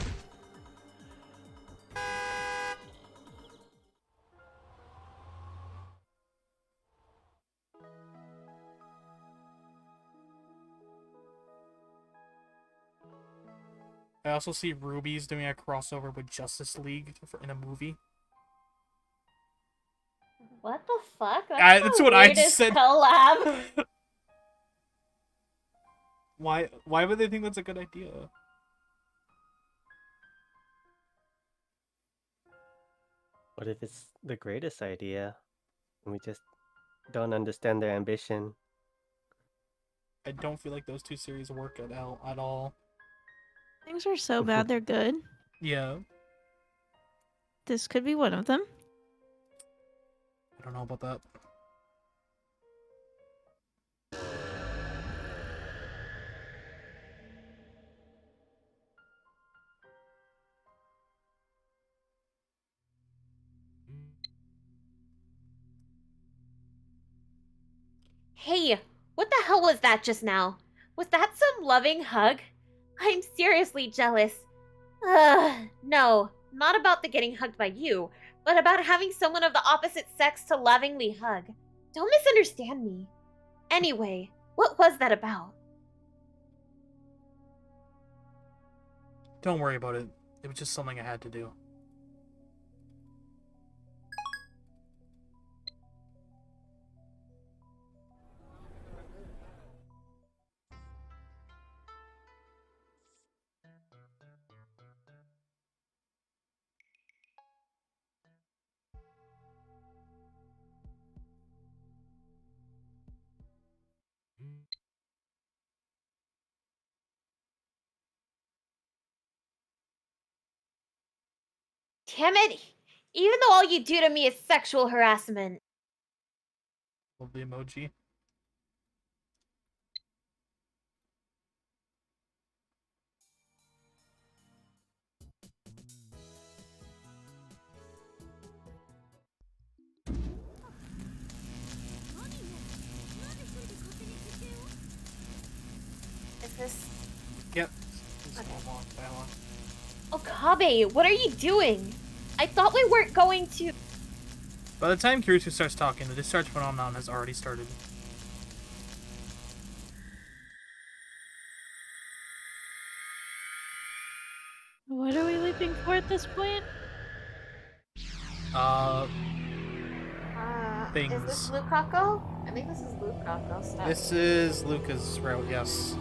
I also see Ruby's doing a crossover with Justice League in a movie. What the fuck? That's the what I weirdest just said. collab. Why would they think that's a good idea? What if it's the greatest idea and we just don't understand their ambition? I don't feel like those two series work at all. Things are so bad they're good. Yeah. This could be one of them. I don't know about that. Hey, what the hell was that just now? Was that some loving hug? I'm seriously jealous. No, not about the getting hugged by you, but about having someone of the opposite sex to lovingly hug. Don't misunderstand me. Anyway, what was that about? Don't worry about it. It was just something I had to do. Damn it! Even though all you do to me is sexual harassment. Love the emoji. Is this... Yep. This is Okay. a long dialogue. Okabe, what are you doing? I thought we weren't going to... By the time Kirisu starts talking, the discharge phenomenon has already started. What are we leaping for at this point? Things. Is this Lukaku? I think this is Lukaku stuff. This is Luca's route, yes.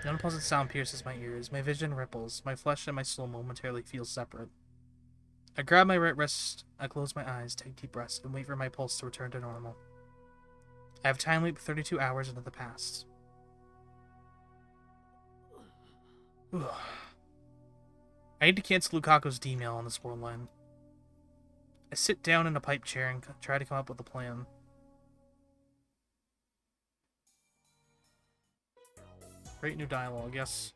An unpleasant sound pierces my ears. My vision ripples. My flesh and my soul momentarily feel separate. I grab my right wrist, I close my eyes, take deep breaths, and wait for my pulse to return to normal. I have time leap 32 hours into the past. I need to cancel Lukaku's D-mail on this world line. I sit down in a pipe chair and try to come up with a plan. Great new dialogue, yes.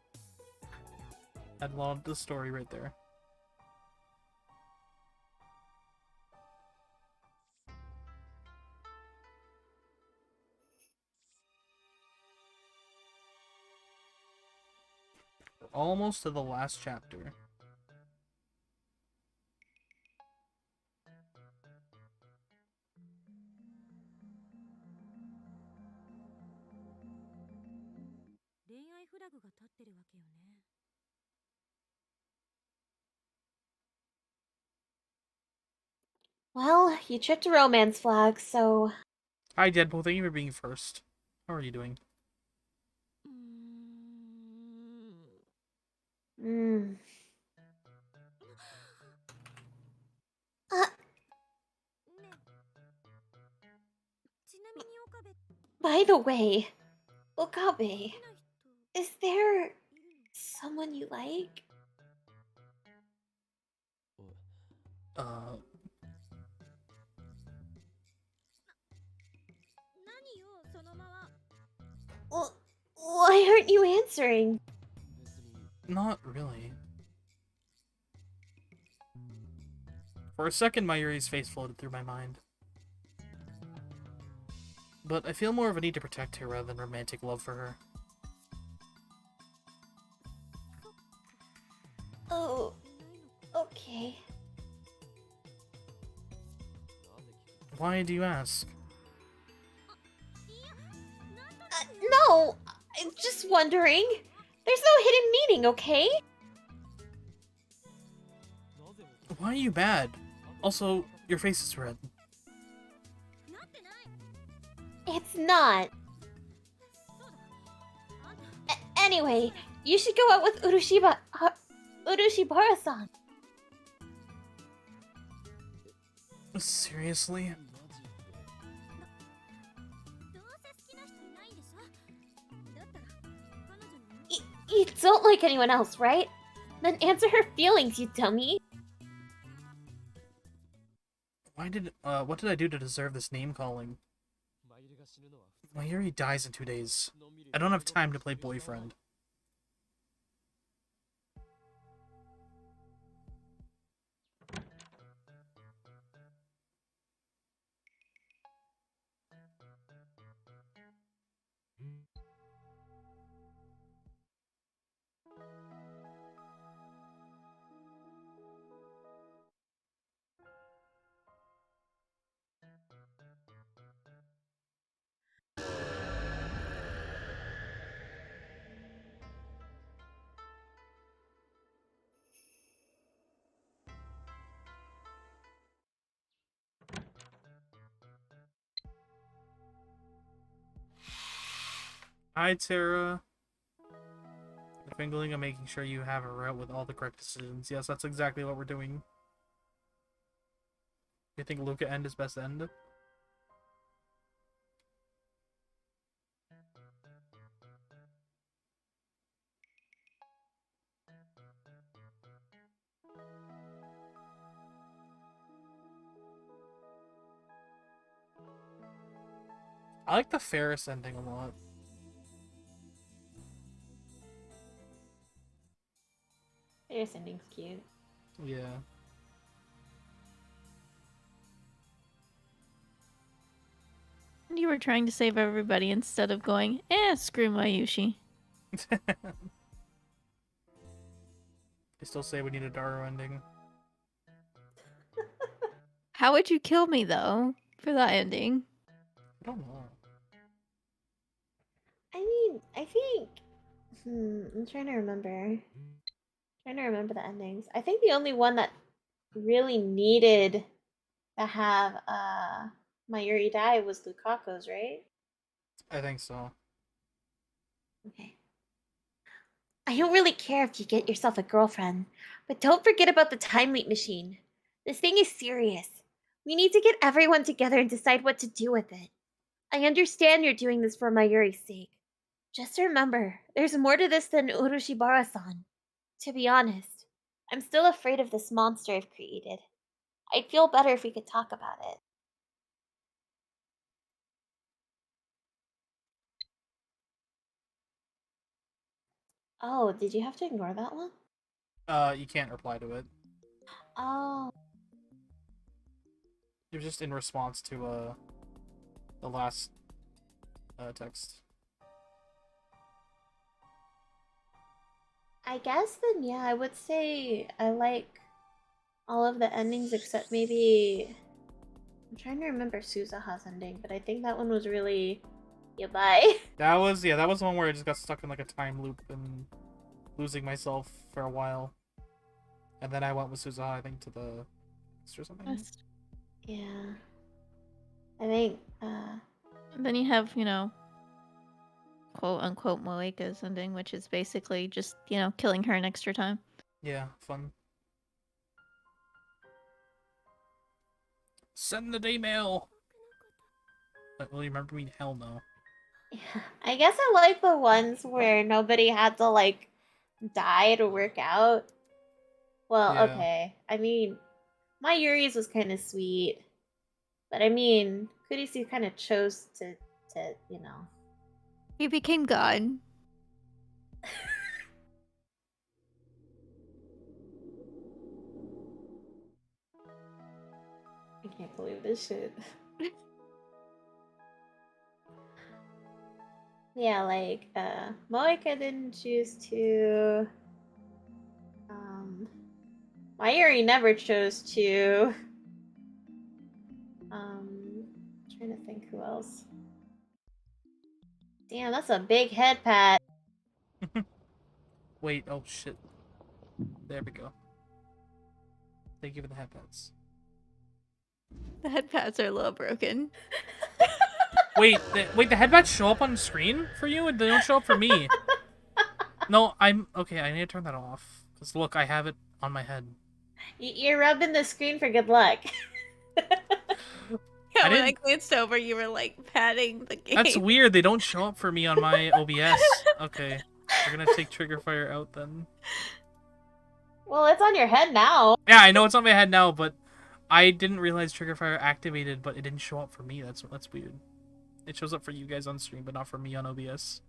Add a lot of the story right there. We're almost to the last chapter. Well, you tripped a romance flag, so... Hi, Deadpool. Thank you for being first. How are you doing? Hmm. Uh, by the way, Okabe, is there someone you like? Why aren't you answering? Not really. For a second, Mayuri's face floated through my mind. But I feel more of a need to protect her rather than romantic love for her. Oh, okay. Why do you ask? No, I'm just wondering. There's no hidden meaning, okay? Why are you bad? Also, your face is red. It's not. Anyway, you should go out with Urushibara-san. Seriously? You don't like anyone else, right? Then answer her feelings, you dummy. What did I do to deserve this name calling? Mayuri dies in 2 days. I don't have time to play boyfriend. Hi, Tara. The fingering and making sure you have a route with all the correct decisions. Yes, that's exactly what we're doing. You think Luca end is best end? I like the Ferris ending a lot. Your ending's cute. Yeah. You were trying to save everybody instead of going, screw Mayushi. They still say we need a Daru ending. How would you kill me, though, for that ending? I don't know. I mean, I think. I'm trying to remember. Trying to remember the endings. I think the only one that really needed to have Mayuri die was Lukaku's, right? I think so. Okay. I don't really care if you get yourself a girlfriend, but don't forget about the time leap machine. This thing is serious. We need to get everyone together and decide what to do with it. I understand you're doing this for Mayuri's sake. Just remember, there's more to this than Urushibara-san. To be honest, I'm still afraid of this monster I've created. I'd feel better if we could talk about it. Oh, did you have to ignore that one? You can't reply to it. Oh. You're just in response to, the last, text. I guess then, yeah, I would say I like all of the endings except maybe. I'm trying to remember Suzaha's ending, but I think that one was really. Yeah, bye. That was the one where I just got stuck in like a time loop and losing myself for a while. And then I went with Suzaha, I think, to the east or something. Yeah. I think, And then you have, quote unquote Moeka's ending, which is basically just, killing her an extra time. Yeah, fun. Send the email! Will you remember me? Hell no. yeah. I guess I like the ones where nobody had to, like, die to work out. Well, Yeah. okay. I mean, my Yuri's was kind of sweet. But I mean, Kurisu kind of chose to, He became God. can't believe this shit. Yeah, like, Moika didn't choose to. Mayuri never chose to. Trying to think who else. Damn, that's a big head pat. Wait, oh shit. There we go. Thank you for the headpats. The head pats are a little broken. Wait, the headpats show up on screen for you and they don't show up for me. No, okay, I need to turn that off. Because look, I have it on my head. You're rubbing the screen for good luck. Yeah, I when I didn't- glanced over, you were like patting the game. That's weird, they don't show up for me on my OBS. Okay, we're gonna take Trigger Fire out then. Well, it's on your head now. Yeah, I know it's on my head now, but I didn't realize Trigger Fire activated, but it didn't show up for me. That's weird. It shows up for you guys on stream, but not for me on OBS.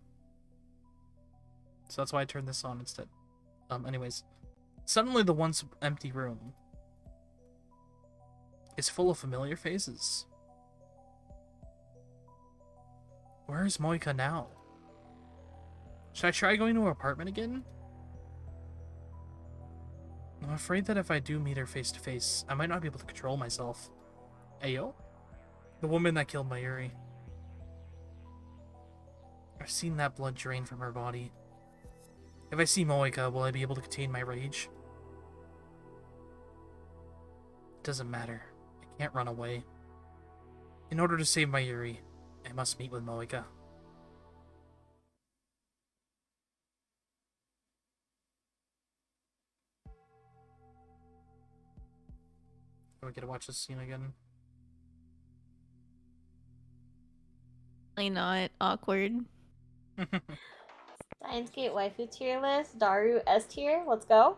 So that's why I turned this on instead. Anyways. Suddenly the once empty room is full of familiar faces. Where is Moika now? Should I try going to her apartment again? I'm afraid that if I do meet her face to face, I might not be able to control myself. Ayo? The woman that killed Mayuri. I've seen that blood drain from her body. If I see Moika, will I be able to contain my rage? It doesn't matter. I can't run away. In order to save Mayuri, I must meet with Moika. Do I get to watch this scene again? Really not awkward. Steins Gate waifu tier list. Daru S tier. Let's go.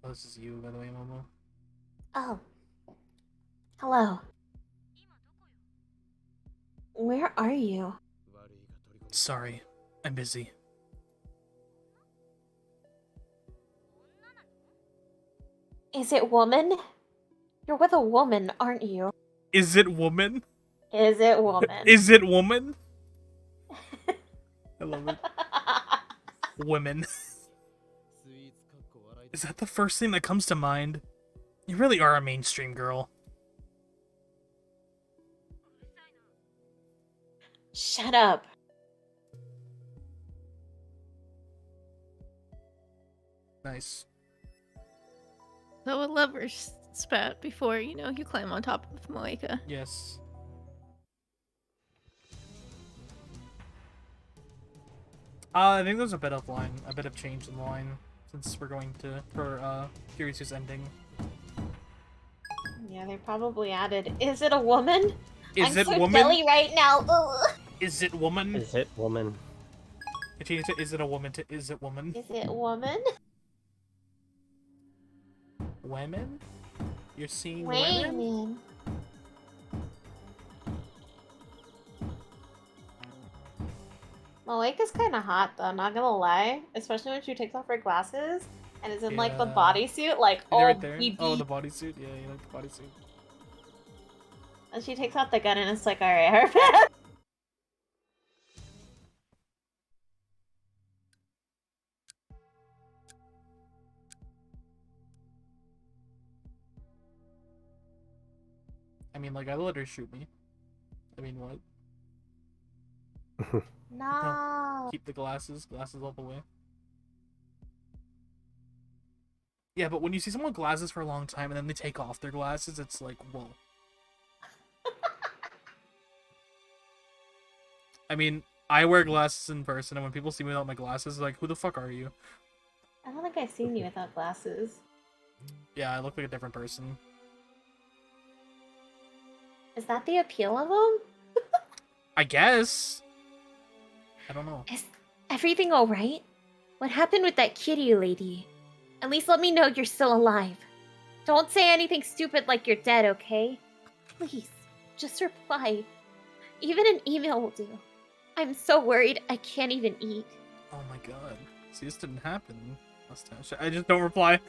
Oh, this is you, by the way, Momo. Oh. Hello. Where are you? Sorry, I'm busy. Is it woman? You're with a woman, aren't you? Is it woman? Is it woman? Is it woman? I love it. Women. Is that the first thing that comes to mind? You really are a mainstream girl. Shut up. Nice. So a lover's spat before, you know, you climb on top of Moika. Yes. I think there's a bit of change in the line since we're going to for Furious's ending. Yeah, they probably added. Is it a woman? Is I'm it so woman? jelly right now. Ugh. Is it woman? Is it woman? I changed it. Is it a woman to is it woman? Is it woman? Women? You're seeing women? Women. Malika's kind of hot though, not gonna lie. Especially when she takes off her glasses and is in like the Yeah. bodysuit, like They're all right there. BB. Oh, the bodysuit. Yeah, you like the bodysuit. And she takes out the gun and it's like, alright, her bad. I mean, like I let her shoot me. I mean, what? No. Keep the glasses all the way. Yeah, but when you see someone with glasses for a long time and then they take off their glasses, it's like, whoa. I mean, I wear glasses in person, and when people see me without my glasses, they're like, who the fuck are you? I don't think I've seen you without glasses. Yeah, I look like a different person. Is that the appeal of them? I guess. I don't know. Is everything alright? What happened with that kitty lady? At least let me know you're still alive. Don't say anything stupid like you're dead, okay? Please, just reply. Even an email will do. I'm so worried I can't even eat. Oh my god. See, this didn't happen. I just don't reply.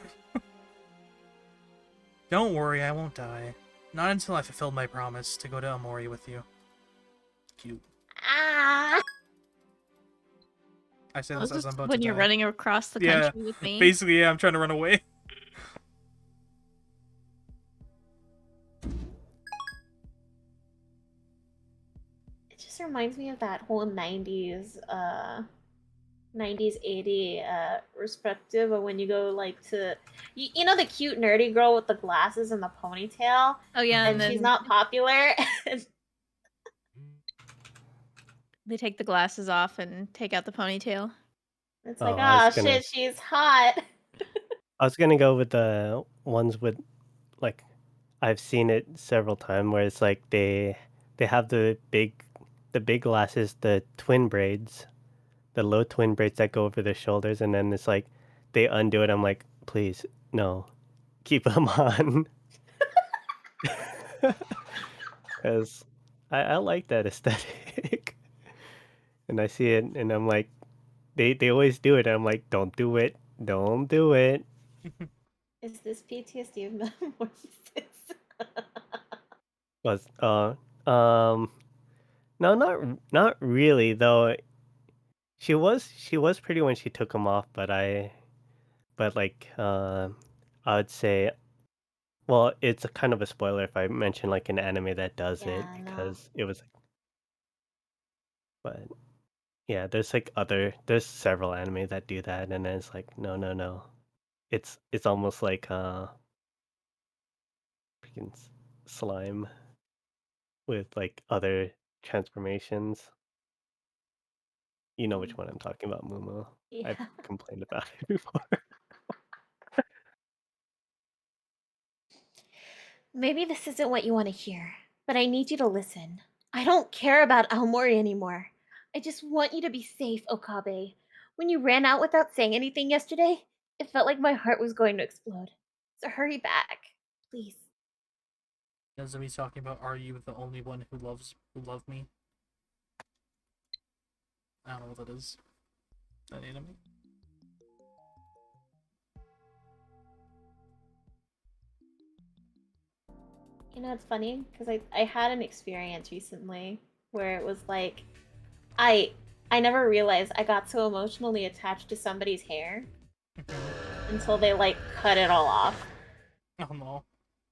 Don't worry, I won't die. Not until I fulfilled my promise to go to Amori with you. Cute. Ah! I say Oh, this is as I'm this about when to you're die. running across the Yeah, country with me? basically, yeah, I'm trying to run away. It just reminds me of that whole 90s 80 perspective of when you go like to you know the cute nerdy girl with the glasses and the ponytail, Oh yeah, and and she's then not popular. they take the glasses off and take out the ponytail. It's Oh, like, ah, shit, she's hot. I was gonna go with the ones with like I've seen it several times where it's like they have the big glasses, the twin braids, the low twin braids that go over their shoulders, and then it's like they undo it. I'm like, please, no, keep them on, because I like that aesthetic, and I see it, and I'm like, they always do it. And I'm like, don't do it, don't do it. Is this PTSD of metamorphosis? But no, not really though. She was pretty when she took them off, but like I would say, well, it's a kind of a spoiler if I mention like an anime that does it Yeah, no. because it was. But yeah, there's several anime that do that, and then it's like no, no, no. It's almost like freaking slime with like other transformations. You know which one I'm talking about, Mumu. Yeah. I've complained about it before. Maybe this isn't what you want to hear, but I need you to listen. I don't care about Aomori anymore. I just want you to be safe, Okabe. When you ran out without saying anything yesterday, it felt like my heart was going to explode. So hurry back, please. Nozomi's talking about, are you the only one who love me? I don't know what that is. That anime? You know, it's funny because I had an experience recently where it was like I I never realized I got so emotionally attached to somebody's hair until they like cut it all off. Oh no.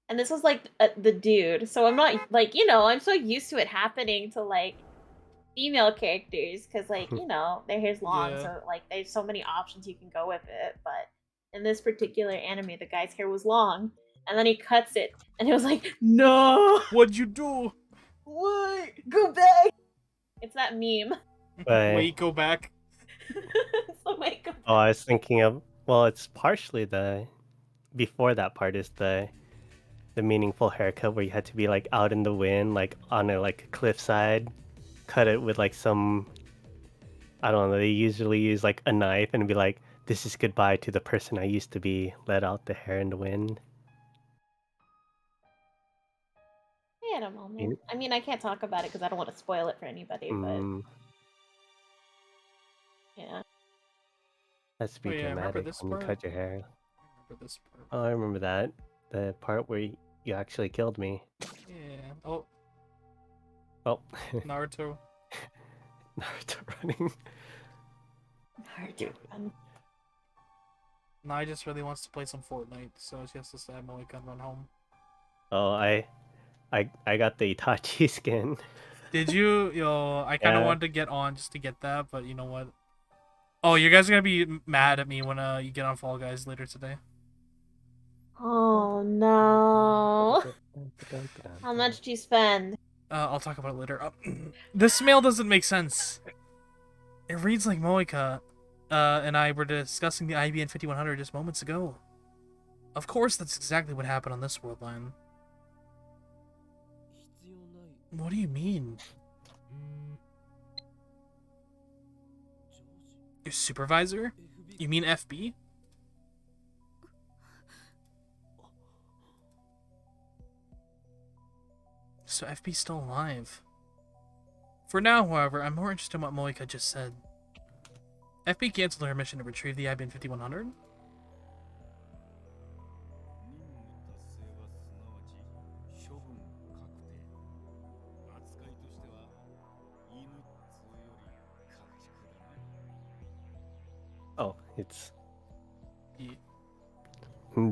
And this was like the dude, so I'm not like, I'm so used to it happening to like female characters because like, their hair's long, Yeah. so like there's so many options you can go with it. But in this particular anime, the guy's hair was long, and then he cuts it, and it was like, no, What'd you do? what? Go back. It's that meme. But Wait, go back. It's the wake up. oh, I was thinking of, well, it's partially the before that part is the meaningful haircut where you had to be like out in the wind, like on a like a cliffside, cut it with like some, I don't know. They usually use like a knife and be like, "This is goodbye to the person I used to be." Let out the hair in the wind. I had a moment. You- I mean, I can't talk about it because I don't want to spoil it for anybody, but Mm, yeah. that's to Oh be yeah, I remember dramatic this when you part. cut your hair. I remember this part. Oh, I remember that. The part where you actually killed me. Yeah. Oh, Oh, Naruto. Naruto running. Hard to run. Nai just really wants to play some Fortnite, so she has to stab Moika and run home. Oh, I got the Itachi skin. Did you? Yo, I kind of Yeah. wanted to get on just to get that, but you know what? Oh, you guys are gonna be mad at me when you get on Fall Guys later today. Oh no. How much do you spend? I'll talk about it later. This mail doesn't make sense. It reads like Moika and I were discussing the IBN 5100 just moments ago. Of course, that's exactly what happened on this world line. What do you mean? Your supervisor? You mean FB? So FB's still alive. For now, however, I'm more interested in what Moika just said. FB canceled her mission to retrieve the IBN 5100? It's Yeah.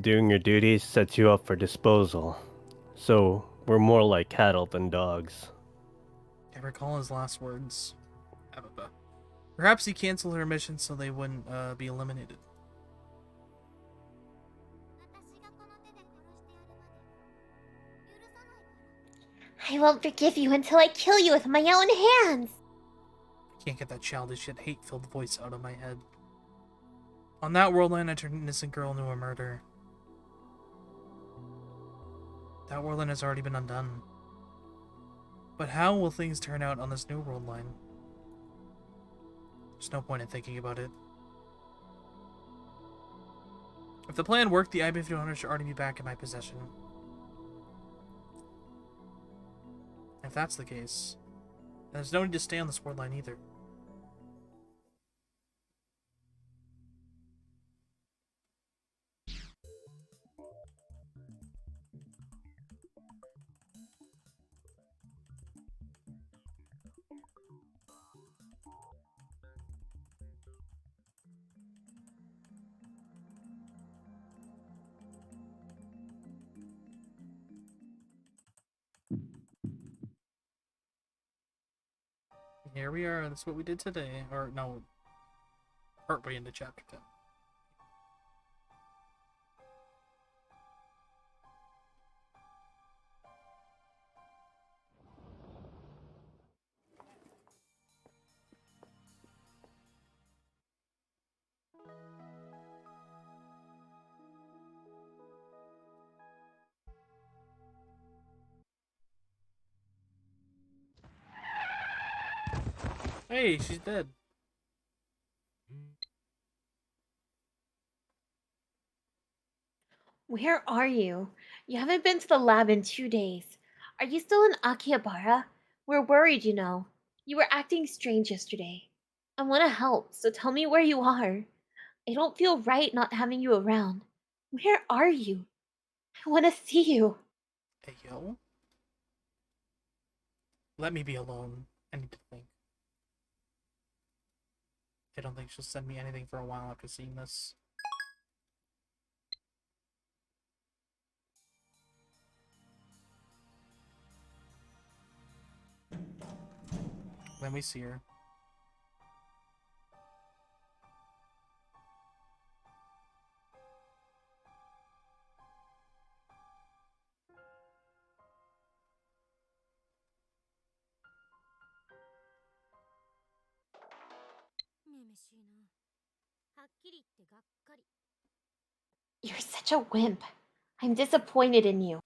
doing your duties sets you up for disposal. So we're more like cattle than dogs. I recall his last words. Perhaps he canceled her mission so they wouldn't be eliminated. I won't forgive you until I kill you with my own hands! I can't get that childish yet hate-filled voice out of my head. On that world line, I turned an innocent girl into a murderer. That world line has already been undone. But how will things turn out on this new world line? There's no point in thinking about it. If the plan worked, the IB-500 should already be back in my possession. If that's the case, then there's no need to stay on this world line either. Here we are, that's what we did today. Or, no, partway into chapter 10. Hey, she's dead. Where are you? You haven't been to the lab in 2 days. Are you still in Akihabara? We're worried, you know. You were acting strange yesterday. I want to help, so tell me where you are. I don't feel right not having you around. Where are you? I want to see you. Hey, yo. Let me be alone. I need to think. I don't think she'll send me anything for a while after seeing this. Then we see her. You're such a wimp. I'm disappointed in you.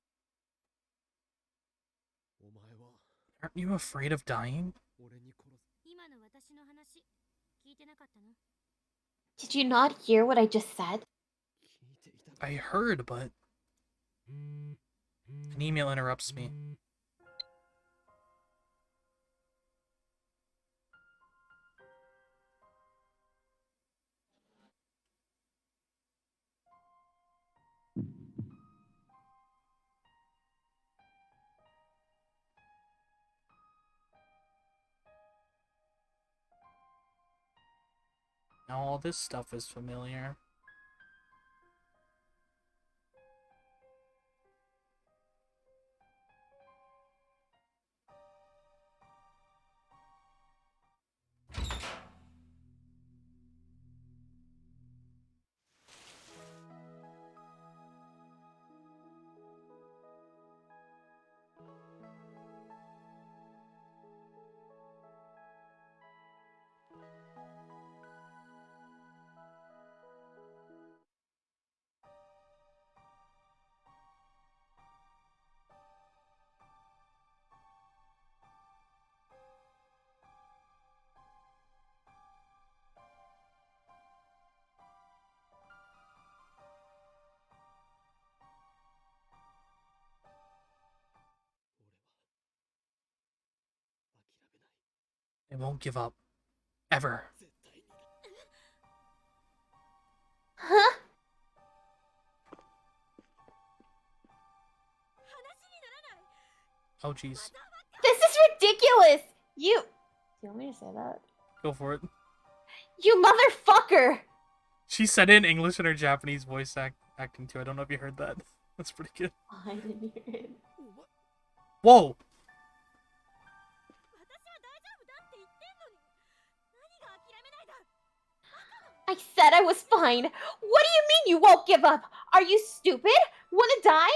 Aren't you afraid of dying? Did you not hear what I just said? I heard, but an email interrupts me. Now all this stuff is familiar. I won't give up. Ever. Huh? Oh, jeez. This is ridiculous! You... Do you want me to say that? Go for it. You motherfucker! She said it in English and her Japanese voice acting too. I don't know if you heard that. That's pretty good. I didn't hear it. Whoa! I said I was fine. What do you mean you won't give up? Are you stupid? Wanna die?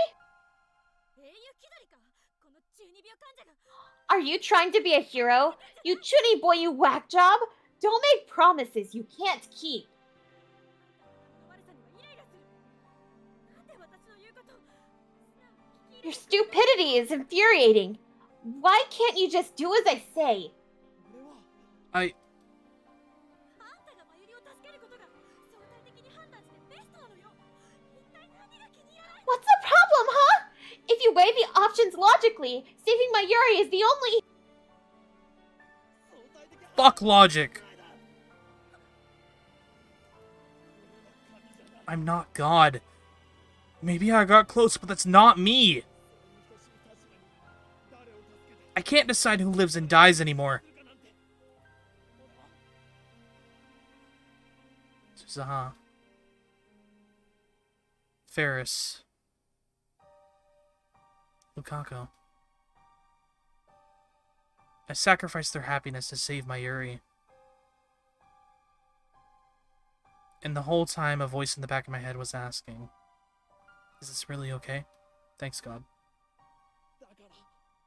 Are you trying to be a hero? You chunny boy, you whack job! Don't make promises you can't keep. Your stupidity is infuriating. Why can't you just do as I say? What's the problem, huh? If you weigh the options logically, saving my Yuri is the only... Fuck logic! I'm not God. Maybe I got close, but that's not me! I can't decide who lives and dies anymore. Suzaha. Ferris. Lukaku. I sacrificed their happiness to save my Yuri. And the whole time a voice in the back of my head was asking, is this really okay? Thanks, God.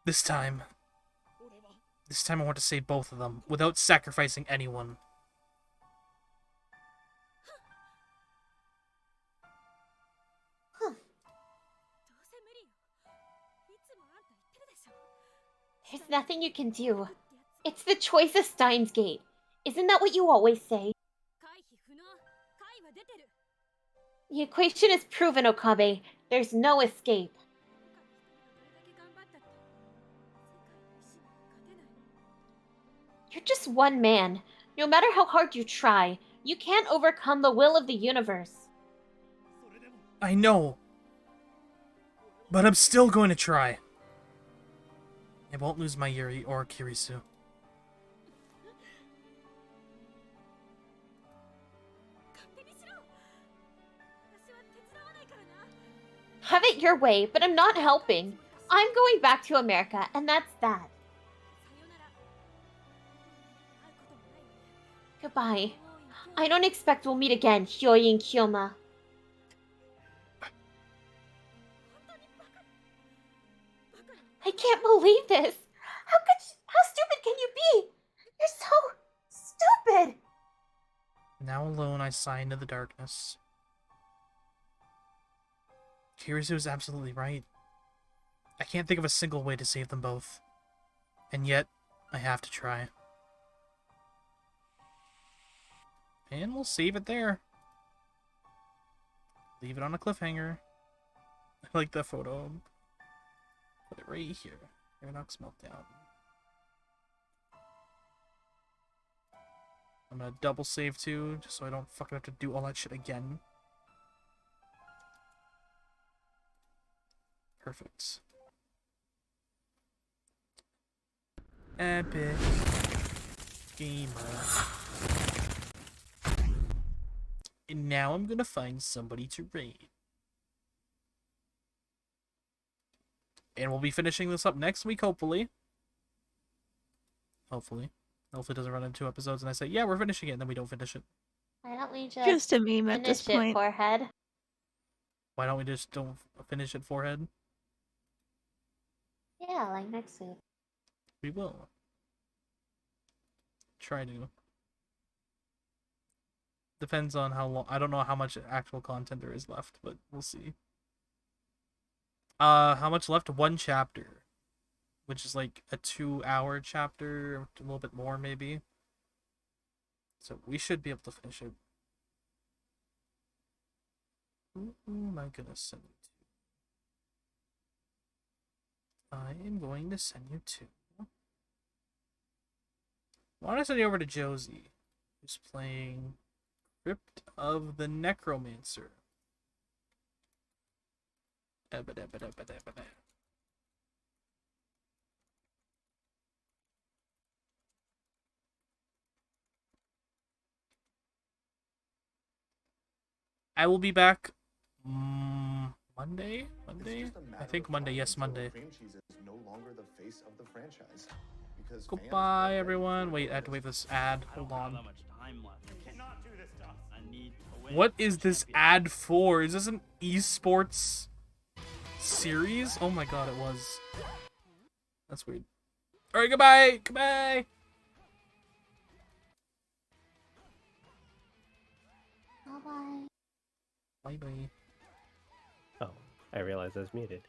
This time I want to save both of them, without sacrificing anyone. There's nothing you can do. It's the choice of Steins Gate. Isn't that what you always say? The equation is proven, Okabe. There's no escape. You're just one man. No matter how hard you try, you can't overcome the will of the universe. I know. But I'm still going to try. I won't lose my Yuri or Kirisu. Have it your way, but I'm not helping. I'm going back to America, and that's that. Goodbye. I don't expect we'll meet again, Hyoin Kyoma. I can't believe this. How stupid can you be? You're so stupid. Now alone, I sigh into the darkness. Kirisu is absolutely right. I can't think of a single way to save them both. And yet, I have to try. And we'll save it there. Leave it on a cliffhanger. I like that photo. Put it right here. Paradox Meltdown. I'm gonna double save too, just so I don't fucking have to do all that shit again. Perfect. Epic Gamer. And now I'm gonna find somebody to raid. And we'll be finishing this up next week, hopefully. Hopefully it doesn't run into 2 episodes and I say, yeah, we're finishing it, and then we don't finish it. Why don't we Just a meme at this finish it, point. forehead? Why don't we just don't finish it, forehead? Yeah, like next week. We will. Try to. Depends on how long. I don't know how much actual content there is left, but we'll see. How much left? 1 chapter. Which is like a 2-hour chapter, a little bit more maybe. So we should be able to finish it. Who am I gonna send you to? I am going to send you to... Why don't I send you over to Josie, who's playing Crypt of the Necromancer. I will be back Monday? Monday? I think Monday. Yes, Monday. Goodbye, everyone. Wait, I have to wait this ad. Hold on. What is this ad for? Is this an esports series? Oh my god, it was. That's weird. Alright, goodbye! Goodbye! Bye-bye. Bye-bye. Oh, I realized I was muted.